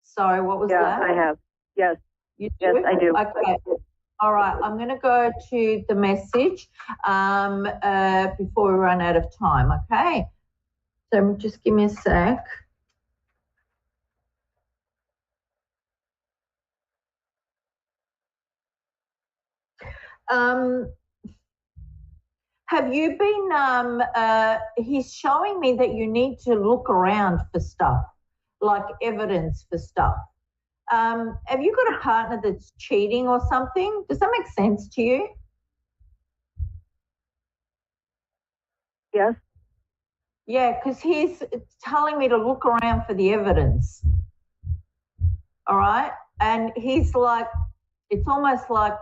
Sorry, what was that? Yeah, I have. Yes. You do? Yes, I do. Okay. All right, I'm going to go to the message before we run out of time, okay? So just give me a sec. Have you been, he's showing me that you need to look around for stuff, like evidence for stuff. Have you got a partner that's cheating or something? Does that make sense to you? Yes. Yeah, because he's telling me to look around for the evidence. All right? And he's like, it's almost like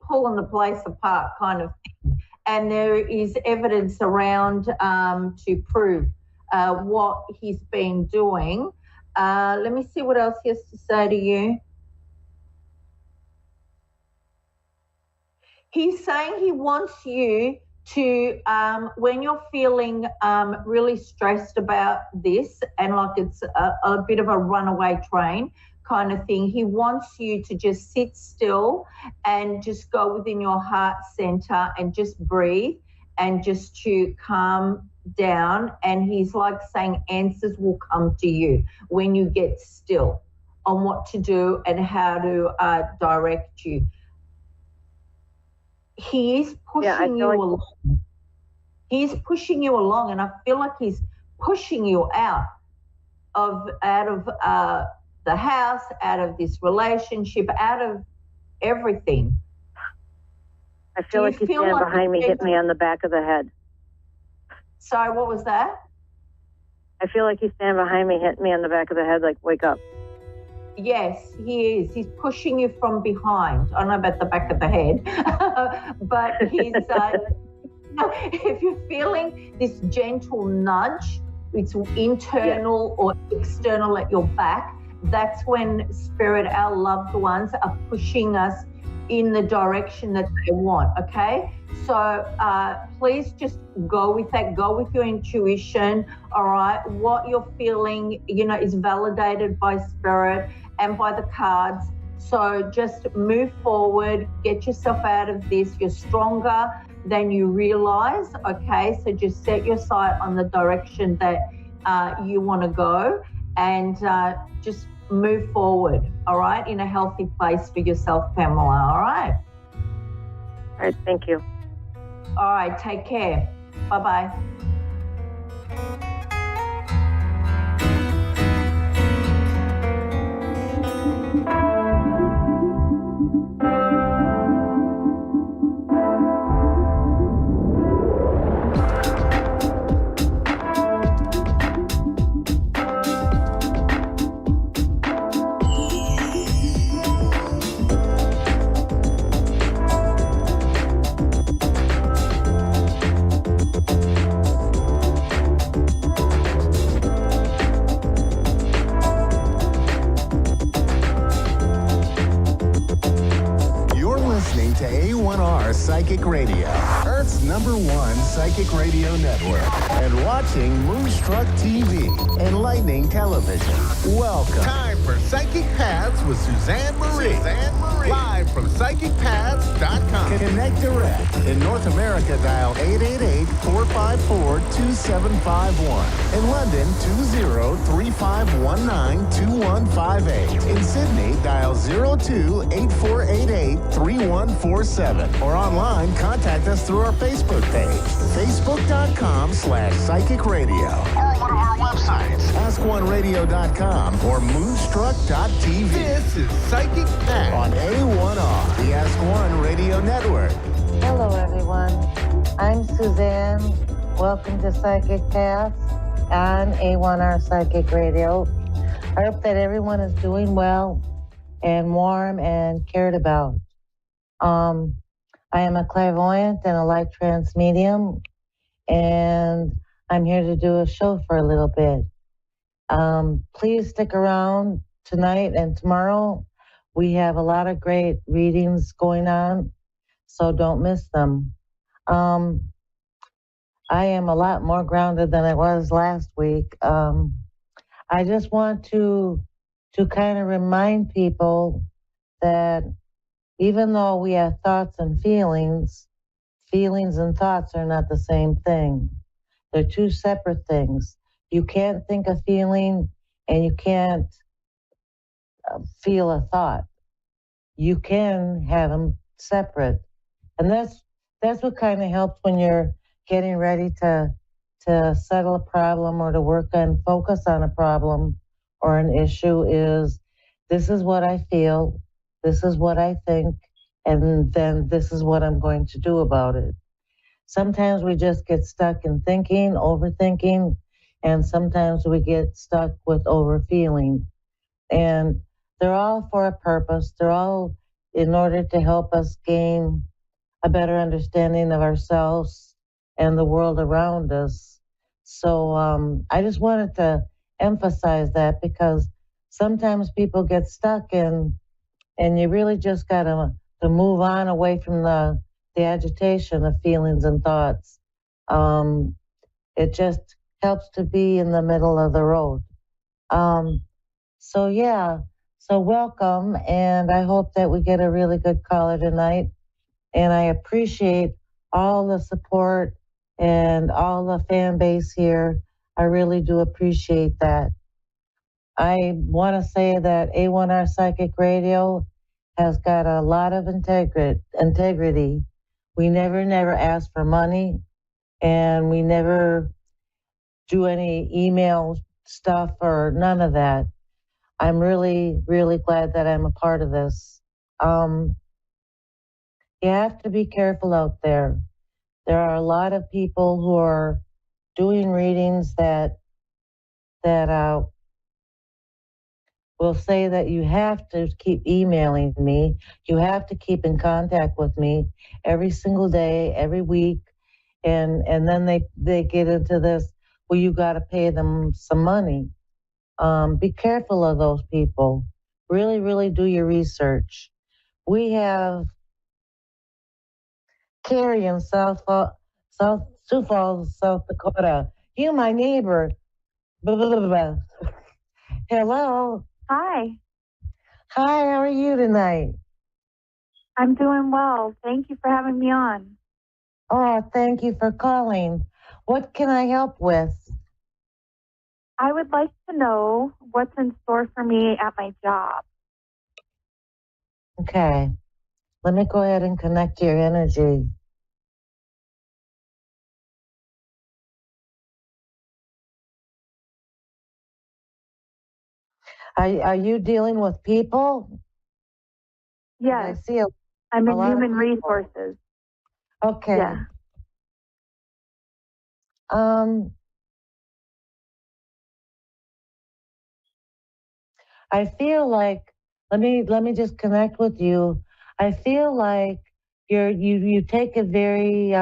pulling the place apart kind of thing. And there is evidence around to prove what he's been doing. Let me see what else he has to say to you. He's saying he wants you to, when you're feeling really stressed about this and like it's a bit of a runaway train kind of thing, he wants you to just sit still and just go within your heart center and just breathe and just to calm down. And he's like saying answers will come to you when you get still on what to do and how to direct you. He is pushing you along. He's pushing you along, and I feel like he's pushing you out of the house, out of this relationship, out of everything. I feel like he's standing behind me, hit me on the back of the head. Sorry, what was that? I feel like he's standing behind me, hitting me on the back of the head, like, wake up. Yes, he is. He's pushing you from behind. I don't know about the back of the head, but he's, if you're feeling this gentle nudge, it's internal or external at your back, that's when Spirit, our loved ones, are pushing us in the direction that they want, okay? So please just go with that. Go with your intuition, all right? What you're feeling, is validated by Spirit and by the cards. So just move forward, get yourself out of this. You're stronger than you realize, okay? So just set your sight on the direction that you want to go and just move forward, all right, in a healthy place for yourself, Pamela, all right? All right, thank you. All right, take care. Bye-bye. Earth's #1 psychic radio network, and watching Moonstruck TV, enlightening television. Welcome. Time for Psychic Paths with Suzanne Marie. Live from PsychicPaths.com. Connect direct. In North America, dial 888-454-2751. In London, 20-3519-2158. In Sydney, dial 02-8488-3147. Or online, contact us through our Facebook page, facebook.com/psychic radio. Or one of our websites, askoneradio.com or moonstruck.tv. This is Psychic Paths on A1R, the Ask One Radio Network. Hello, everyone. I'm Suzanne. Welcome to Psychic Paths on A1R Psychic Radio. I hope that everyone is doing well and warm and cared about. I am a clairvoyant and a light trance medium, and I'm here to do a show for a little bit. Please stick around tonight and tomorrow. We have a lot of great readings going on, so don't miss them. I am a lot more grounded than I was last week. I just want to kind of remind people that even though we have thoughts and feelings and thoughts are not the same thing. They're two separate things. You can't think a feeling and you can't feel a thought. You can have them separate. And that's what kind of helps when you're getting ready to settle a problem or to work and focus on a problem or an issue is, this is what I feel, this is what I think, and then this is what I'm going to do about it. Sometimes we just get stuck in thinking, overthinking, and sometimes we get stuck with overfeeling. And they're all for a purpose. They're all in order to help us gain a better understanding of ourselves and the world around us. So I just wanted to emphasize that, because sometimes people get stuck and you really just got to move on away from the agitation of feelings and thoughts. It just helps to be in the middle of the road. So welcome, and I hope that we get a really good caller tonight. And I appreciate all the support and all the fan base here. I really do appreciate that. I want to say that A1R Psychic Radio has got a lot of integrity. We never ask for money, and we never do any email stuff or none of that. I'm really, really glad that I'm a part of this. You have to be careful out there. There are a lot of people who are doing readings that will say that you have to keep emailing me. You have to keep in contact with me every single day, every week. And then they get into this, well, you got to pay them some money. Be careful of those people. Really, really do your research. We have Carrie in Sioux Falls, South Dakota. You, my neighbor. Blah, blah, blah, blah. Hello. Hi. Hi, how are you tonight? I'm doing well. Thank you for having me on. Oh, thank you for calling. What can I help with? I would like to know what's in store for me at my job. Okay. Let me go ahead and connect your energy. Are you dealing with people? Yes. I see I'm in human resources. Okay. Yeah. I feel like, let me just connect with you. I feel like you take it very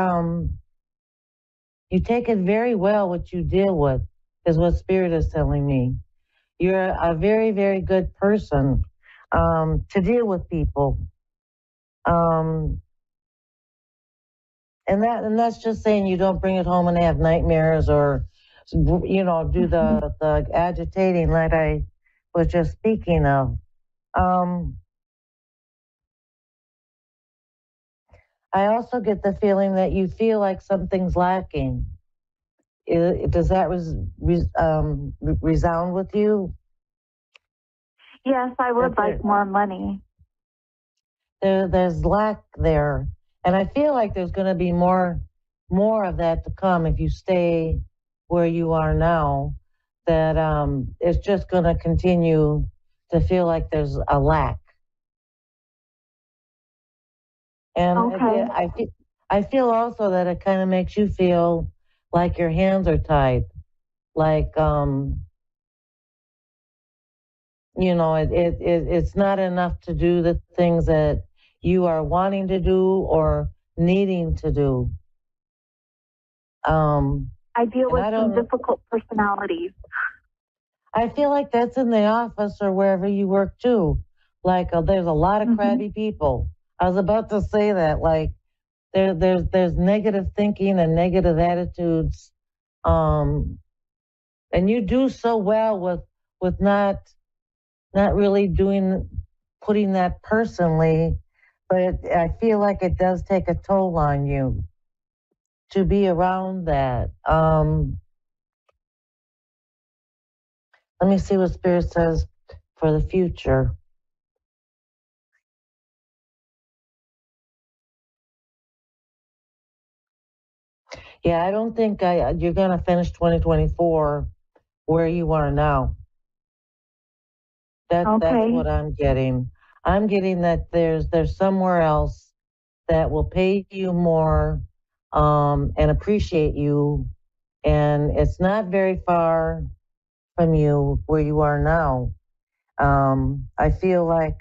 well what you deal with, is what Spirit is telling me. You're a very, very good person to deal with people. And that's just saying you don't bring it home and have nightmares or, do the agitating like I was just speaking of. I also get the feeling that you feel like something's lacking. Does that resound with you? Yes, I would like more money. There's lack there, and I feel like there's going to be more of that to come if you stay where you are now. That it's just going to continue to feel like there's a lack. And okay. I feel also that it kind of makes you feel like your hands are tied, like it's not enough to do the things that you are wanting to do or needing to do. I deal with some difficult personalities. I feel like that's in the office or wherever you work too. Like there's a lot of crabby people. I was about to say that. Like there's negative thinking and negative attitudes. And you do so well with not really putting that personally, but I feel like it does take a toll on you to be around that. Let me see what Spirit says for the future. Yeah, I don't think you're going to finish 2024 where you are now. That's what I'm getting. I'm getting that there's somewhere else that will pay you more and appreciate you, and it's not very far from you where you are now. I feel like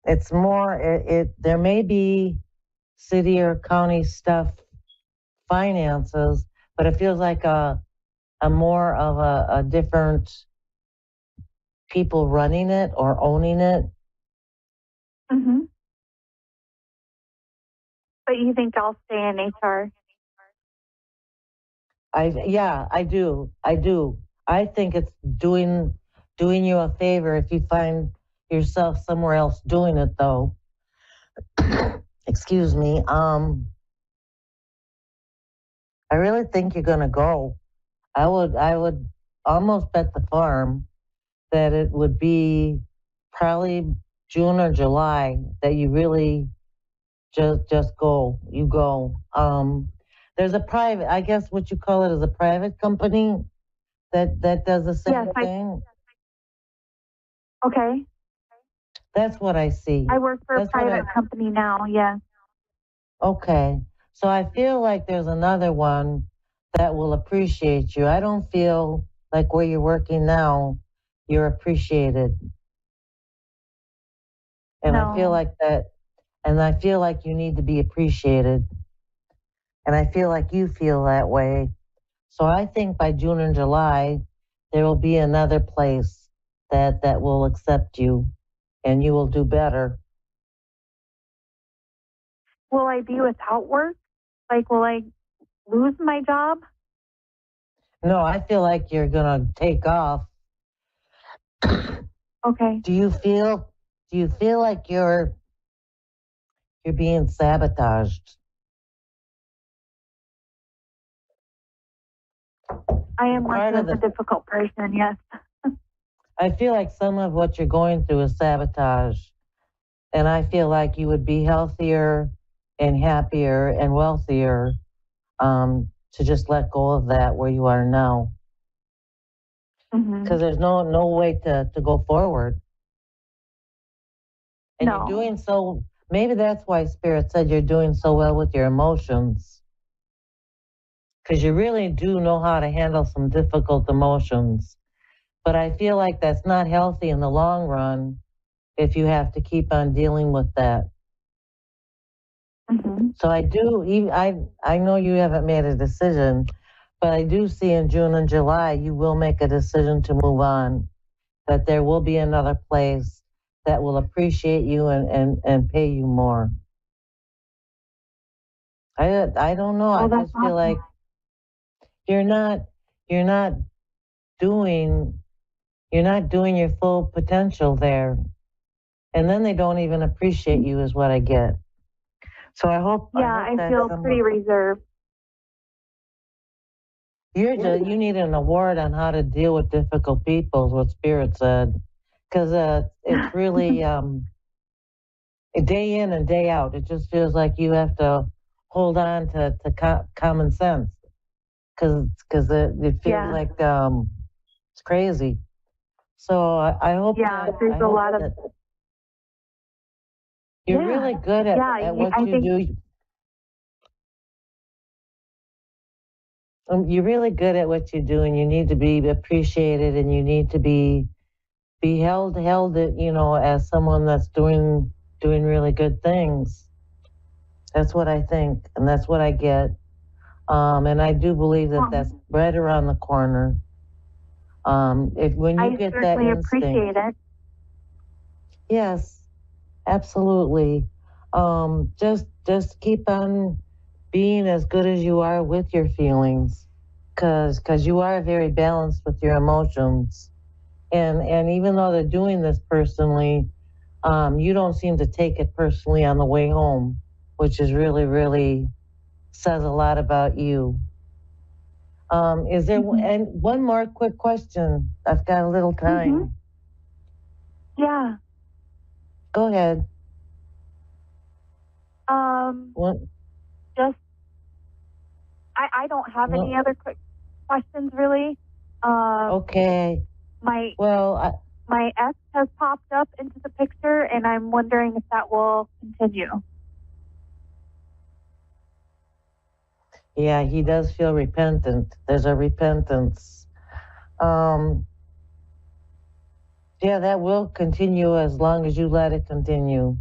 it's more. There may be city or county stuff, finances, but it feels like a more of a different people running it or owning it. Mm-hmm. But you think I'll stay in HR? I do. I think it's doing you a favor if you find yourself somewhere else doing it though. Excuse me. I really think you're gonna go. I would almost bet the farm that it would be probably June or July that you really just go. You go. There's a private, I guess what you call it is a private company that does the same thing. Okay. That's what I see. I work for a private company now, yes. Okay. So I feel like there's another one that will appreciate you. I don't feel like where you're working now, you're appreciated. And I feel like that, and I feel like you need to be appreciated. And I feel like you feel that way. So I think by June and July, there will be another place that will accept you and you will do better. Will I be without work? Like, will I lose my job? No, I feel like you're going to take off. Okay. Do you feel like you're being sabotaged? I am working with a difficult person, yes. I feel like some of what you're going through is sabotage. And I feel like you would be healthier and happier and wealthier to just let go of that where you are now. Because there's no way to go forward. And you're doing so, maybe that's why Spirit said you're doing so well with your emotions. Because you really do know how to handle some difficult emotions. But I feel like that's not healthy in the long run if you have to keep on dealing with that. So I know you haven't made a decision, but I do see in June and July you will make a decision to move on, that there will be another place that will appreciate you and pay you more. I don't know. I that's just feel like you're not doing your full potential there. And then they don't even appreciate you is what I get. So I hope I that's feel pretty reserved. You need an award on how to deal with difficult people, is what Spirit said. Because it's really day in and day out. It just feels like you have to hold on to common sense. Because it feels like it's crazy. So I hope there's a lot of... You're really good at what you do. You're really good at what you do, and you need to be appreciated, and you need to be held, as someone that's doing really good things. That's what I think, and that's what I get. And I do believe that that's right around the corner. When you get that instinct, appreciate it. Yes, absolutely. Just keep on being as good as you are with your feelings, because you are very balanced with your emotions, and even though they're doing this personally, you don't seem to take it personally on the way home, which is really, really says a lot about you. Is there and one more quick question? I've got a little time. Yeah. Go ahead. What? Just, I don't have any other quick questions really. Okay. My ex has popped up into the picture, and I'm wondering if that will continue. Yeah, he does feel repentant. There's a repentance. Yeah, that will continue as long as you let it continue.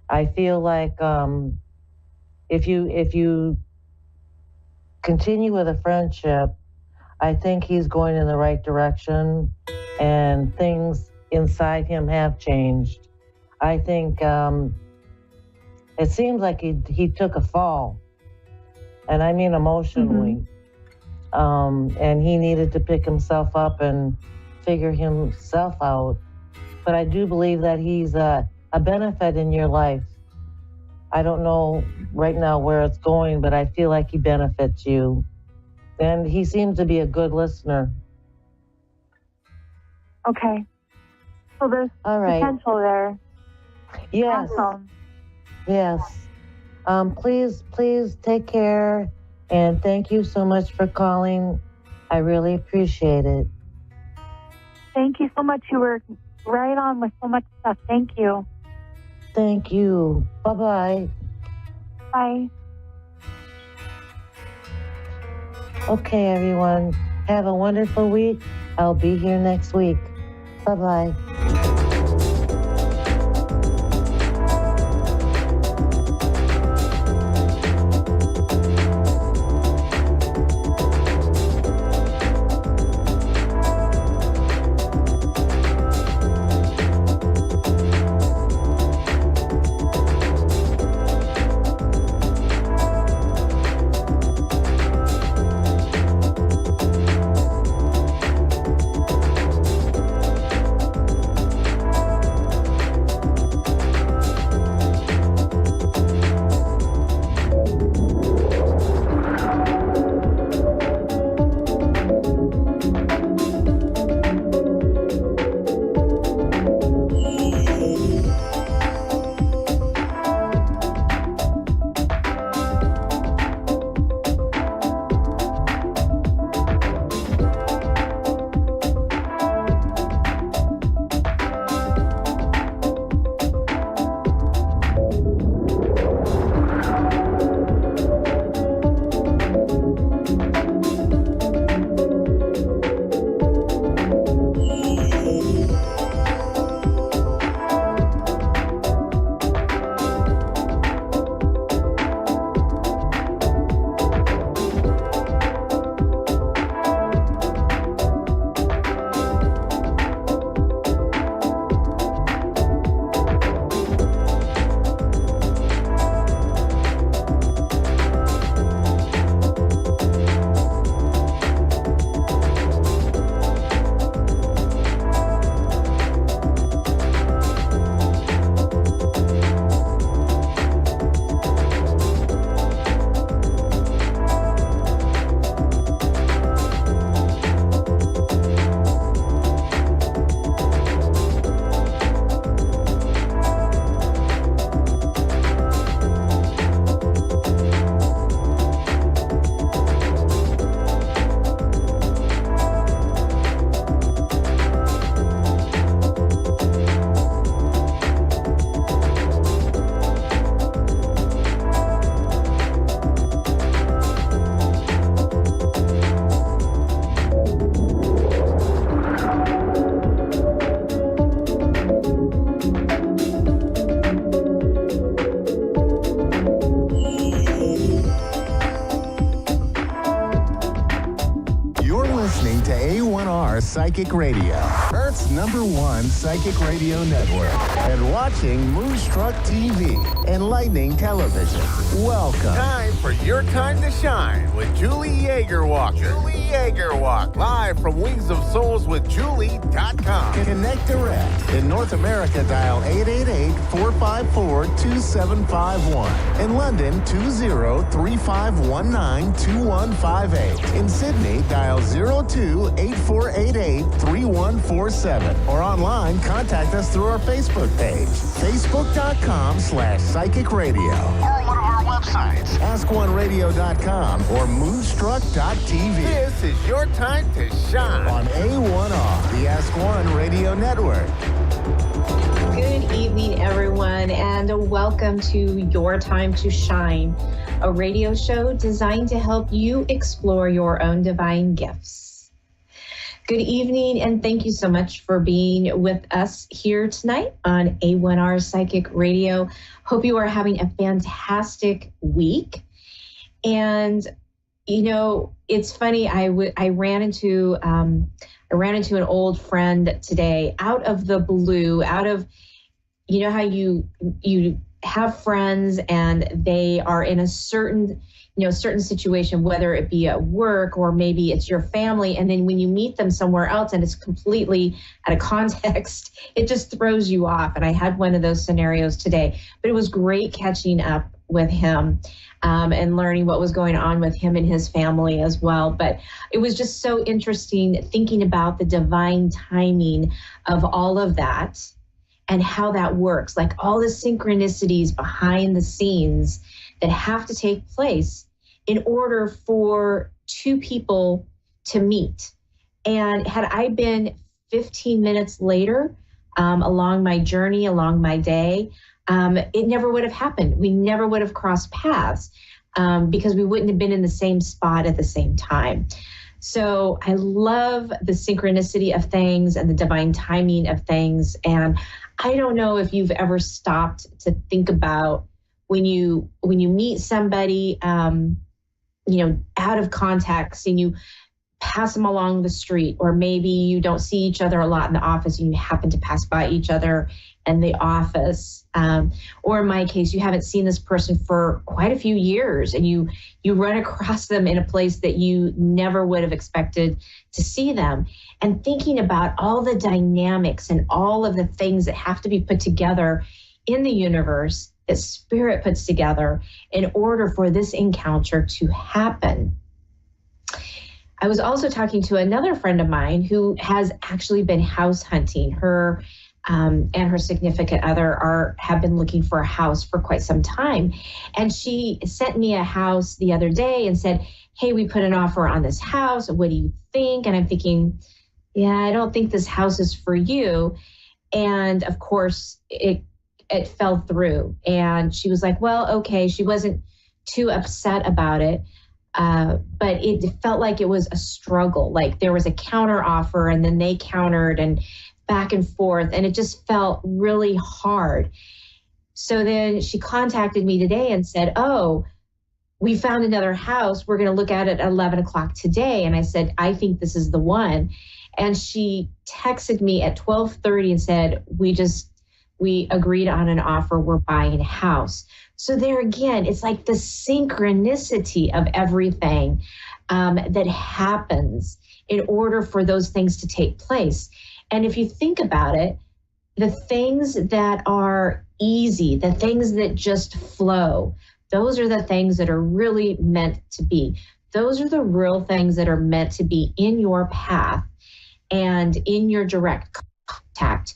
I feel like if you continue with a friendship, I think he's going in the right direction, and things inside him have changed. I think it seems like he took a fall, and I mean emotionally. And he needed to pick himself up and figure himself out. But I do believe that he's a benefit in your life. I don't know right now where it's going, but I feel like he benefits you. And he seems to be a good listener. Okay. So there's potential there. Yes. Awesome. Yes. Please take care. And thank you so much for calling. I really appreciate it. Thank you so much. You were right on with so much stuff. Thank you. Thank you. Bye-bye. Bye. Okay, everyone. Have a wonderful week. I'll be here next week. Bye-bye. Psychic Radio, Earth's #1 psychic radio network, and watching Moonstruck TV and Lightning Television. Welcome. Time for Your Time to Shine with Julie Yeager-Walker. Julie Yeager-Walker. Live from Wings of Souls with Julie.com. Connect direct. In North America, dial 888-454-2751. In London, 20-3519-2158. In Sydney, dial 02-8488-3147. Or online, contact us through our Facebook page, facebook.com/psychic radio. Or one of our websites, askoneradio.com or moonstruck.tv. This is Your Time to Shine on A1R, the Ask One Radio Network. Good evening, everyone, and welcome to Your Time to Shine, a radio show designed to help you explore your own divine gifts. Good evening, and thank you so much for being with us here tonight on A1R Psychic Radio. Hope you are having a fantastic week. And, you know, it's funny, I ran into an old friend today out of the blue, you know how you have friends and they are in a certain situation, whether it be at work or maybe it's your family. And then when you meet them somewhere else and it's completely out of context, it just throws you off. And I had one of those scenarios today, but it was great catching up with him and learning what was going on with him and his family as well. But it was just so interesting thinking about the divine timing of all of that and how that works, like all the synchronicities behind the scenes that have to take place in order for two people to meet. And had I been 15 minutes later along my journey, along my day, it never would have happened. We never would have crossed paths because we wouldn't have been in the same spot at the same time. So I love the synchronicity of things and the divine timing of things. And I don't know if you've ever stopped to think about when you meet somebody, out of context and you pass them along the street, or maybe you don't see each other a lot in the office and you happen to pass by each other in the office. Or in my case, you haven't seen this person for quite a few years and you run across them in a place that you never would have expected to see them. And thinking about all the dynamics and all of the things that have to be put together in the universe that Spirit puts together in order for this encounter to happen. I was also talking to another friend of mine who has actually been house hunting. Her and her significant other have been looking for a house for quite some time. And she sent me a house the other day and said, hey, we put an offer on this house. What do you think? And I'm thinking, yeah, I don't think this house is for you. And of course, it fell through. And she was like, well, okay. She wasn't too upset about it. But it felt like it was a struggle. Like there was a counter offer and then they countered and back and forth. And it just felt really hard. So then she contacted me today and said, oh, we found another house. We're going to look at it at 11 o'clock today. And I said, I think this is the one. And she texted me at 12:30 and said, we agreed on an offer. We're buying a house. So there again, it's like the synchronicity of everything that happens in order for those things to take place. And if you think about it, the things that are easy, the things that just flow, those are the things that are really meant to be. Those are the real things that are meant to be in your path and in your direct contact.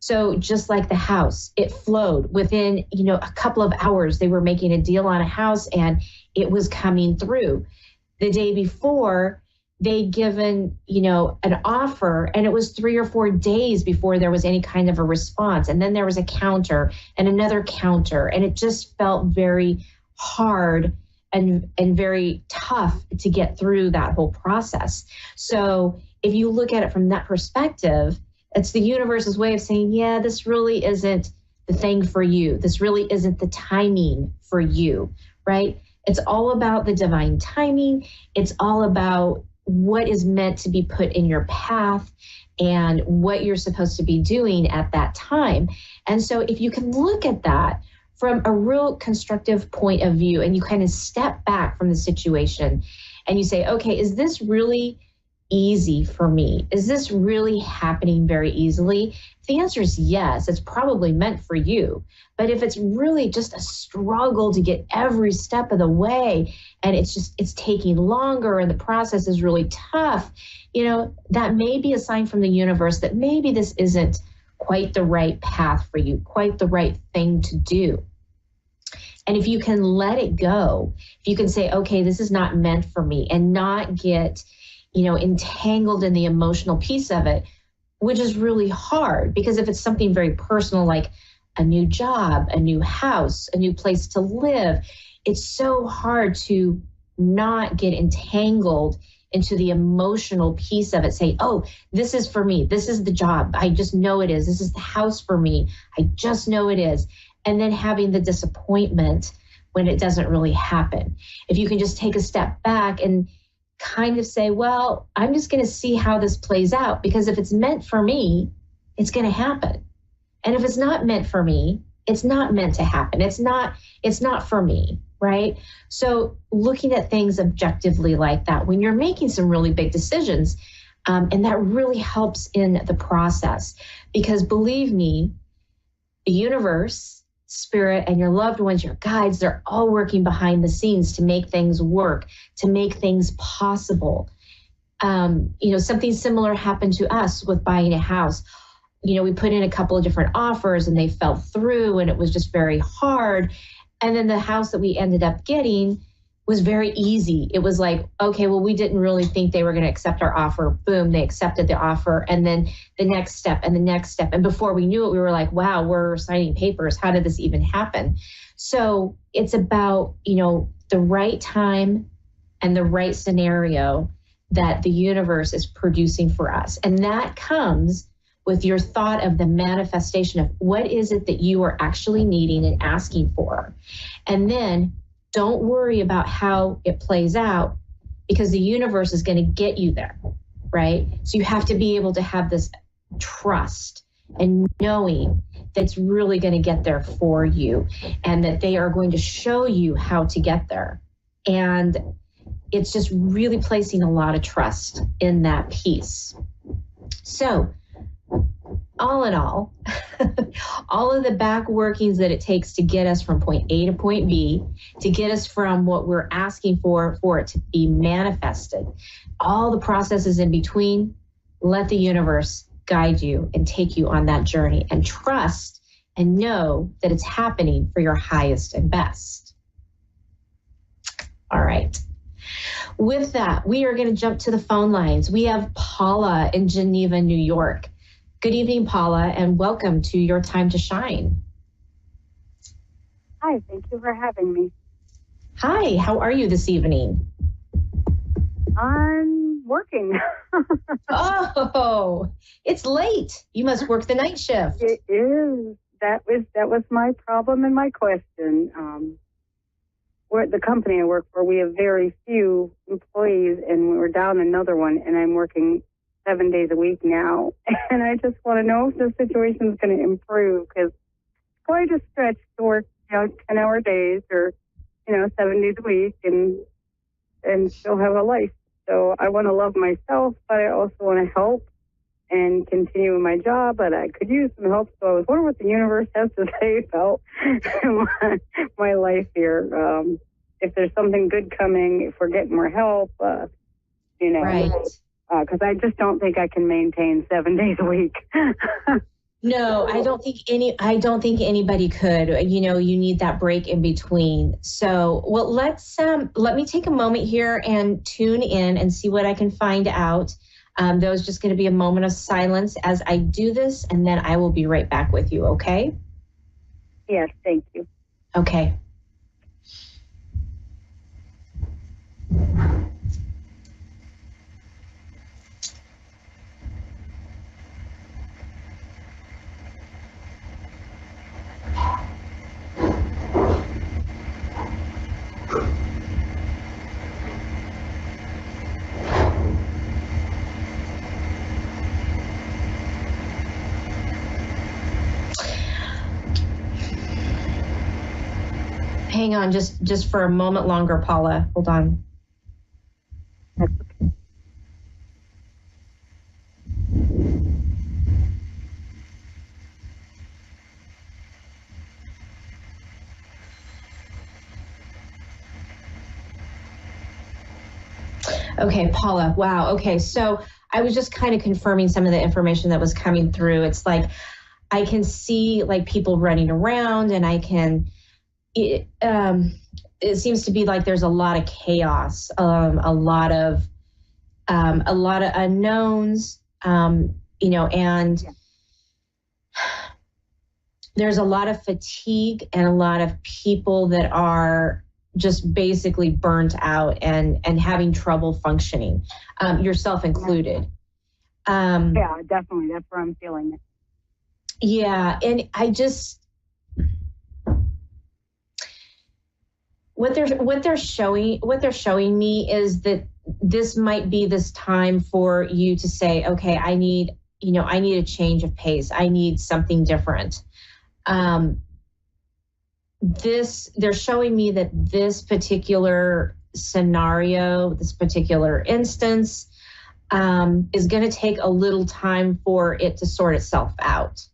So just like the house, it flowed within, a couple of hours. They were making a deal on a house and it was coming through. The day before, they'd given, an offer, and it was 3 or 4 days before there was any kind of a response. And then there was a counter and another counter, and it just felt very hard and very tough to get through that whole process. So if you look at it from that perspective, it's the universe's way of saying, yeah, this really isn't the thing for you. This really isn't the timing for you, right? It's all about the divine timing. It's all about what is meant to be put in your path and what you're supposed to be doing at that time. And so if you can look at that from a real constructive point of view, and you kind of step back from the situation and you say, okay, is this really easy for me? Is this really happening very easily? If the answer is yes, it's probably meant for you. But if it's really just a struggle to get every step of the way, and it's taking longer and the process is really tough, that may be a sign from the universe that maybe this isn't quite the right path for you, quite the right thing to do. And if you can let it go, if you can say, okay, this is not meant for me, and not get entangled in the emotional piece of it, which is really hard, because if it's something very personal, like a new job, a new house, a new place to live, it's so hard to not get entangled into the emotional piece of it. Say, oh, this is for me. This is the job. I just know it is. This is the house for me. I just know it is. And then having the disappointment when it doesn't really happen. If you can just take a step back and kind of say, well, I'm just going to see how this plays out, because if it's meant for me, it's going to happen. And if it's not meant for me, it's not meant to happen. It's not for me, right? So looking at things objectively like that, when you're making some really big decisions, and that really helps in the process, because believe me, the universe, spirit, and your loved ones, your guides, they're all working behind the scenes to make things work, to make things possible. Something similar happened to us with buying a house. We put in a couple of different offers and they fell through, and it was just very hard. And then the house that we ended up getting was very easy. It was like, okay, well, we didn't really think they were going to accept our offer. Boom, they accepted the offer. And then the next step and the next step. And before we knew it, we were like, wow, we're signing papers. How did this even happen? So it's about, the right time and the right scenario that the universe is producing for us. And that comes with your thought of the manifestation of what is it that you are actually needing and asking for. And then don't worry about how it plays out, because the universe is going to get you there, right? So you have to be able to have this trust and knowing that it's really going to get there for you, and that they are going to show you how to get there. And it's just really placing a lot of trust in that piece. So all in all, all of the back workings that it takes to get us from point A to point B, to get us from what we're asking for it to be manifested, all the processes in between, let the universe guide you and take you on that journey, and trust and know that it's happening for your highest and best. All right. With that, we are going to jump to the phone lines. We have Paula in Geneva, New York. Good evening, Paula, and welcome to Your Time to Shine. Hi, thank you for having me. Hi, how are you this evening? I'm working. Oh, it's late. You must work the night shift. It is. That was my problem and my question. We're at the company I work for, we have very few employees, and we're down another one, and I'm working 7 days a week now. And I just want to know if the situation is going to improve, because it's quite a stretch to work, 10-hour days or, 7 days a week and still have a life. So I want to love myself, but I also want to help and continue in my job, but I could use some help. So I was wondering what the universe has to say about my life here. If there's something good coming, if we're getting more help, Right. Because I just don't think I can maintain 7 days a week. No, I don't think anybody could. You need that break in between. So, well, let me take a moment here and tune in and see what I can find out. There's just going to be a moment of silence as I do this, and then I will be right back with you, okay? Yes, thank you. Okay. hang on just for a moment longer, Paula. Hold on. Okay, Paula. Wow. Okay. So I was just kind of confirming some of the information that was coming through. It's like, I can see like people running around, and it seems to be like there's a lot of chaos, a lot of unknowns, and there's a lot of fatigue and a lot of people that are just basically burnt out and having trouble functioning, yourself included. Yeah, definitely. That's where I'm feeling it. Yeah. And what they're showing me is that this might be this time for you to say, okay, I need a change of pace. I need something different. They're showing me that this particular scenario, this particular instance, is going to take a little time for it to sort itself out.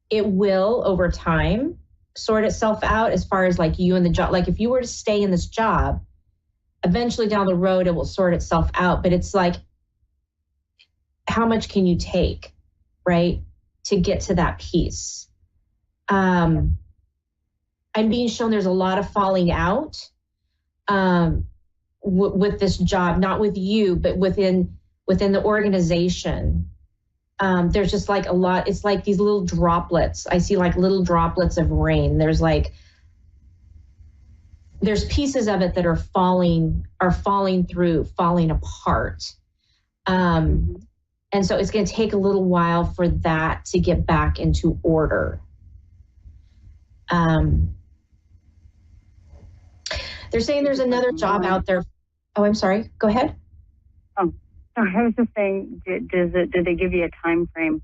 It will, over time, sort itself out as far as like you and the job. Like if you were to stay in this job, eventually down the road, it will sort itself out. But it's like, how much can you take, right, to get to that piece? I'm being shown there's a lot of falling out with this job, not with you, but within the organization. There's just like a lot. It's like these little droplets. I see like little droplets of rain. There's pieces of it that are falling through, falling apart. And so it's going to take a little while for that to get back into order. They're saying there's another job out there. Oh, I'm sorry. Go ahead. Oh, I was just saying, did they give you a time frame?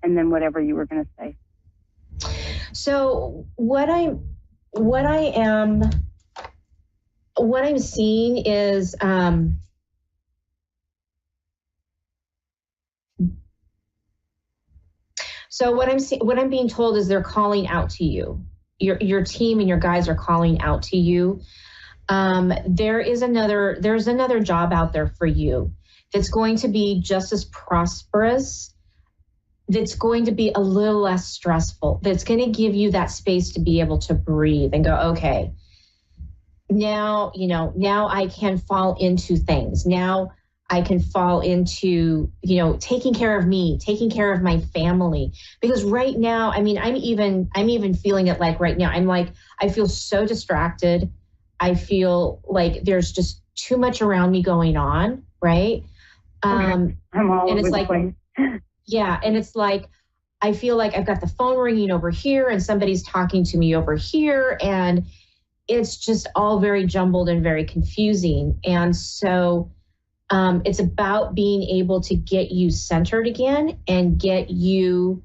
And then whatever you were going to say. So what I'm seeing is so what I'm being told is they're calling out to you. Your team and your guys are calling out to you. There's another job out there for you that's going to be just as prosperous, that's going to be a little less stressful, that's going to give you that space to be able to breathe and go, okay, now I can fall into things. Now I can fall into, taking care of me, taking care of my family. Because right now, I mean, I'm even feeling it like right now. I'm like, I feel so distracted. I feel like there's just too much around me going on, right? I'm all and it's over like, the place. Yeah, and it's like, I feel like I've got the phone ringing over here and somebody's talking to me over here, and it's just all very jumbled and very confusing. And so it's about being able to get you centered again and get you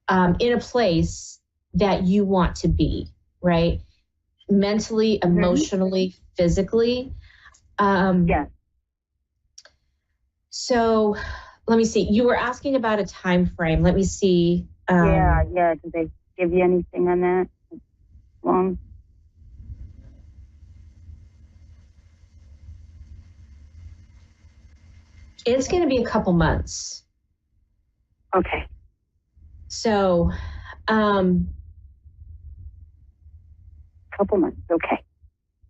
in a place that you want to be, right? Mentally, emotionally, physically. Yeah. So let me see. You were asking about a time frame. Let me see. Yeah. Did they give you anything on that? Long? It's going to be a couple months. Okay. So, couple months. Okay.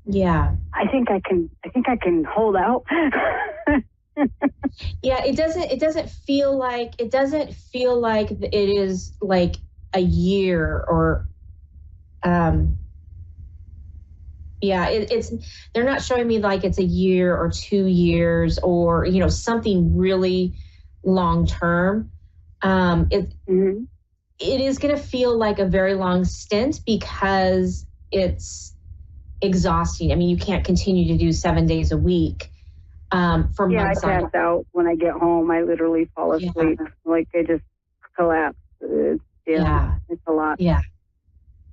Yeah. I think I can hold out. Yeah, it doesn't feel like it is like a year or they're not showing me like it's a year or 2 years or something really long term. It is going to feel like a very long stint because it's exhausting. I mean, you can't continue to do 7 days a week. For months. I pass out when I get home. I literally fall asleep. Like I just collapse. It's a lot. Yeah.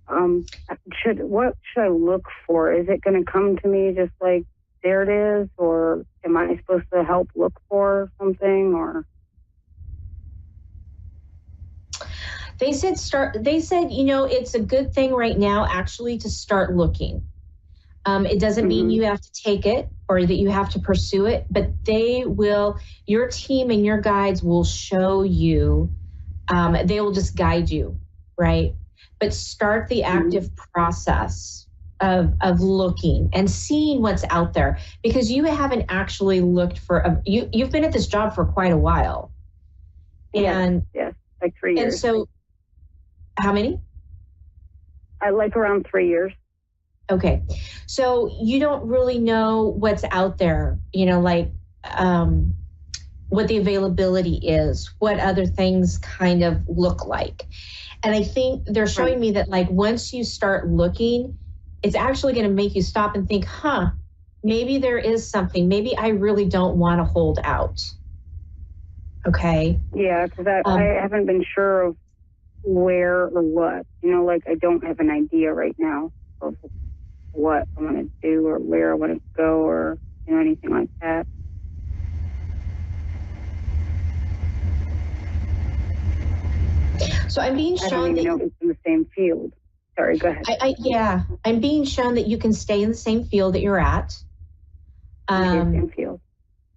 what should I look for? Is it going to come to me just like there it is, or am I supposed to help look for something? Or they said it's a good thing right now actually to start looking. It doesn't mean you have to take it or that you have to pursue it, but your team and your guides will show you, they will just guide you, right? But start the active process of looking and seeing what's out there, because you haven't actually looked for, you've been at this job for quite a while. And yes, like 3 years. And so, how many? Like around 3 years. Okay. So you don't really know what's out there, like what the availability is, what other things kind of look like. And I think they're showing me that like once you start looking, it's actually going to make you stop and think, maybe there is something. Maybe I really don't want to hold out. Okay. Yeah, because I haven't been sure of where or what. Like I don't have an idea right now of what I want to do or where I want to go or anything like that. So I'm being shown I don't even know if it's in the same field. Sorry, go ahead. I'm being shown that you can stay in the same field that you're at. Same field.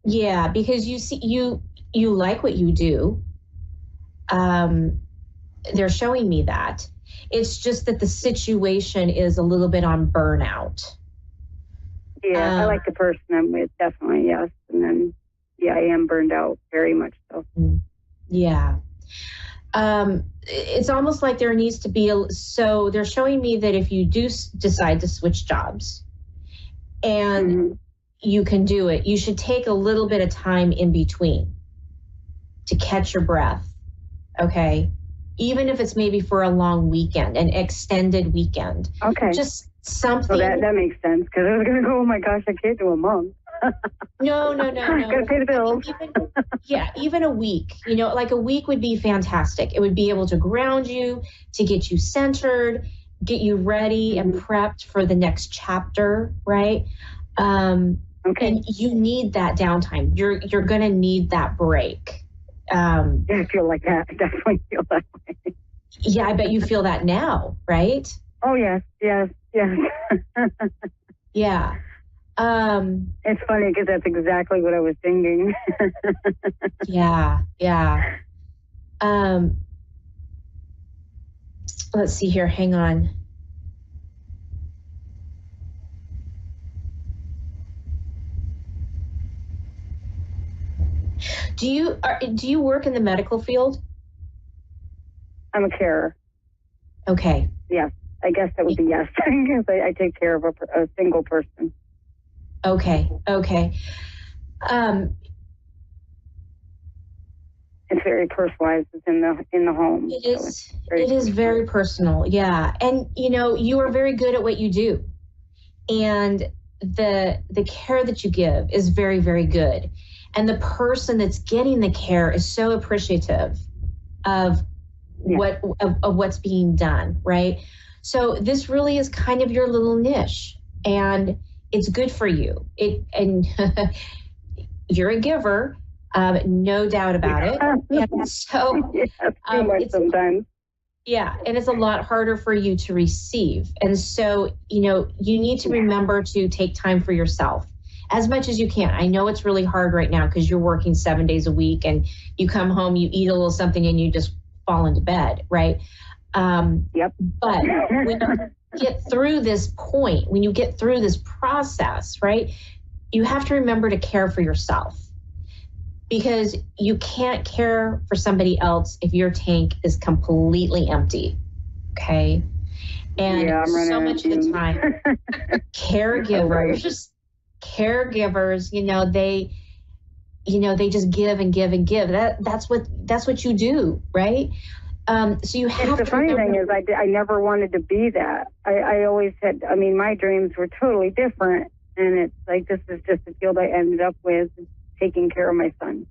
Yeah, because you like what you do. They're showing me that. It's just that the situation is a little bit on burnout. Yeah, I like the person I'm with, definitely, yes. And then, I am burned out, very much so. Yeah. It's almost like there needs to be so they're showing me that if you do decide to switch jobs and you can do it, you should take a little bit of time in between to catch your breath. Okay. Even if it's maybe for a long weekend, an extended weekend. Okay. Just something. Well, that makes sense, because I was going to go, oh my gosh, I can't do a month. No. Gotta pay the bills. Even a week, like a week would be fantastic. It would be able to ground you, to get you centered, get you ready and prepped for the next chapter, right? Okay. And you need that downtime. You're going to need that break. I feel like that. I definitely feel that way. Yeah, I bet you feel that now, right? Oh, yes. Yeah. It's funny because that's exactly what I was thinking. Yeah. Let's see here. Hang on. Do you work in the medical field? I'm a carer. Okay. Yes, I guess that would be yes. I take care of a single person. Okay. It's very personalized. It's in the home. It is very personal. Yeah. And you are very good at what you do. And the care that you give is very, very good. And the person that's getting the care is so appreciative of what's being done, right? So this really is kind of your little niche, and it's good for you. And you're a giver, no doubt about it. And so too much sometimes. Yeah, and it's a lot harder for you to receive. And so, you need to remember to take time for yourself as much as you can. I know it's really hard right now because you're working 7 days a week and you come home, you eat a little something and you just fall into bed, right? Yep. But when you get through this point, when you get through this process, right, you have to remember to care for yourself, because you can't care for somebody else if your tank is completely empty. Okay. And so much of the time, caregivers, they just give and give and give. That's what you do, right? So you have the funny thing is I never wanted to be that. I always had, my dreams were totally different. And it's like, this is just the field I ended up with, taking care of my son.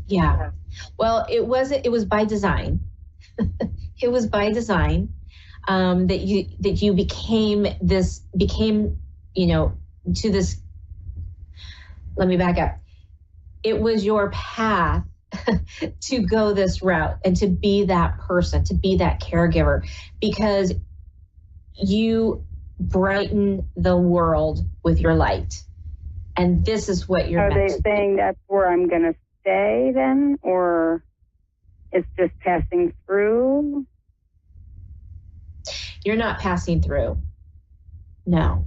Yeah. Well, it was by design. It was by design. that you became, to this. Let me back up. It was your path to go this route and to be that person, to be that caregiver, because you brighten the world with your light. And this is what you're Are meant they to saying that's where I'm going to stay then? Or it's just passing through? You're not passing through. No.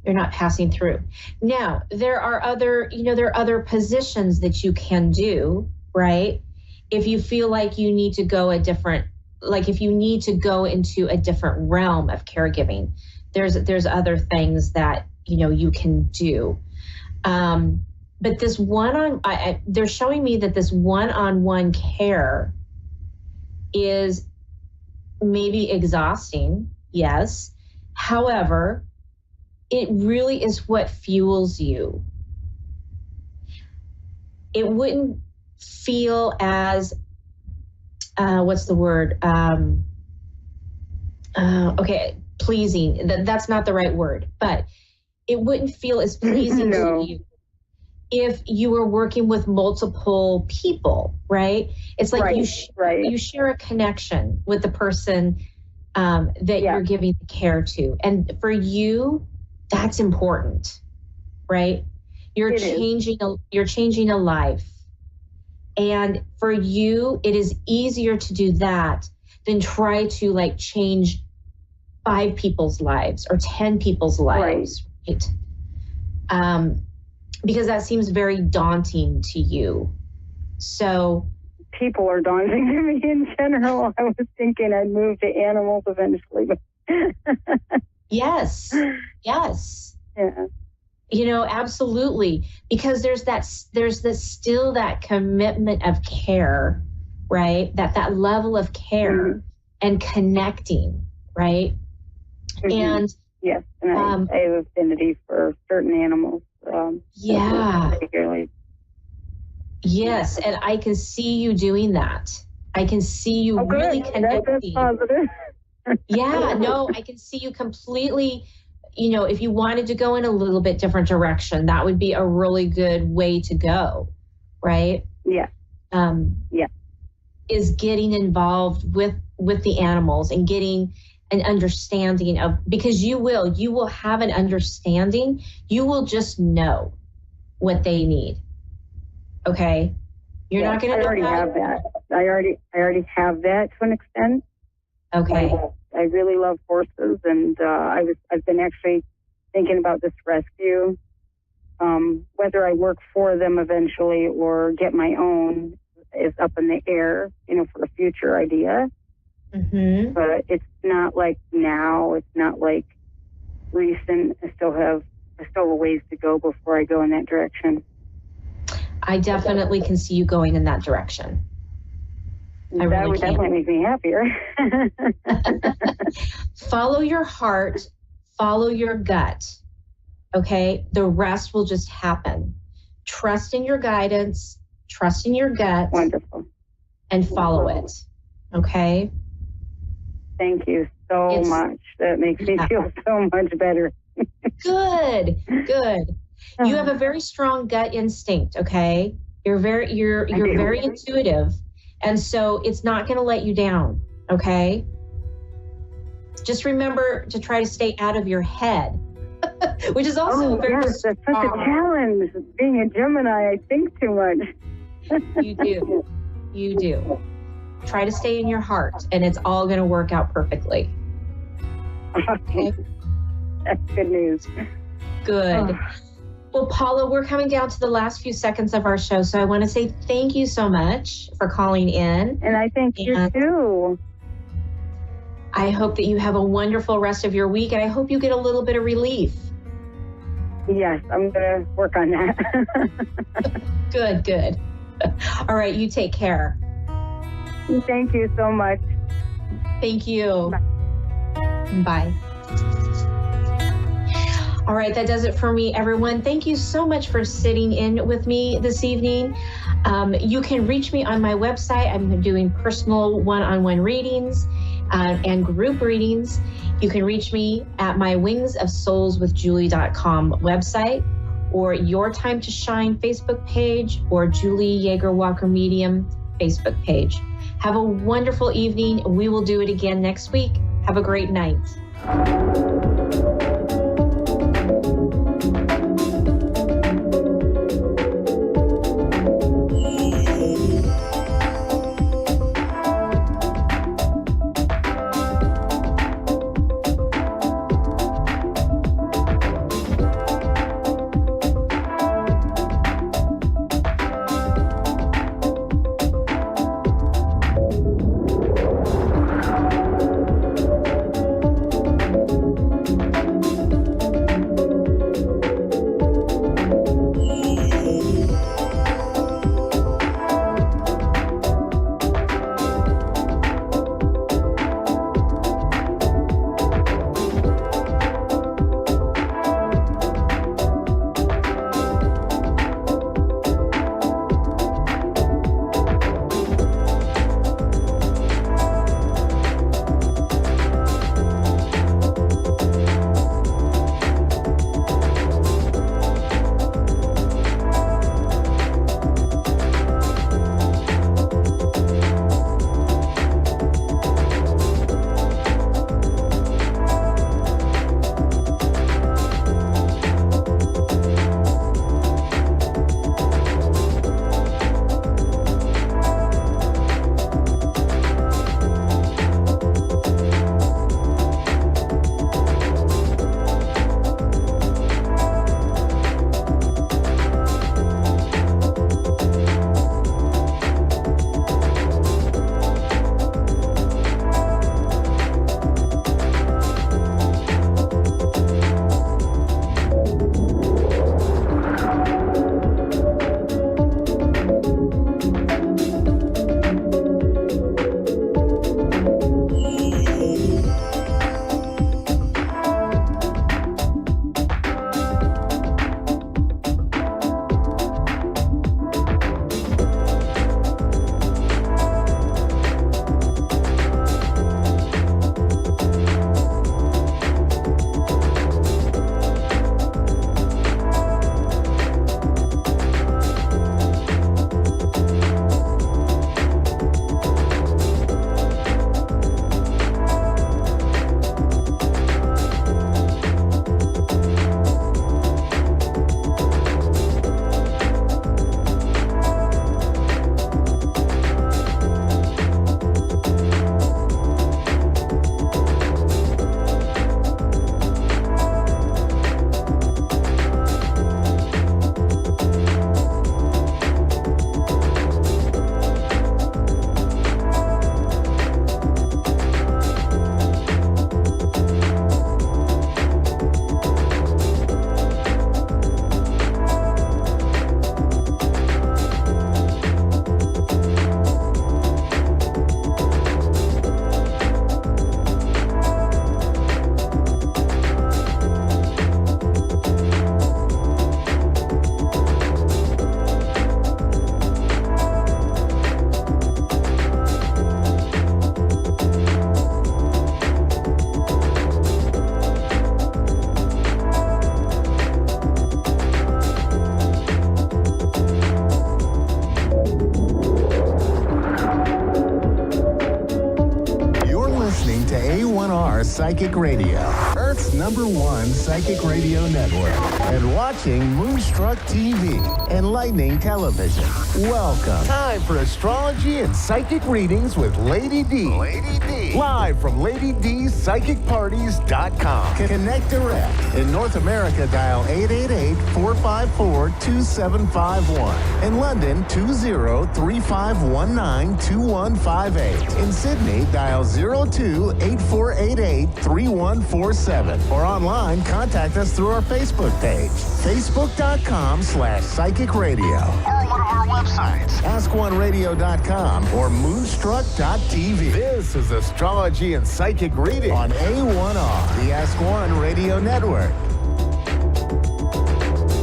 You're not passing through. Now, there are other positions that you can do, right? If you feel like you need to go if you need to go into a different realm of caregiving, there's other things that, you can do. But this they're showing me that this one-on-one care is maybe exhausting, yes. However, it really is what fuels you. It wouldn't feel as, what's the word? Pleasing. That's not the right word, but it wouldn't feel as pleasing to you if you were working with multiple people, right? It's like you share a connection with the person that you're giving the care to. And for you, that's important, right? You're changing a life. And for you, it is easier to do that than try to change 5 people's lives or 10 people's lives, right? Because that seems very daunting to you. So people are daunting to me in general. I was thinking I'd move to animals eventually. Yes. Yeah. Absolutely. Because there's still that commitment of care, right? That level of care and connecting, right? And yes, and I have affinity for certain animals. Particularly. Yes, and I can see you doing that. I can see you really connecting. That's positive. Yeah, no, I can see you completely. If you wanted to go in a little bit different direction, that would be a really good way to go, right? Yeah. Is getting involved with the animals and getting an understanding of, because you will have an understanding. You will just know what they need. Okay. You're not going to know. I already have that. I already have that to an extent. Okay. I really love horses, and I've been actually thinking about this rescue. Whether I work for them eventually or get my own is up in the air, for a future idea. Mm-hmm. But it's not like now. It's not like recent. I still have a ways to go before I go in that direction. I definitely can see you going in that direction. That would definitely make me happier. Follow your heart, follow your gut. Okay? The rest will just happen. Trust in your guidance, trust in your gut. Wonderful. And follow it. Okay? Thank you so much. That makes me feel so much better. Good. You have a very strong gut instinct, okay? You're very intuitive. And so it's not going to let you down, okay? Just remember to try to stay out of your head, which is also that's such a challenge. Being a Gemini, I think too much. You do. Try to stay in your heart, and it's all going to work out perfectly. Okay? That's good news. Good. Well, Paula, we're coming down to the last few seconds of our show, so I want to say thank you so much for calling in. And I thank you too. I hope that you have a wonderful rest of your week, and I hope you get a little bit of relief. Yes, I'm going to work on that. Good. All right, you take care. Thank you so much. Thank you. Bye. All right, that does it for me, everyone. Thank you so much for sitting in with me this evening. You can reach me on my website. I'm doing personal one-on-one readings. and group readings, you can reach me at my wingsofsoulswithjulie.com website, or Your Time to Shine Facebook page, or Julie Yeager Walker Medium Facebook page. Have a wonderful evening. We will do it again next week. Have a great night. A1R Psychic Radio, Earth's #1 psychic radio network, and watching Moonstruck TV, Enlightening Television. Welcome. Time for astrology and psychic readings with Lady D. Lady D. Live from LadyDSpsychicParties.com. Connect direct. In North America, dial 888-454-2751. In London, 20-3519-2158. In Sydney, dial 02-8488-3147. Or online, contact us through our Facebook page, facebook.com/psychic radio. Or one of our websites, askoneradio.com or moonstruck.tv. This is Astrology and Psychic Reading on A1R, the Ask One Radio Network.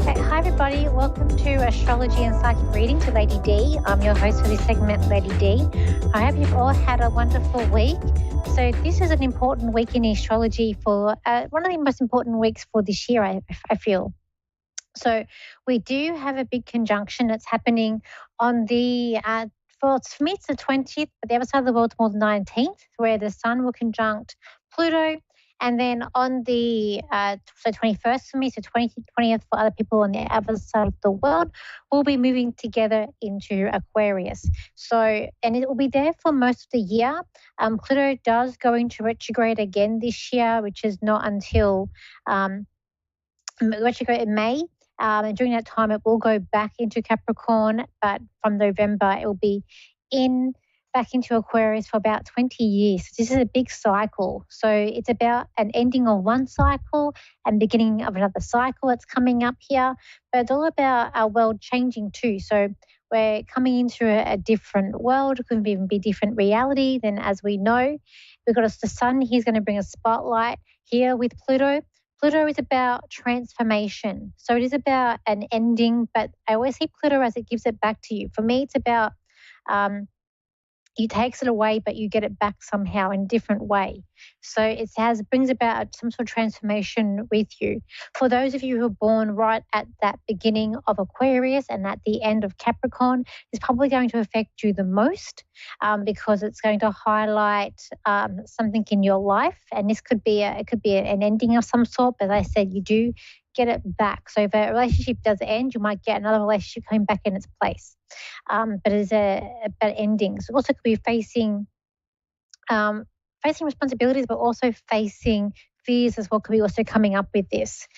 Hi, everybody. everybody. Welcome to Astrology and Psychic Reading to Lady D. I'm your host for this segment, Lady D. I hope you've all had a wonderful week. So this is an important week in astrology for one of the most important weeks for this year, I feel. So we do have a big conjunction that's happening on the, for me it's the 20th, but the other side of the world it's more the 19th, where the Sun will conjunct Pluto. And then on the 21st for me, so 20th for other people on the other side of the world, we'll be moving together into Aquarius. So, and it will be there for most of the year. Pluto does go into retrograde again this year, which is not until retrograde in May. And during that time, it will go back into Capricorn, but from November, it will be back into Aquarius for about 20 years. This is a big cycle. So it's about an ending of one cycle and beginning of another cycle that's coming up here. But it's all about our world changing too. So we're coming into a different world. It could even be a different reality than as we know. We've got the Sun. He's going to bring a spotlight here with Pluto. Pluto is about transformation. So it is about an ending, but I always see Pluto as it gives it back to you. For me, it's about you takes it away, but you get it back somehow in a different way. So it brings about some sort of transformation with you. For those of you who are born right at that beginning of Aquarius and at the end of Capricorn, it's probably going to affect you the most because it's going to highlight something in your life. And this could be an ending of some sort. But as I said, you do get it back. So if a relationship does end, you might get another relationship coming back in its place. But it's about endings. So also could be facing responsibilities, but also facing fears as well could be also coming up with this.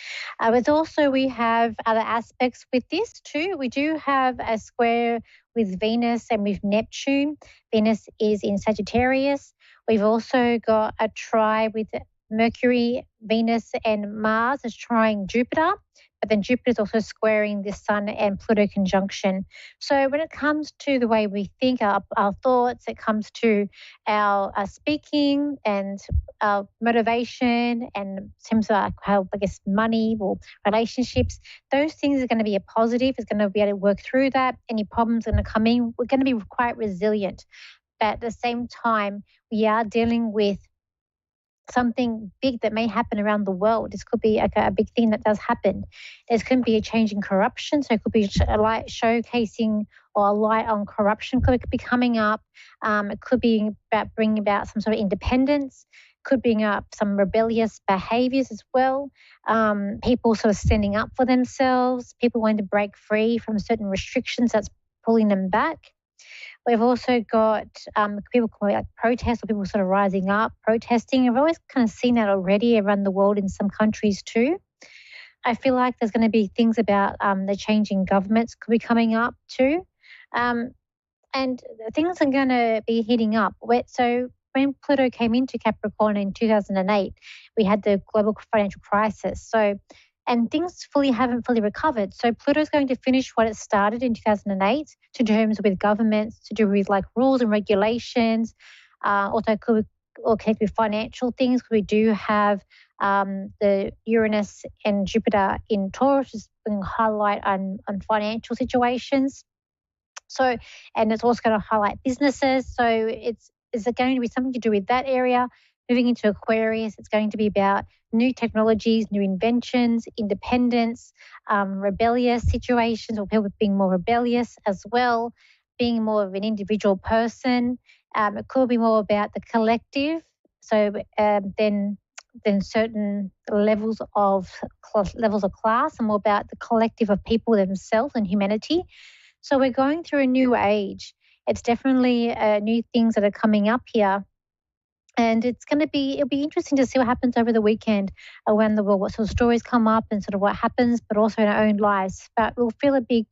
But also we have other aspects with this too. We do have a square with Venus and with Neptune. Venus is in Sagittarius. We've also got a tri with Mercury, Venus, and Mars is trying Jupiter, but then Jupiter is also squaring the Sun and Pluto conjunction. So when it comes to the way we think, our thoughts, it comes to our speaking and our motivation and terms of how, I guess, money or relationships, those things are going to be a positive. It's going to be able to work through that. Any problems are going to come in. We're going to be quite resilient. But at the same time, we are dealing with something big that may happen around the world. This could be a big thing that does happen. There's going to be a change in corruption. So it could be a light showcasing or a light on corruption could be coming up. It could be about bringing about some sort of independence. Could bring up some rebellious behaviors as well. People sort of standing up for themselves. People wanting to break free from certain restrictions that's pulling them back. We've also got people calling like protests or people sort of rising up, protesting. I've always kind of seen that already around the world in some countries too. I feel like there's going to be things about the changing governments could be coming up too. And things are going to be heating up. So when Pluto came into Capricorn in 2008, we had the global financial crisis. And things haven't fully recovered. So Pluto's going to finish what it started in 2008 to terms with governments, to do with like rules and regulations, also could connect with financial things. We do have the Uranus and Jupiter in Taurus, just bringing highlight on financial situations. So, and it's also going to highlight businesses. So it's going to be something to do with that area. Moving into Aquarius, it's going to be about new technologies, new inventions, independence, rebellious situations, or people being more rebellious as well, being more of an individual person. It could be more about the collective. So then certain levels of class, and more about the collective of people themselves and humanity. So we're going through a new age. It's definitely new things that are coming up here. And it'll be interesting to see what happens over the weekend around the world, what sort of stories come up and sort of what happens, but also in our own lives. But we'll feel a big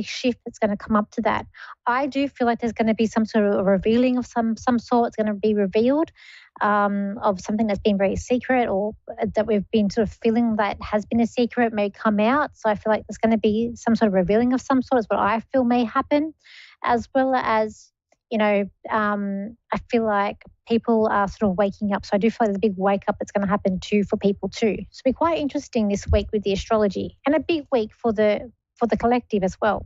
shift that's going to come up to that. I do feel like there's going to be some sort of revealing of some sort. It's going to be revealed of something that's been very secret or that we've been sort of feeling that has been a secret may come out. So I feel like there's going to be some sort of revealing of some sort is what I feel may happen, as well as, I feel like people are sort of waking up. So I do feel like there's a big wake up that's going to happen too for people too. So it'll be quite interesting this week with the astrology, and a big week for the for the collective as well.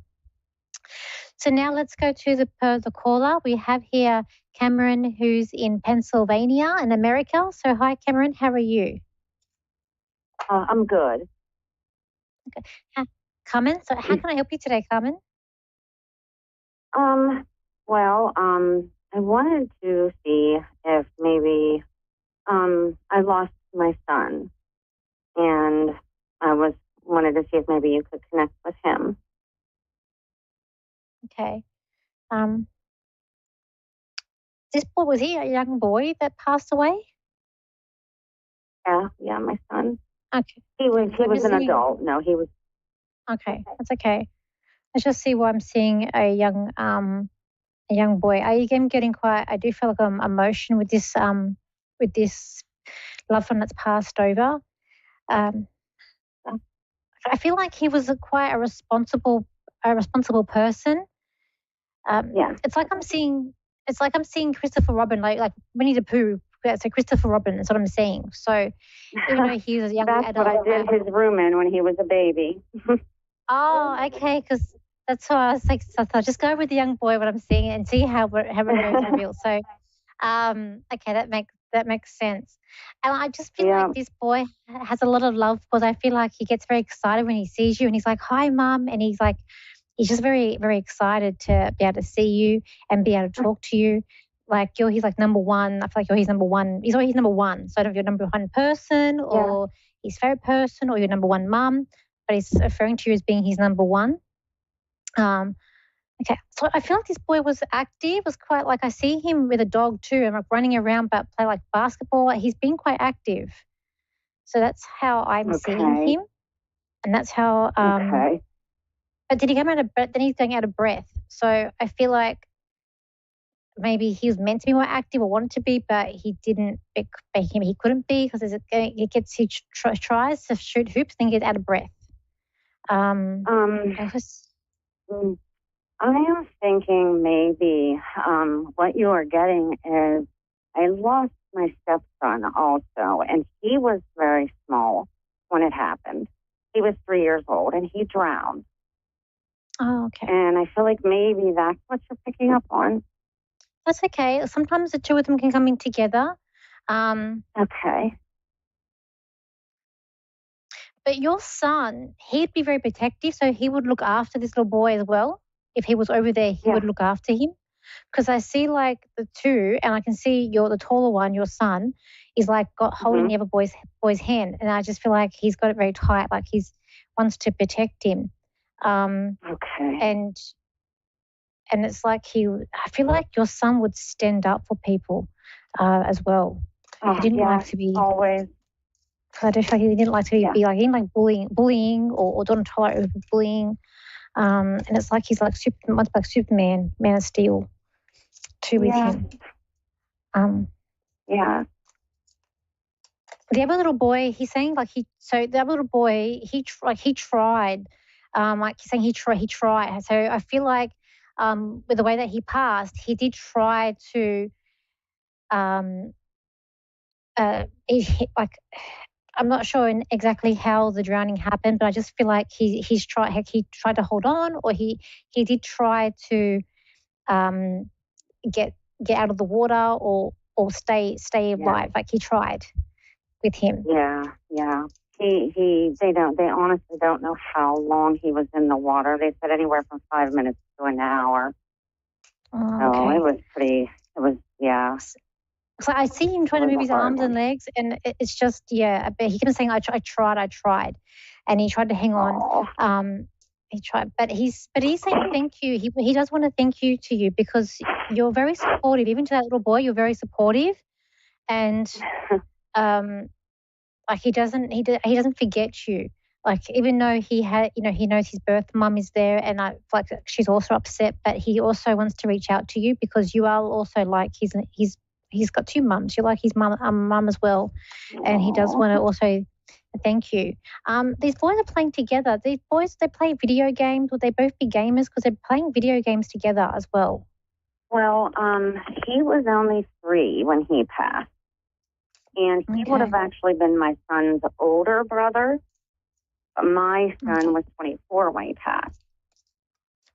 So now let's go to the caller. We have here Cameron, who's in Pennsylvania in America. So hi, Cameron. How are you? I'm good. Okay. Carmen, so how can I help you today, Carmen? Well, I wanted to see if maybe I lost my son, and I wanted to see if maybe you could connect with him. Okay. This boy, was he a young boy that passed away? Yeah, my son. Okay. He was an adult. No, he was. Okay, that's okay. Let's just see why I'm seeing a young boy. I am getting quite. I do feel like I'm emotion with this loved one that's passed over. I feel like he was quite a responsible person. It's like I'm seeing Christopher Robin, like Winnie the Pooh. So Christopher Robin is what I'm saying. So he was a young That's adult. what I did his room in when he was a baby. Oh, okay, because that's why I was like, so I thought just go with the young boy, what I'm seeing, and see how it goes revealed. So, okay, that makes sense. And I just feel like this boy has a lot of love because I feel like he gets very excited when he sees you, and he's like, "Hi, Mum," and he's just very, very excited to be able to see you and be able to talk to you. Like he's like number one. I feel like you're his number one. He's always number one. So I don't know if you're number one person or his favorite person or your number one mum, but he's referring to you as being his number one. Okay, so I feel like this boy was active, was quite like I see him with a dog too, and like running around but play like basketball. He's been quite active. So that's how I'm seeing him. And that's how but did he come out of breath? Then he's going out of breath. So I feel like maybe he was meant to be more active or wanted to be, but he didn't. He couldn't be because he tries to shoot hoops, then he gets out of breath. I am thinking maybe what you are getting is I lost my stepson also, and he was very small when it happened. He was 3 years old, and he drowned. Oh, okay. And I feel like maybe that's what you're picking up on. That's okay. Sometimes the two of them can come in together. Okay. But your son, he'd be very protective, so he would look after this little boy as well. If he was over there, he would look after him. Because I see like the two, and I can see the taller one, your son, is like holding the other boy's hand, and I just feel like he's got it very tight, like he wants to protect him. Okay. And it's like I feel like your son would stand up for people as well. He didn't like to be always. I just feel like he didn't like to be like he didn't like bullying or don't tolerate bullying. And it's like he's like Superman, Man of Steel, too with him. The other little boy, he's saying like the other little boy, he tried, like he's saying he tried. So I feel like with the way that he passed, he did try to I'm not sure exactly how the drowning happened, but I just feel like he tried to hold on, or he did try to get out of the water or stay alive. Like he tried with him. Yeah. They honestly don't know how long he was in the water. They said anywhere from 5 minutes to an hour. Oh, so it was. So I see him trying to move his arms and legs, and it's just but he kept saying I tried, and he tried to hang on. He tried, but he's saying thank you. He does want to thank you to you because you're very supportive. Even to that little boy, you're very supportive, and like he doesn't forget you. Like even though he knows his birth mum is there, and I like she's also upset, but he also wants to reach out to you because you are also like he's got two mums. You're like his mum as well, and he does want to also thank you. These boys are playing together. These boys, they play video games. Would they both be gamers because they're playing video games together as well? Well, he was only 3 when he passed, and he would have actually been my son's older brother. My son was 24 when he passed.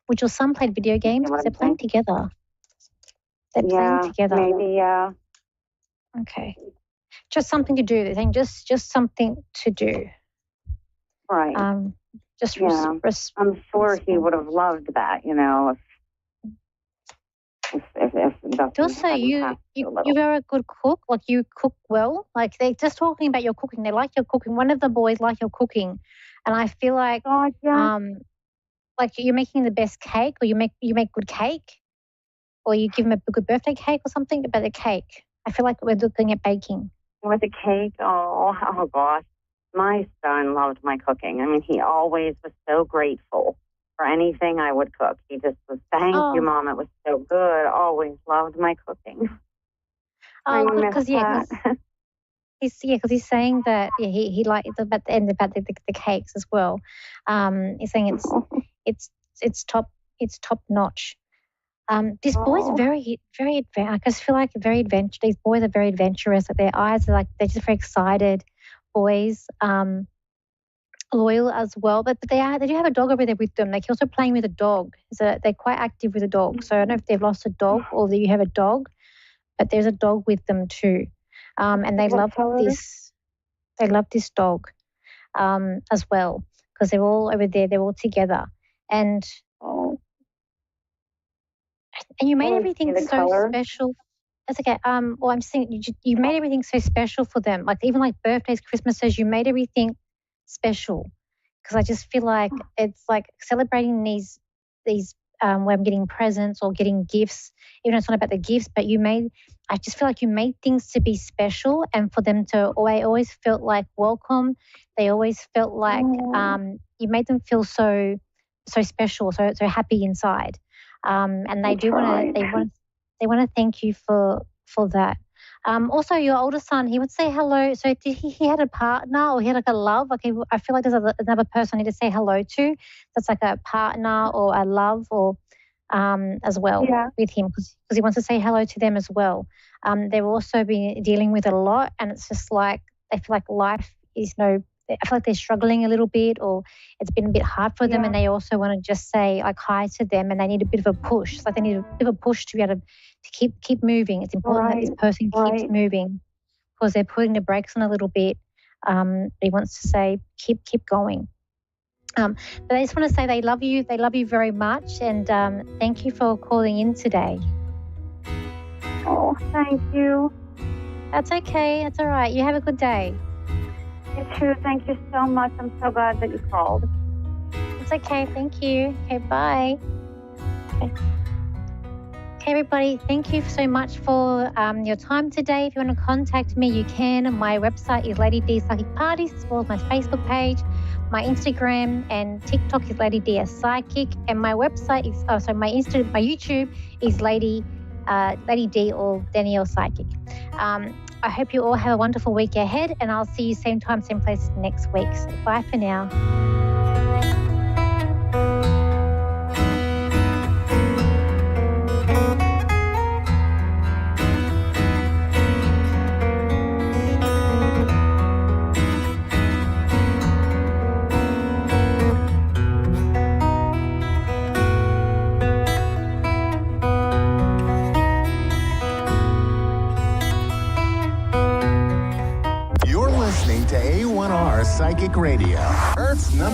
Would your son play video games? Because they're playing together. They're playing together. Maybe, yeah. Okay. Just something to do. They're saying just something to do. Right. I'm sure he would have loved that, you know, if also, you're a good cook. Like, you cook well. Like, they're just talking about your cooking. They like your cooking. One of the boys like your cooking, and I feel like, like you're making the best cake, or you make good cake, or you give him a good birthday cake or something. About the cake, I feel like we're looking at baking. With the cake, oh gosh, my son loved my cooking. I mean, he always was so grateful for anything I would cook. He just was, thank you, Mom. It was so good. Always loved my cooking. Oh, because he's saying that he liked about the cakes as well. He's saying it's top notch. This boy's very I just feel like very adventurous. These boys are very adventurous. Like, their eyes are like, they're just very excited boys. Loyal as well, but they do have a dog over there with them. Like, also playing with a dog. So they're quite active with a dog. So I don't know if they've lost a dog or that you have a dog, but there's a dog with them too. And they love this. They love this dog as well, because they're all over there. They're all together, and you made everything so special. That's okay. Well, I'm saying you made everything so special for them. Like, even like birthdays, Christmases, you made everything special, because I just feel like it's like celebrating these where I'm getting presents or getting gifts, even though it's not about the gifts, but I just feel like you made things to be special, and for them to, I always felt like welcome. They always felt like you made them feel so special, so happy inside, and they want to thank you for that. Also, your older son, he would say hello. So did he had a partner, or he had like a love? Like, I feel like there's another person I need to say hello to. That's like a partner or a love, or as well with him, because he wants to say hello to them as well. They've also been dealing with a lot, and it's just like they feel like life is I feel like they're struggling a little bit, or it's been a bit hard for them, and they also want to just say like hi to them, and they need a bit of a push. It's like they need a bit of a push to be able to keep moving. It's important that this person keeps moving, because they're putting the brakes on a little bit. He wants to say keep going. But I just want to say they love you. They love you very much, and thank you for calling in today. Oh, thank you. That's okay. That's all right. You have a good day. You too. Thank you so much. I'm so glad that you called. It's okay. Thank you. Okay, bye. Okay, everybody, thank you so much for your time today. If you want to contact me, you can. My website is Lady D Psychic Parties, as well as my Facebook page. My Instagram and TikTok is Lady D as Psychic, and my website is my YouTube is Lady D or Danielle Psychic. I hope you all have a wonderful week ahead, and I'll see you same time, same place next week. So bye for now. You're listening to A1R Psychic Radio, Earth's number